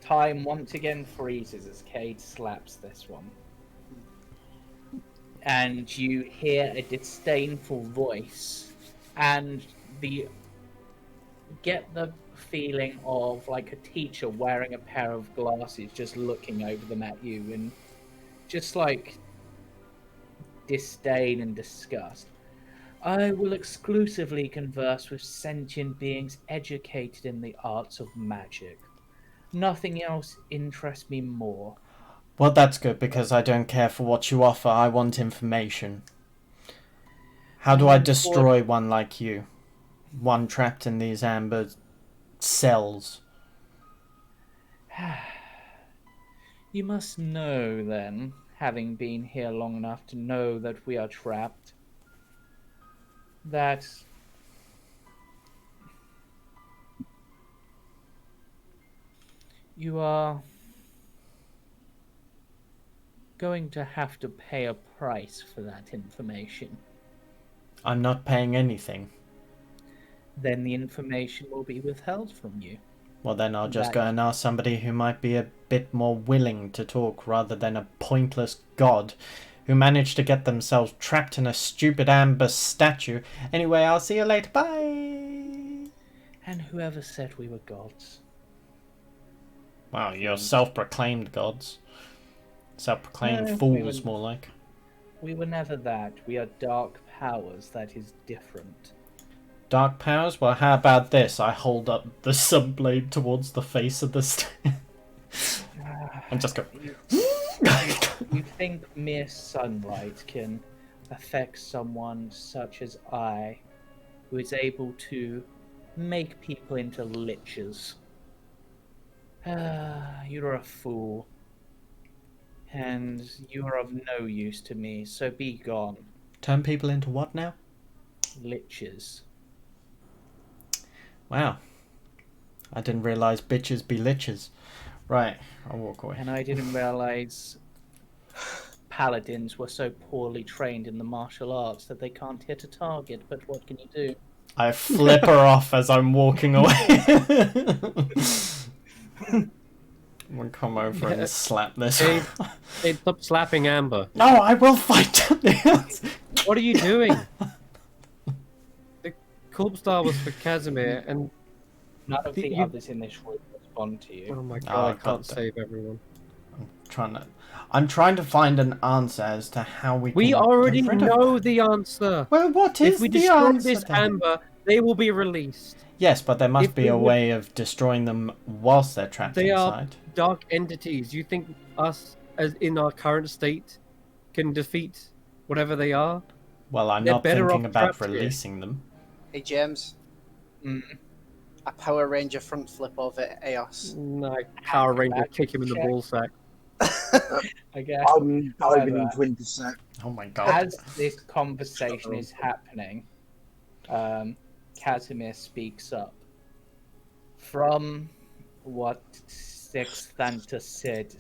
time once again freezes as Cade slaps this one. And you hear a disdainful voice, and get the feeling of like a teacher wearing a pair of glasses just looking over them at you, and just like disdain and disgust. I will exclusively converse with sentient beings educated in the arts of magic. Nothing else interests me more. Well, that's good because I don't care for what you offer. I want information. How do I destroy one like you? One trapped in these amber cells. You must know, then, having been here long enough to know that we are trapped, that you are going to have to pay a price for that information. I'm not paying anything. Then the information will be withheld from you. Well, then I'll just That- go and ask somebody who might be a bit more willing to talk rather than a pointless god who managed to get themselves trapped in a stupid amber statue. Anyway, I'll see you later. Bye! And whoever said we were gods? Wow, you're self-proclaimed gods. Self-proclaimed No, we fools, wouldn't. more like. We were never that. We are dark powers. That is different. Dark powers? Well, how about this? I hold up the subblade towards the face of the and just go... You think mere sunlight can affect someone such as I, who is able to make people into lichens? You're a fool. And you are of no use to me, so be gone. Turn people into what now? Liches. Wow. I didn't realise bitches be liches. Right, I'll walk away. And I didn't realize paladins were so poorly trained in the martial arts that they can't hit a target, but what can you do? I flip her off as I'm walking away. I'm gonna come over and slap this. Hey, stop slapping Amber. No, I will fight something else. What are you doing? The corpse star was for Casimir, and None of the You- others in this room respond to you. oh my Oh, god, I God can't damn. save everyone. I'm trying to find an answer as to how we We can already get rid of know them. the answer. Well, what is If we the destroy answer this then? Amber, they will be released. Yes, but there must If be we a would- way of destroying them whilst they're trapped They are inside. dark entities. You think us, as in our current state, can defeat whatever they are? Well, I'm they're not better thinking off about trapped here. releasing them. Hey, James. Mm. A Power Ranger front flip over Eos. No, Power Ranger kick him in the Check. ball sack. I guess. I'm diving However, into Intercept. Oh my god. As this conversation is happening, Casimir speaks up. From what Sexthanta said,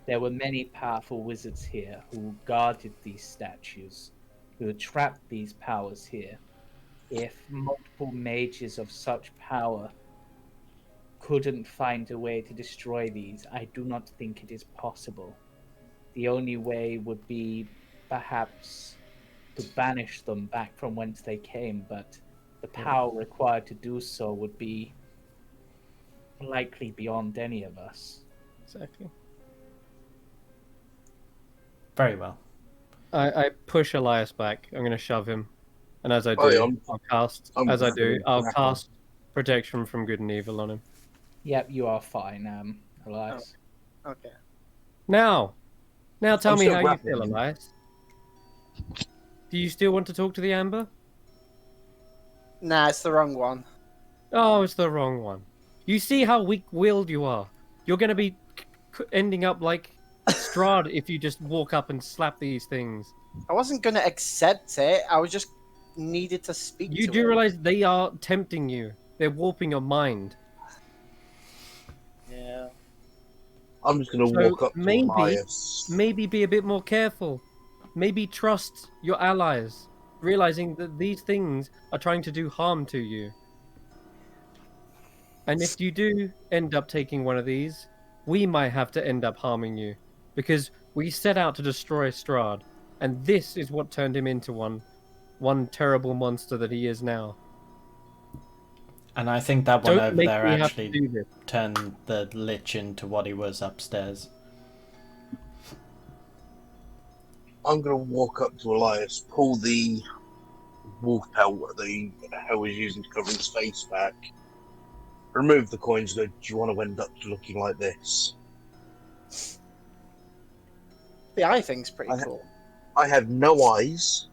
there were many powerful wizards here who guarded these statues, who had trapped these powers here. If multiple mages of such power couldn't find a way to destroy these, I do not think it is possible. The only way would be perhaps to banish them back from whence they came, but the power required to do so would be likely beyond any of us. Exactly. Very well. I push Elias back. I'm going to shove him. And as I do, Oh, yeah, I'll cast. I'm As I do, grappling. I'll cast protection from good and evil on him. Yep, you are fine, Elias. Okay. Now tell I'm me still how you grappling feel, him. Elias. Do you still want to talk to the Amber? Nah, it's the wrong one. Oh, it's the wrong one. You see how weak-willed you are. You're going to be ending up like Strahd if you just walk up and slap these things. I wasn't gonna accept it. I was just needed to speak You to do him. realize they are tempting you. They're warping your mind. Yeah. I'm just going to So walk up to maybe- Elias. Maybe be a bit more careful. Maybe trust your allies, realizing that these things are trying to do harm to you. And if you do end up taking one of these, we might have to end up harming you. Because we set out to destroy Strahd, and this is what turned him into one terrible monster that he is now. And I think that one Don't over make there me have to actually do this. turned the Lich into what he was upstairs. I'm going to walk up to Elias, pull the wolf pelt that the hell was using to cover his face back, remove the coins, go, do you want to end up looking like this? The eye thing's pretty I- cool. I have no eyes.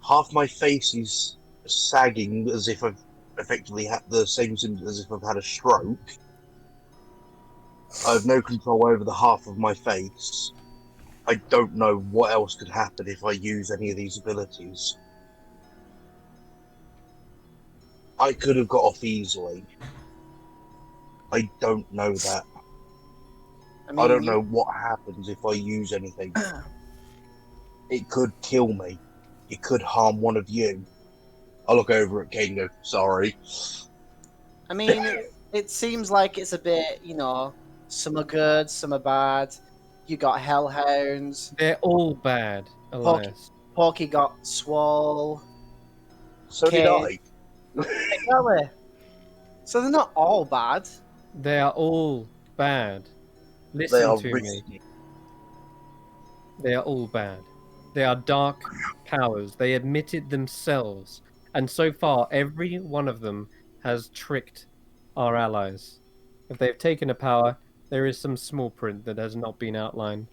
Half my face is sagging as if I've effectively had the same symptoms as if I've had a stroke. I have no control over the half of my face. I don't know what else could happen if I use any of these abilities. I could have got off easily. I don't know that. I mean, I don't know what happens if I use anything. It could kill me. It could harm one of you. I'll look over at Kate and go, sorry. I mean, it seems like it's a bit, some are good, some are bad. You got hellhounds. They're all bad, Elias. Porky got swole. So did Kate. I. Exactly. So they're not all bad. They are all bad. They Listen are to me. risky. They are all bad. They are dark powers. They admit it themselves. And so far, every one of them has tricked our allies. If they've taken a power, there is some small print that has not been outlined.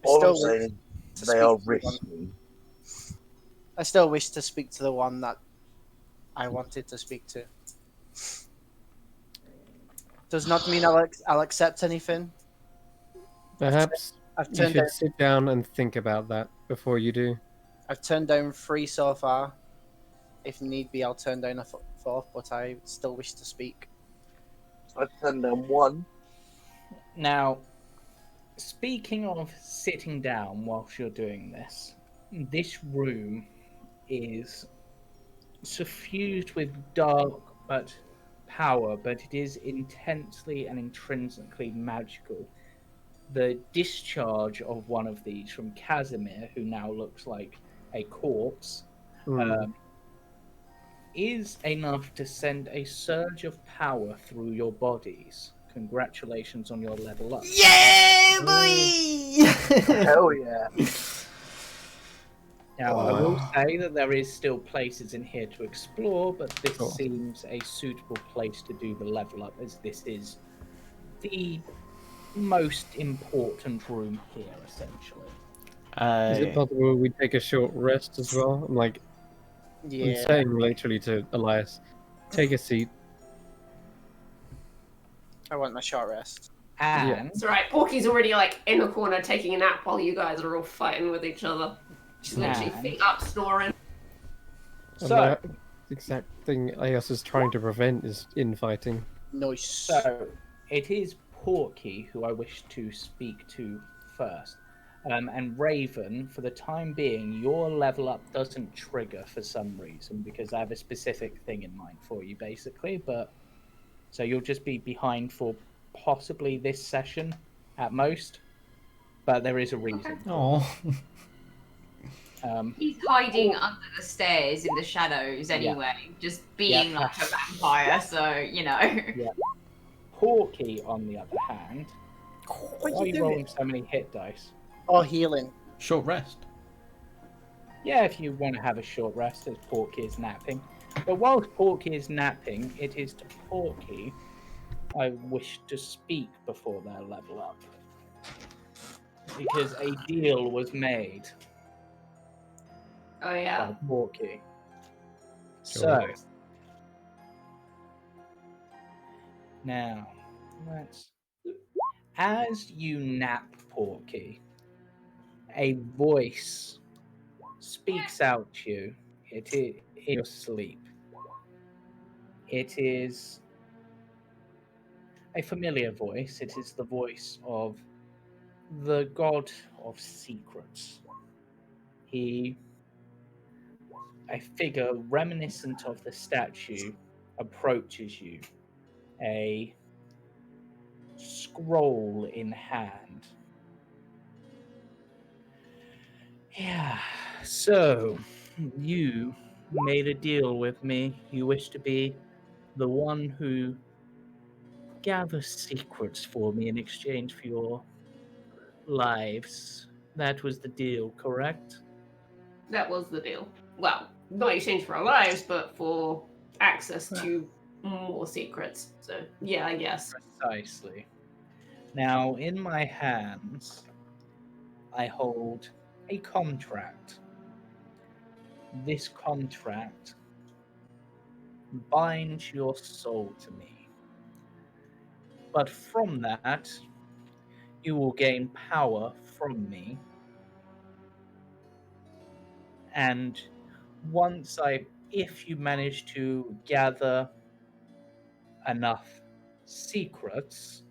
All I'm Still saying to is they speak are to the one- risky. I still wish to speak to the one that I wanted to speak to. Does not mean I'll accept anything. Perhaps I've you turned should down, sit down and think about that before you do. I've turned down 3 so far. If need be, I'll turn down a 4th, but I still wish to speak. I turned down 1. Now, speaking of sitting down whilst you're doing this room is suffused with dark but power, but it is intensely and intrinsically magical. The discharge of one of these from Casimir, who now looks like a corpse, is enough to send a surge of power through your bodies. Congratulations on your level up. Yeah, boy! Hell yeah. Now, I will say that there is still places in here to explore, but this Sure. seems a suitable place to do the level up, as this is the most important room here, essentially. Is it possible we take a short rest as well? I'm Yeah. saying literally to Elias, take a seat. I want my short rest. And It's alright. Porky's already in the corner taking a nap while you guys are all fighting with each other. She's literally And- feet up, snoring. And so, the exact thing Elias is trying to prevent is infighting. Nice. so it is Porky who I wish to speak to first. And Raven, for the time being, your level up doesn't trigger for some reason because I have a specific thing in mind for you, basically. But so you'll just be behind for possibly this session at most. But there is a reason. Oh. He's hiding under the stairs in the shadows anyway, just being like a vampire, so, you know. Porky, on the other hand, why are you rolling so many hit dice? Or healing. Short rest. Yeah, if you want to have a short rest as Porky is napping. But whilst Porky is napping, it is to Porky I wish to speak before their level up. Because a deal was made Oh yeah. by Porky. Sure. So, now, as you nap, Porky, a voice speaks out to you. It is in your sleep. It is a familiar voice. It is the voice of the god of secrets. A figure reminiscent of the statue, approaches you, a scroll in hand. Yeah, so you made a deal with me. You wish to be the one who gathers secrets for me in exchange for your lives. That was the deal, correct? That was the deal. Well, not in exchange for our lives, but for access to more secrets. So, yeah, I guess. Precisely. Now, in my hands, I hold a contract. This contract binds your soul to me. But from that, you will gain power from me. And if you manage to gather enough secrets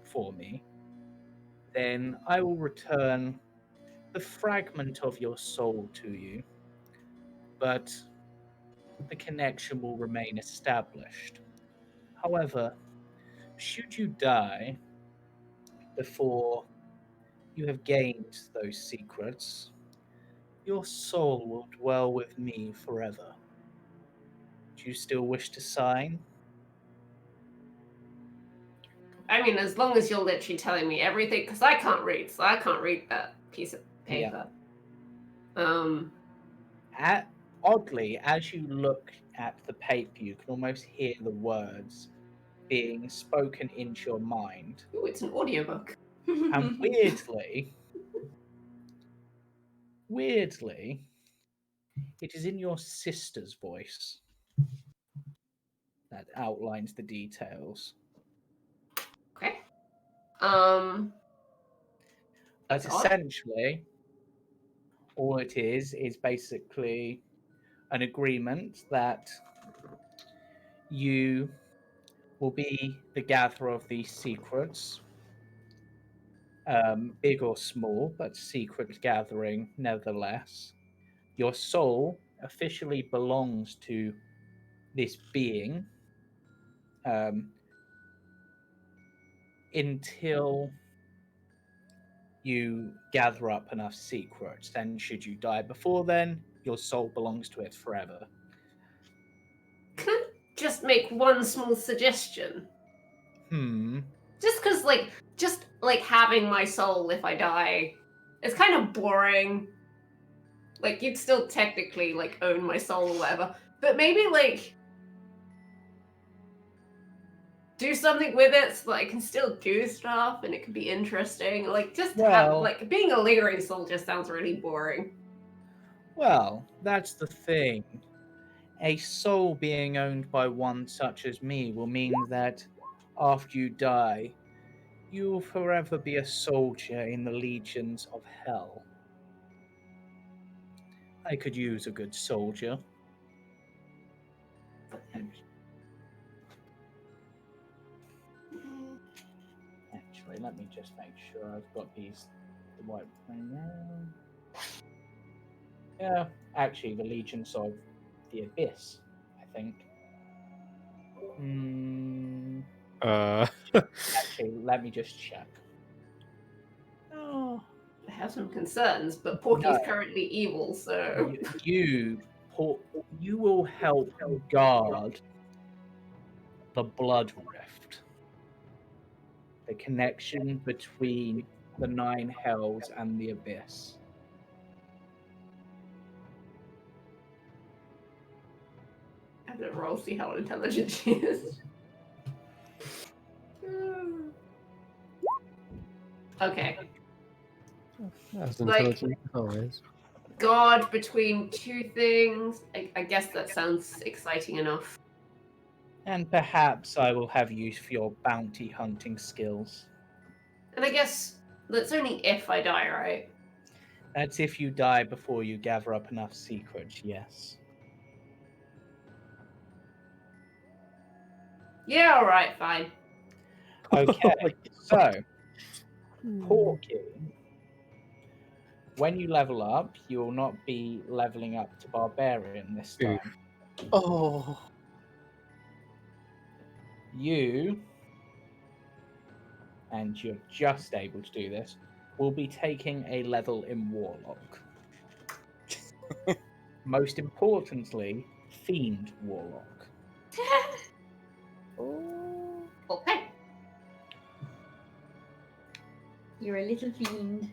for me, then I will return the fragment of your soul to you. But the connection will remain established. However, should you die before you have gained those secrets, your soul will dwell with me forever. Do you still wish to sign? I mean, as long as you're literally telling me everything, because I can't read, so I can't read that piece of paper. Oddly, as you look at the paper, you can almost hear the words being spoken into your mind. Ooh, it's an audiobook. And weirdly, it is in your sister's voice that outlines the details. Okay. But That's odd. essentially, all it is basically an agreement that you will be the gatherer of these secrets, big or small, but secret gathering nevertheless. Your soul officially belongs to this being until you gather up enough secrets. And should you die before then, your soul belongs to it forever. Can I just make one small suggestion? Just because, just having my soul if I die, it's kind of boring. Like, you'd still technically, own my soul or whatever. But maybe, do something with it so that I can still do stuff and it can be interesting. Being a lingering soul just sounds really boring. Well, that's the thing. A soul being owned by one such as me will mean that after you die, you will forever be a soldier in the legions of hell. I could use a good soldier. Actually, let me just make sure I've got the right thing now. Yeah, actually, the legions of the abyss, I think. Actually, let me just check. Oh, I have some concerns, but Porky's currently evil, so... You will help guard the Blood Rift. The connection between the 9 hells and the abyss. I'm gonna roll, see how intelligent she is. Okay. That's intelligent as always. God between 2 things. I guess that sounds exciting enough. And perhaps I will have use for your bounty hunting skills. And I guess that's only if I die, right? That's if you die before you gather up enough secrets, yes. Yeah, alright, fine. Okay, so, Porky, when you level up, you will not be leveling up to Barbarian this time. Oh. You, and you're just able to do this, will be taking a level in Warlock. Most importantly, Fiend Warlock. Okay. You're a little fiend.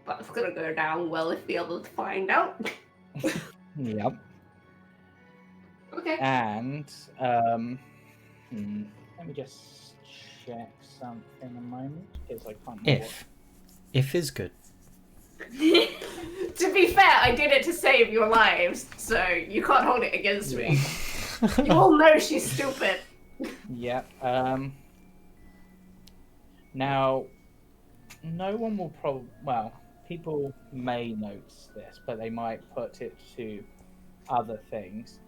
That's gonna go down well if the others find out. Yep. Okay. And, let me just check something a moment, because I can't remember. If is good. To be fair, I did it to save your lives, so you can't hold it against me. You all know she's stupid. Yep. Now, no one will probably. Well, people may notice this, but they might put it to other things.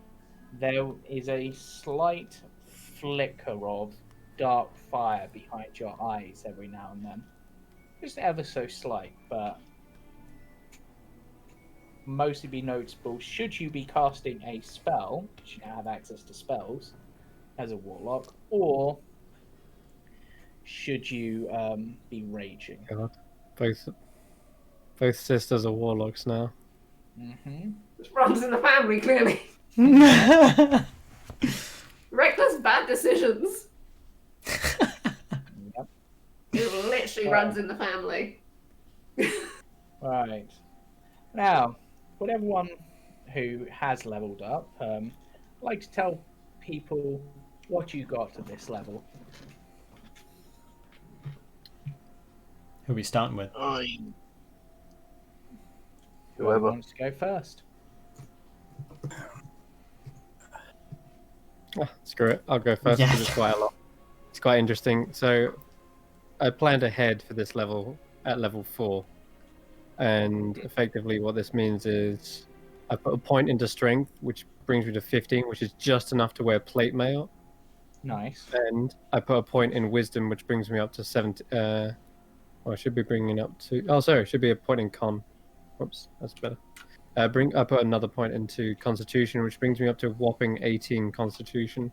There is a slight flicker of dark fire behind your eyes every now and then. Just ever so slight, but mostly be noticeable should you be casting a spell, because you now have access to spells as a warlock, or should you be raging. God. Both sisters are warlocks now. Mm-hmm. Which runs in the family, clearly. Reckless bad decisions. Yep. It literally runs in the family. Right. Now, would everyone who has leveled up like to tell people what you got at this level? Who are we starting with? Whoever Whoever. wants to go first. Oh, screw it. I'll go first Yeah. because it's quite a lot. It's quite interesting. So I planned ahead for this level at level 4. And effectively what this means is I put a point into strength, which brings me to 15, which is just enough to wear plate mail. Nice. And I put a point in wisdom, which brings me up to 70. I should be bringing up to. Oh, sorry, it should be a point in con. Oops, that's better. I put another point into constitution, which brings me up to a whopping 18 constitution,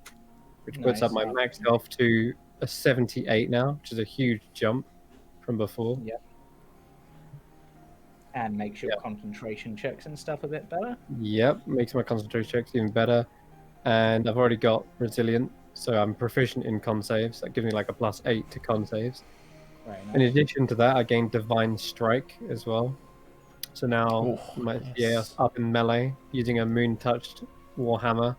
which puts up Nice. my max health to a 78 now, which is a huge jump from before. Yep. And makes your concentration checks and stuff a bit better. Yep, makes my concentration checks even better. And I've already got resilient, so I'm proficient in con saves. That gives me like a +8 to con saves. Very nice. In addition to that, I gained divine strike as well. So now my yes. up in melee using a moon touched warhammer.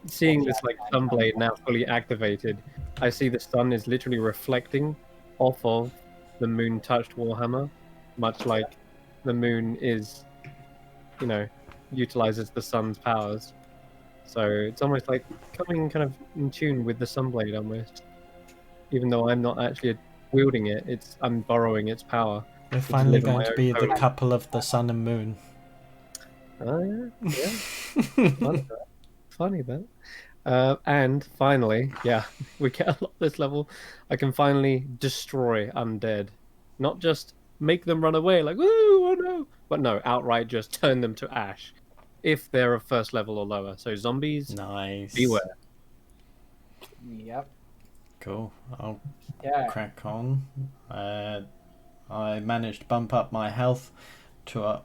Seeing this like sunblade now fully activated, I see the sun is literally reflecting off of the moon touched warhammer, much like the moon is, utilizes the sun's powers. So it's almost like coming kind of in tune with the sunblade almost. Even though I'm not actually wielding it, I'm borrowing its power. We're finally live in going my to own be the code. couple of the sun and moon. Oh yeah. Funny that. And finally, we get a lot this level. I can finally destroy undead, not just make them run away like "Woo, oh no," but no, outright just turn them to ash, if they're of first level or lower. So zombies, Nice. beware. Yep. Cool. I'll Yeah. crack on. I managed to bump up my health to a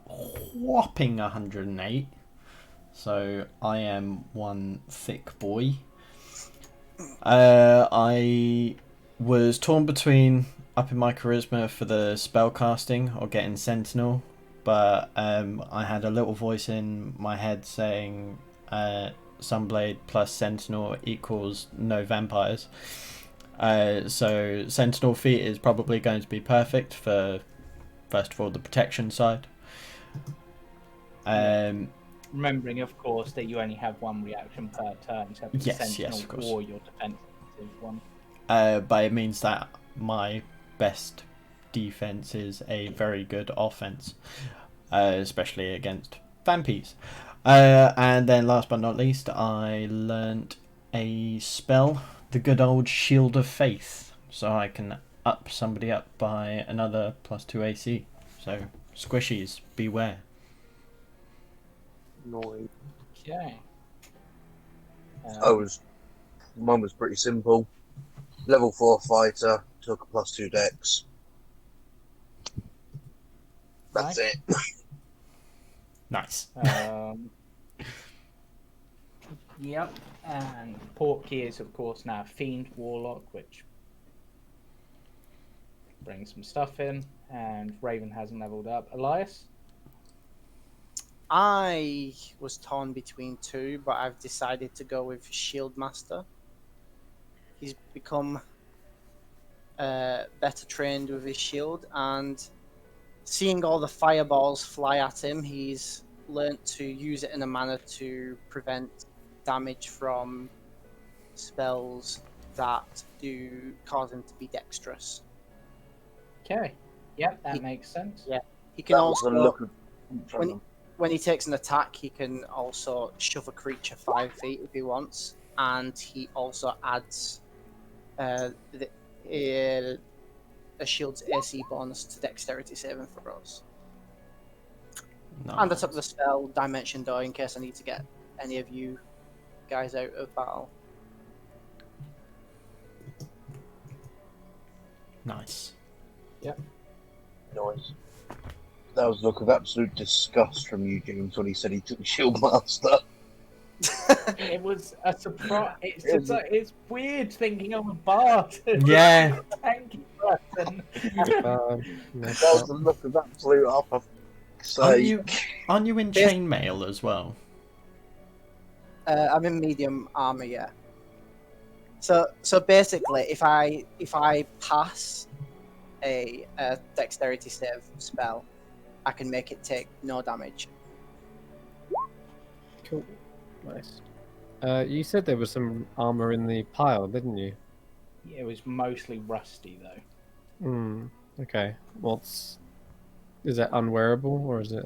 whopping 108. So I am one thick boy. I was torn between upping my charisma for the spell casting or getting sentinel, but I had a little voice in my head saying Sunblade plus sentinel equals no vampires. So sentinel feat is probably going to be perfect for, first of all, the protection side. Remembering, of course, that you only have one reaction per turn, so it's sentinel of course. or your defensive one. But it means that my best defense is a very good offense, especially against vampies. And then last but not least, I learnt a spell, the good old Shield of Faith, so I can up somebody up by another +2 AC. So squishies, beware. Annoying. Okay. Mine was pretty simple. Level 4 fighter, took a +2 dex. That's Nice. it. Nice. Yep. And Porky is, of course, now Fiend Warlock, which brings some stuff in. And Raven hasn't leveled up. Elias? I was torn between two, but I've decided to go with Shield Master. He's become better trained with his shield, and seeing all the fireballs fly at him, he's learnt to use it in a manner to prevent damage from spells that do cause him to be dexterous. Okay. Yep, that makes sense. Yeah. He can That was also a look of from them. when he takes an attack, he can also shove a creature 5 feet if he wants, and he also adds uh, a shield's AC bonus to dexterity saving throws. And the top of the spell, Dimension Door, in case I need to get any of you guys out of battle. Nice. Noise. That was a look of absolute disgust from you, James, when he said he took Shield Master. It was a surprise. It's weird thinking I'm a bard. Yeah. Tanky person. That was a look of absolute upper. Aren't you in chainmail as well? I'm in medium armor, yeah. So basically, if I pass a dexterity save spell, I can make it take no damage. Cool. Nice. You said there was some armor in the pile, didn't you? It was mostly rusty though. Okay. Is that unwearable or is it?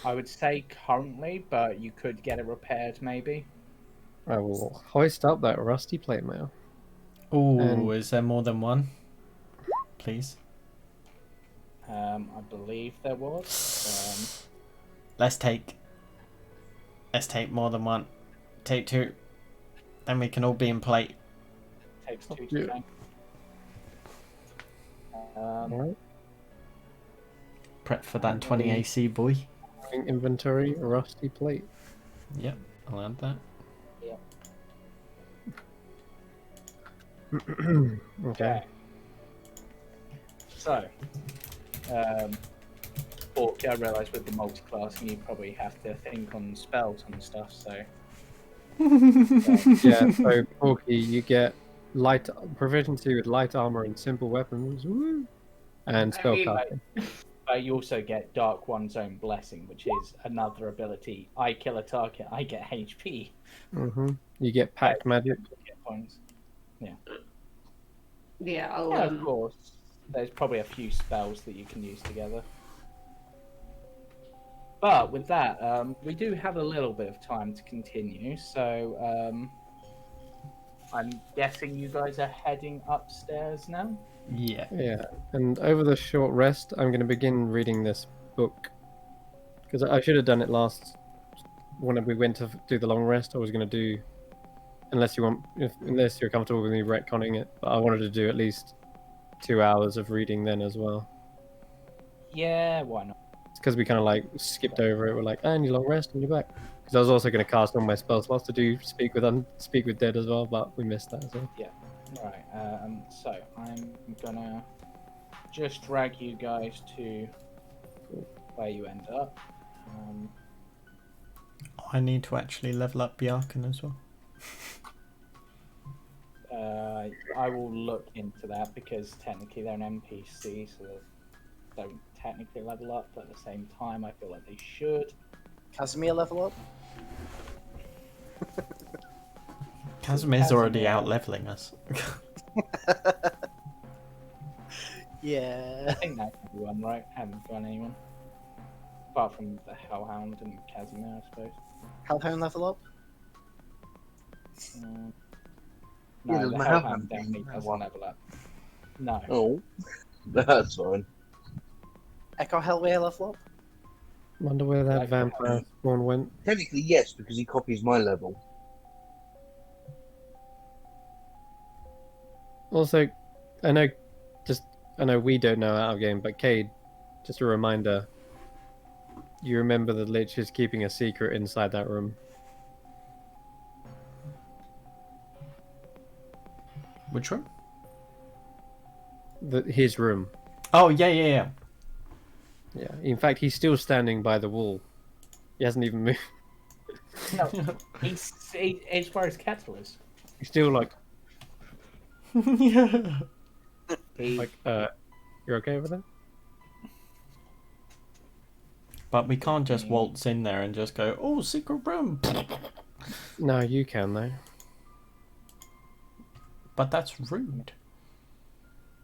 I would say currently, but you could get it repaired maybe. I will hoist up that rusty plate mail. Oh, is there more than one? Please. I believe there was. Let's take more than one. Take 2. Then we can all be in plate. Takes 2 to tank. Alright. Prep for that 20 AC, boy. Inventory, rusty plate. Yep, I'll add that. Okay. So, Orc, I realise with the multi-classing you probably have to think on spells and stuff, so... Yeah, so Porky, you get light proficiency with light armor and simple weapons, woo, and spellcasting. You also get Dark One's Own Blessing, which is another ability. I kill a target, I get HP. You get packed magic. Points. Yeah, Yeah, of course. There's probably a few spells that you can use together. But with that, we do have a little bit of time to continue, so I'm guessing you guys are heading upstairs now? Yeah. Yeah, and over the short rest, I'm going to begin reading this book. Because I should have done it last, when we went to do the long rest. I was going to do, unless you're comfortable with me retconning it, but I wanted to do at least 2 hours of reading then as well. Yeah, why not? It's because we kind of like skipped over it. We're like, and you long rest and you're back. Because I was also going to cast all my spell slots to do speak with dead as well, but we missed that as well. Yeah. Right. So I'm gonna just drag you guys to where you end up. I need to actually level up Bjarkan as well. I will look into that because technically they're an NPC, so they don't technically level up, but at the same time I feel like they should. Casimir level up? Casimir's already out leveling us. Yeah. I think that's everyone, right? Haven't got anyone. Apart from the Hellhound and Casimir, I suppose. Hellhound level up? No, the the Hellhound Hellhound definitely thing, doesn't level up. No. Oh, that's fine. Echo Hellway level up? Wonder where that Like, vampire spawn went. Technically, yes, because he copies my level. Also, I know we don't know out of game, but Cade, just a reminder, you remember the Lich is keeping a secret inside that room. Which room? His room. Oh, yeah. Yeah. In fact, he's still standing by the wall. He hasn't even moved. No, it's where his kettle is. He's still like, Yeah. you're okay over there? But we can't just waltz in there and just go, oh, secret room. No, you can though. But that's rude.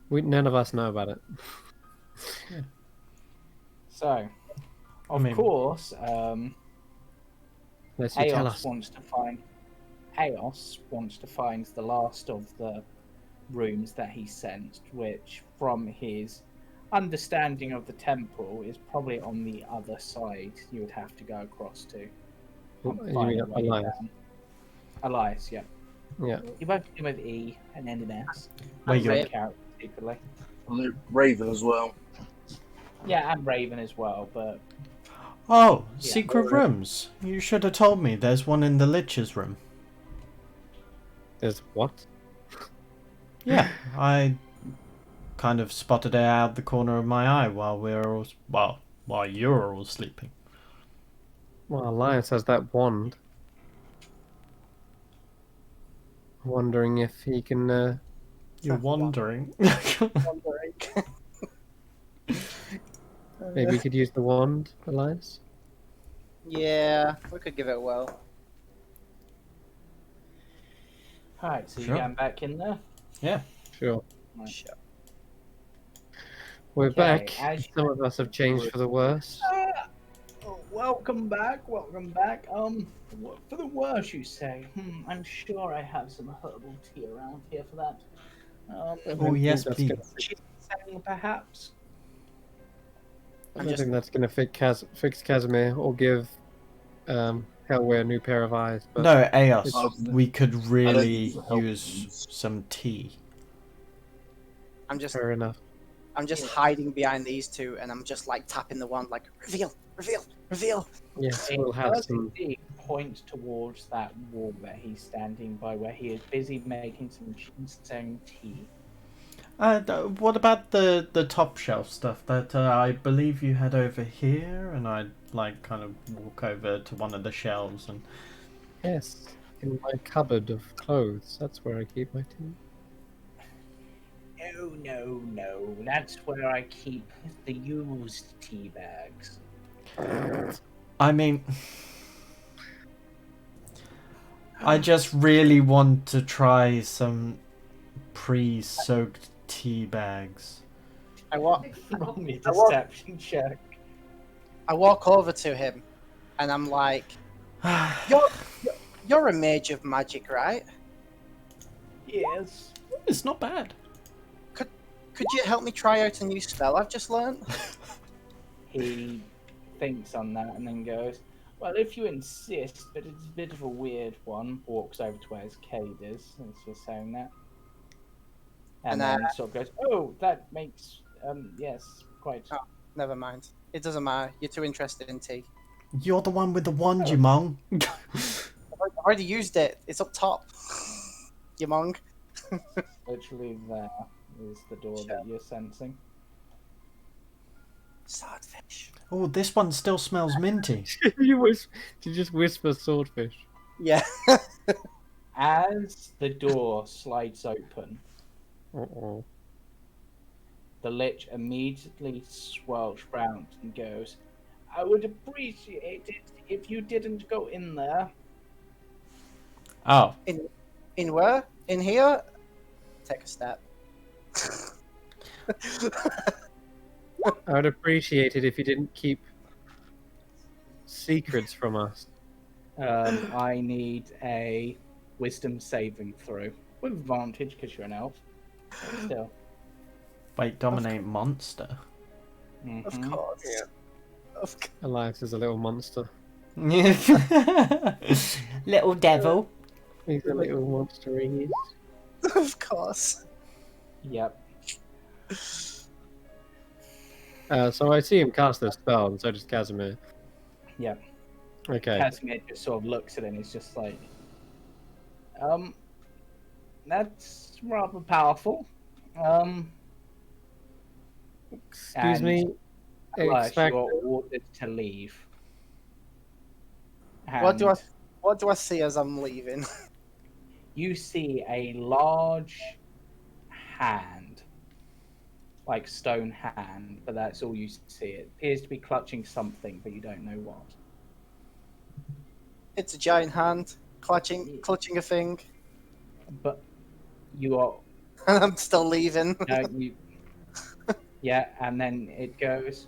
None of us know about it. So, of mean- course, Unless you tell us. Chaos wants to find the last of the rooms that he sensed, which, from his understanding of the temple, is probably on the other side. You would have to go across to. You find mean a way Elias? down. Elias, yeah. Yeah. You both begin with E and end in S. Wait, I'm you're- Raven. Character secretly. Raven as well. Yeah, and Raven as well, but Oh, Yeah. secret rooms. You should have told me. There's one in the Lich's room. There's what? Yeah, I kind of spotted it out the corner of my eye while we were all, while you were all sleeping. Well, Elias has that wand. Wondering if he can. You're wandering. Maybe he could use the wand, Elias. Yeah, we could give it a whirl. alright, so Sure. you're getting back in there. Sure. Right. Sure. We're Okay, back. as- Some of us have changed for the worse. Welcome back. For the worst, you say? I'm sure I have some herbal tea around here for that. Oh, yes, that's please. Ginseng, perhaps? I I'm don't just- think that's going to fix Casimir or give Hellway a new pair of eyes. But No, Eos, It's- we could really think it'll help. use some tea. I'm just fair enough. hiding behind these two, and I'm just like tapping the wand, like reveal, reveal, reveal. Yes, It we'll have does some. indeed point towards that wall that he's standing by, where he is busy making some ginseng tea. What about the top shelf stuff that I believe you had over here? And I'd like kind of walk over to one of the shelves and. Yes, in my cupboard of clothes. That's where I keep my tea. No. That's where I keep the used tea bags. I mean, I just really want to try some pre-soaked tea bags. I walk Roll me a I walk- deception check. over to him, and I'm like, you're a mage of magic, right? Yes. It's not bad. Could you help me try out a new spell I've just learned? He thinks on that and then goes, well, if you insist, but it's a bit of a weird one. Walks over to where his cave is, and it's just saying that. And And, then sort of goes, oh, that makes, yes, quite. Oh. Never mind. It doesn't matter. You're too interested in tea. You're the one with the wand, you mong. I've already used it. It's up top. You mong. Literally there is the door that you're sensing. Swordfish. Oh, this one still smells minty. Did you just whisper swordfish? Yeah. As the door slides open, Uh-oh. the Lich immediately swirls round and goes, I would appreciate it if you didn't go in there. Oh, In where? In here? Take a step. I would appreciate it if you didn't keep secrets from us. I need a wisdom saving throw. With advantage because you're an elf. But still. wait, dominate monster. Of Mhm. course. Yeah. Of, Elias is a little monster. Little devil. He's a little monster, he is. of course. Yep. So I see him cast this spell, and so does Casimir. Yep. Okay. Casimir just sort of looks at it and he's just like, that's rather powerful. Excuse me. Elias, Expect... you are ordered to leave. What do And I see as I'm leaving? You see a large hand, like stone hand, but that's all you see. It appears to be clutching something, but you don't know what. It's a giant hand clutching a thing, But you are and I'm still leaving. yeah, Yeah, and then it goes,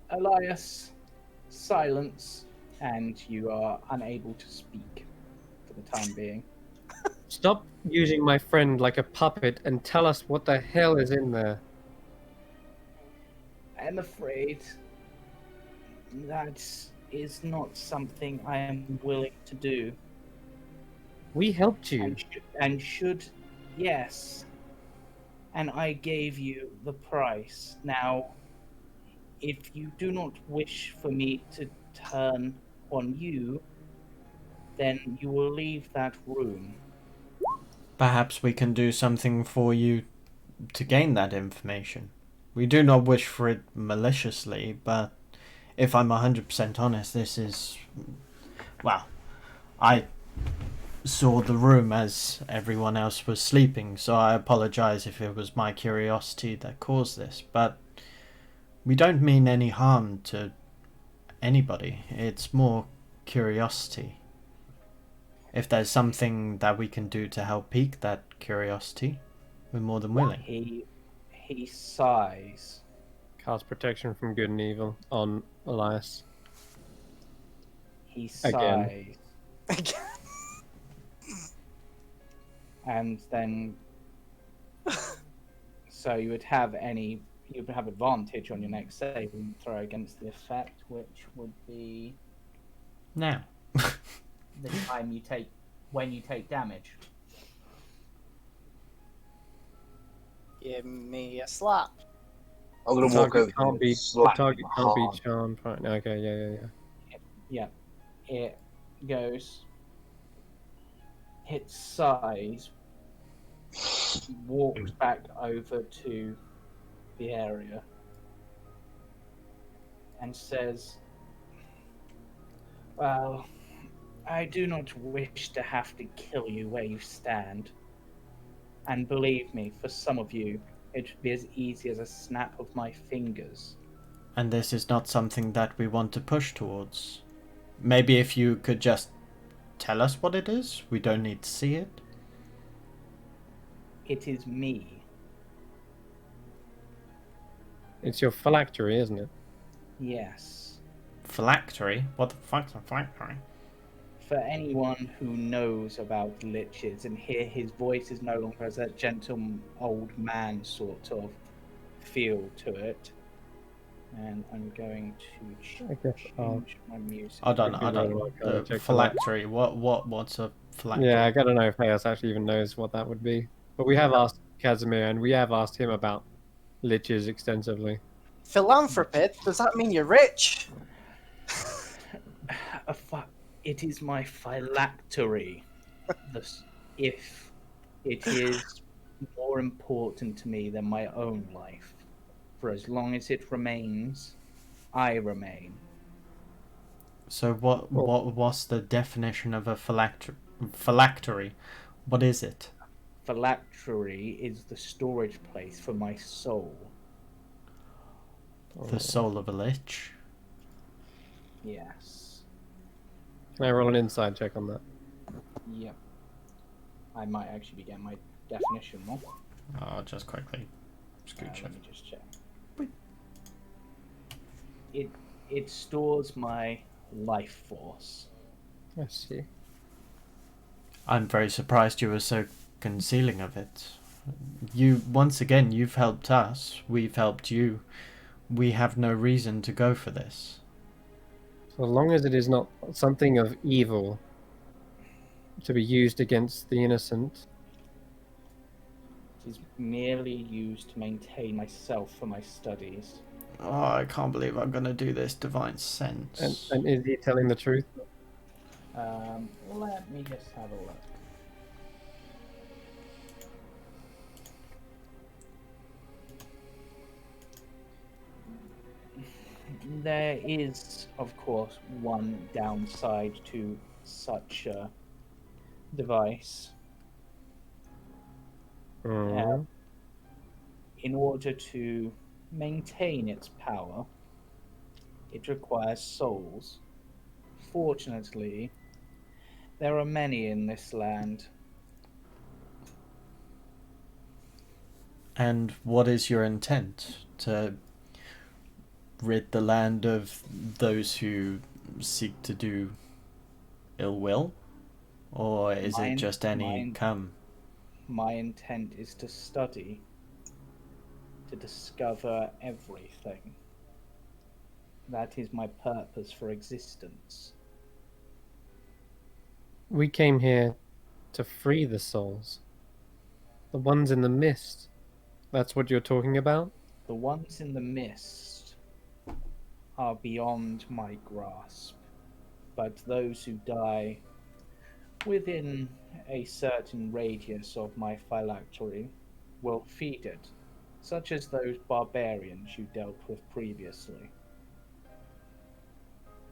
Elias, silence, and you are unable to speak for the time being. Stop using my friend like a puppet and tell us what the hell is in there. I'm afraid that is not something I am willing to do. We helped you. And should, yes. And I gave you the price. Now, if you do not wish for me to turn on you, then you will leave that room. Perhaps we can do something for you to gain that information. We do not wish for it maliciously, but if I'm 100% honest, this is. Well, I saw the room as everyone else was sleeping, so I apologize if it was my curiosity that caused this, but we don't mean any harm to anybody. It's more curiosity. If there's something that we can do to help pique that curiosity, we're more than willing. He sighs. Cast protection from good and evil on Elias. He Again. sighs. And then, so you would have advantage on your next saving throw against the effect, which would be Now. the time when you take damage. Give me a slap. I'm The gonna walk over target can't and be. The slap target him can't be hard. charmed. Right. Okay. Yeah. Yeah, it goes. Its size walks back over to the area and says, "Well, I do not wish to have to kill you where you stand. And believe me, for some of you, it would be as easy as a snap of my fingers. And this is not something that we want to push towards. Maybe if you could just tell us what it is, we don't need to see it. It is me. It's your phylactery, isn't it? Yes. Phylactery? What the fuck's a phylactery? For anyone who knows about liches and hear his voice is no longer as a gentle old man sort of feel to it. And I'm going to I guess I'll- change my music. I don't Could be know. wrong, I can't check for Phylactery. What's a phylactery? Yeah, I don't know if Chaos actually even knows what that would be. But we have asked Casimir and we have asked him about liches extensively. Philanthropist? Does that mean you're rich? It is my phylactery. If it is more important to me than my own life. For as long as it remains, I remain. So what's the definition of a phylactery? What is it? Phylactery is the storage place for my soul. The soul of a lich? Yes. Can I roll an inside check on that? Yep. I might actually be getting my definition wrong. I'll just quickly scooch Let me just check. It stores my life force. I see. I'm very surprised you were so concealing of it. You've helped us. We've helped you. We have no reason to go for this. So long as it is not something of evil to be used against the innocent. It is merely used to maintain myself for my studies. Oh, I can't believe I'm gonna do this divine sense. And is he telling the truth? Let me just have a look. There is, of course, one downside to such a device. Mm. In order to maintain its power, it requires souls. Fortunately, there are many in this land. And what is your intent? To rid the land of those who seek to do ill will? Or is it just any come? My intent is to study, to discover everything. That is my purpose for existence. We came here to free the souls. The ones in the mist. That's what you're talking about? The ones in the mist are beyond my grasp, but those who die within a certain radius of my phylactery will feed it, such as those barbarians you dealt with previously.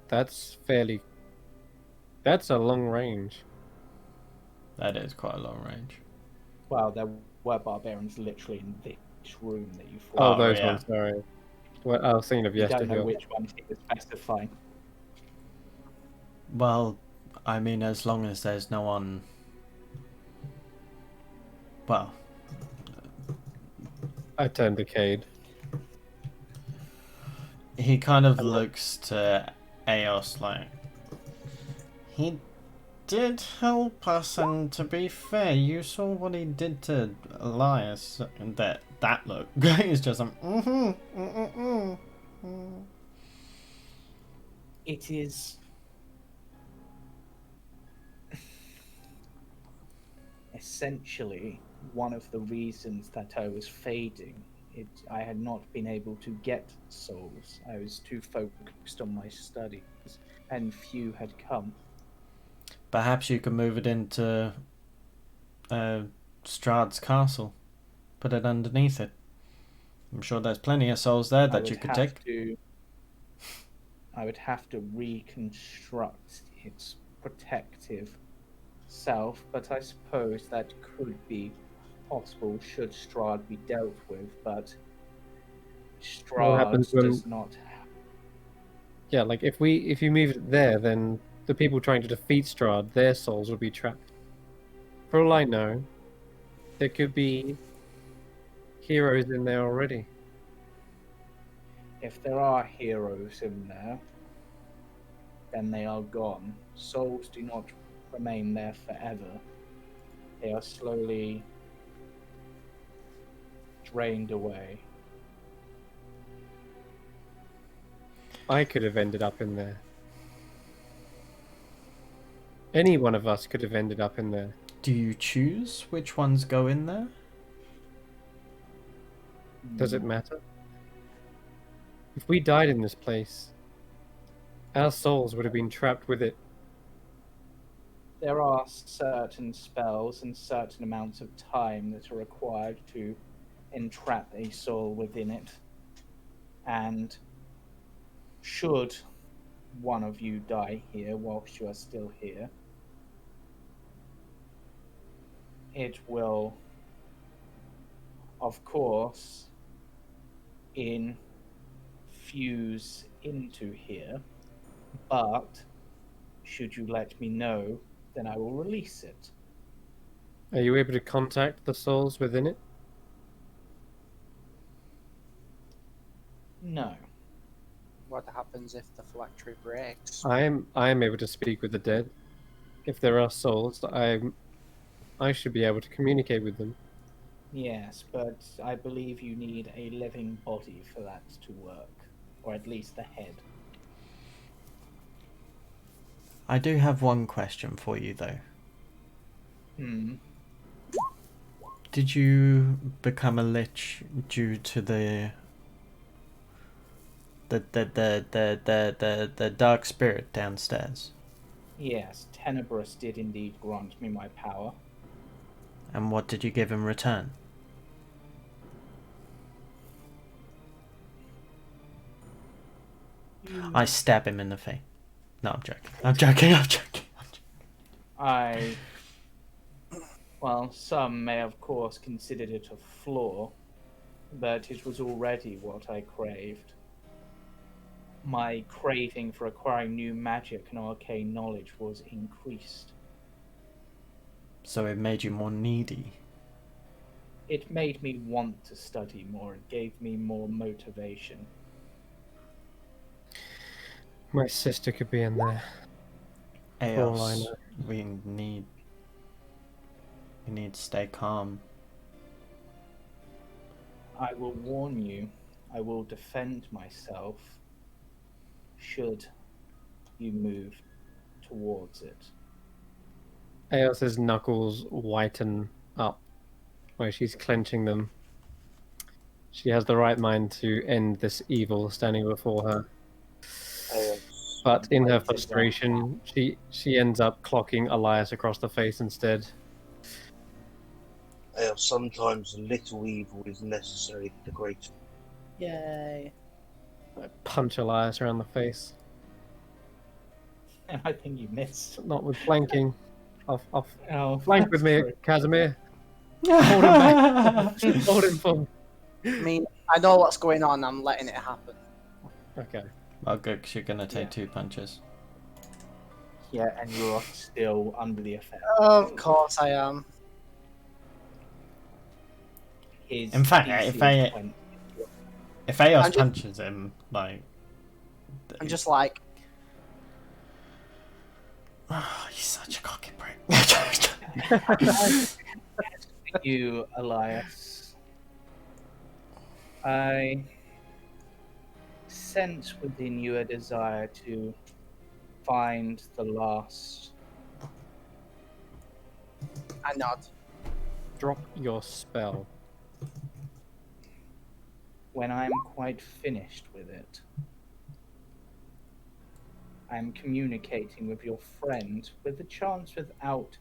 That's a long range. That is quite a long range. Well, there were barbarians literally in this room that you fought. Oh, those yeah. ones, sorry. Well, I was thinking of You don't know yesterday. which ones he was specifying. Well, I mean, as long as there's no one... Well, I turned to Cade. he kind of looks to Eos like... He did help us, and to be fair, you saw what he did to Elias. And that look is just It is essentially one of the reasons that I was fading. I had not been able to get souls. I was too focused on my studies, and few had come. Perhaps you could move it into Strahd's castle. Put it underneath it. I'm sure there's plenty of souls there that you could take. I would have to reconstruct its protective self, but I suppose that could be possible should Strahd be dealt with, but Strahd does not. Yeah, like if you move it there, then the people trying to defeat Strahd, their souls will be trapped. For all I know, there could be heroes in there already. If there are heroes in there, then they are gone. Souls do not remain there forever. They are slowly drained away. I could have ended up in there. Any one of us could have ended up in there. Do you choose which ones go in there? Does it matter? If we died in this place, our souls would have been trapped with it. There are certain spells and certain amounts of time that are required to entrap a soul within it. And should one of you die here whilst you are still here, it will, of course, infuse into here, but should you let me know, then I will release it. Are you able to contact the souls within it? No. What happens if the phylactery breaks? I am able to speak with the dead. If there are souls, I should be able to communicate with them. Yes, but I believe you need a living body for that to work, or at least the head. I do have one question for you, though. Did you become a lich due to the dark spirit downstairs? Yes, Tenebrous did indeed grant me my power. And what did you give in return? I stab him in the face. No, I'm joking. I'm joking. Well, some may of course considered it a flaw, but it was already what I craved. My craving for acquiring new magic and arcane knowledge was increased. So it made you more needy. it made me want to study more. It gave me more motivation. My sister could be in there. For all I Eos, know. we need to stay calm. I will warn you, I will defend myself should you move towards it. Eos's knuckles whiten up, where she's clenching them. She has the right mind to end this evil standing before her. But in her frustration, she ends up clocking Elias across the face instead. Sometimes a little evil is necessary for the greater. Yay. I punch Elias around the face. I think you missed. Not with flanking. Off. Oh, Flank with that's me, true. Casimir. Hold him back. Hold him for me. I mean, I know what's going on. I'm letting it happen. Okay. Well, good, 'cause you're gonna take 2 punches. Yeah, and you're still under the effect. Of course I am. His In fact, DC if is I- 20. If Eos I'm just- punches him, like... I'm just like, Oh, he's such a cocky prick. You, Elias. I sense within you a desire to find the last. I nod. Drop your spell. When I'm quite finished with it, I'm communicating with your friend with the chance without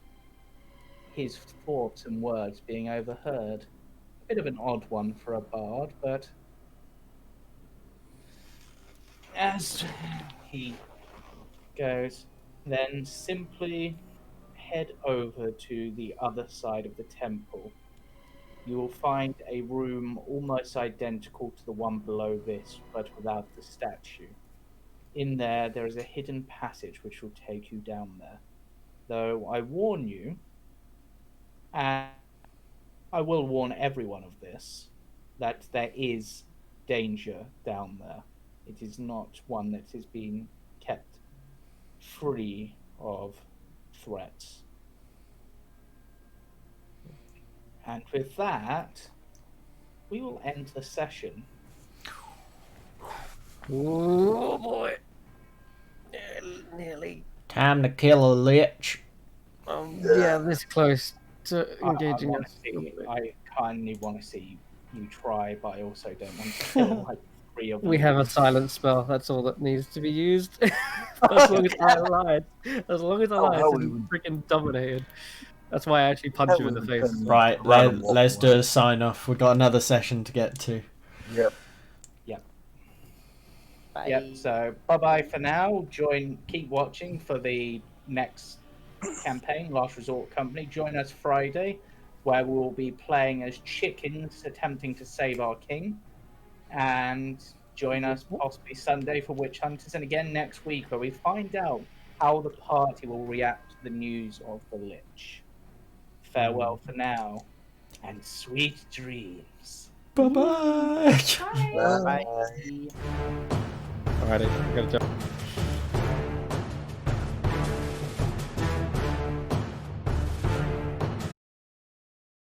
his thoughts and words being overheard. A bit of an odd one for a bard, but as he goes, then simply head over to the other side of the temple. You will find a room almost identical to the one below this, but without the statue. In there is a hidden passage which will take you down there. Though I warn you, and I will warn everyone of this, that there is danger down there. It is not one that has been kept free of threats. And with that, we will end the session. Oh boy. Nearly. Time to kill a lich. Yeah, this close to engaging us. I kindly want to see you try, but I also don't want to kill like 3 of them. We have a silent spell. That's all that needs to be used. As long as I lied. As long as I lied hell, and freaking dominated. That's why I actually punched you in the face. Right, let's do a sign off. We've got another session to get to. Yep. Bye. Yep, so bye-bye for now. Keep watching for the next campaign, Last Resort Company. Join us Friday, where we'll be playing as chickens attempting to save our king. And join us possibly Sunday for Witch Hunters. And again next week, where we find out how the party will react to the news of the Lich. Farewell for now, and sweet dreams. Bye-bye. Bye. Alrighty, gotta jump.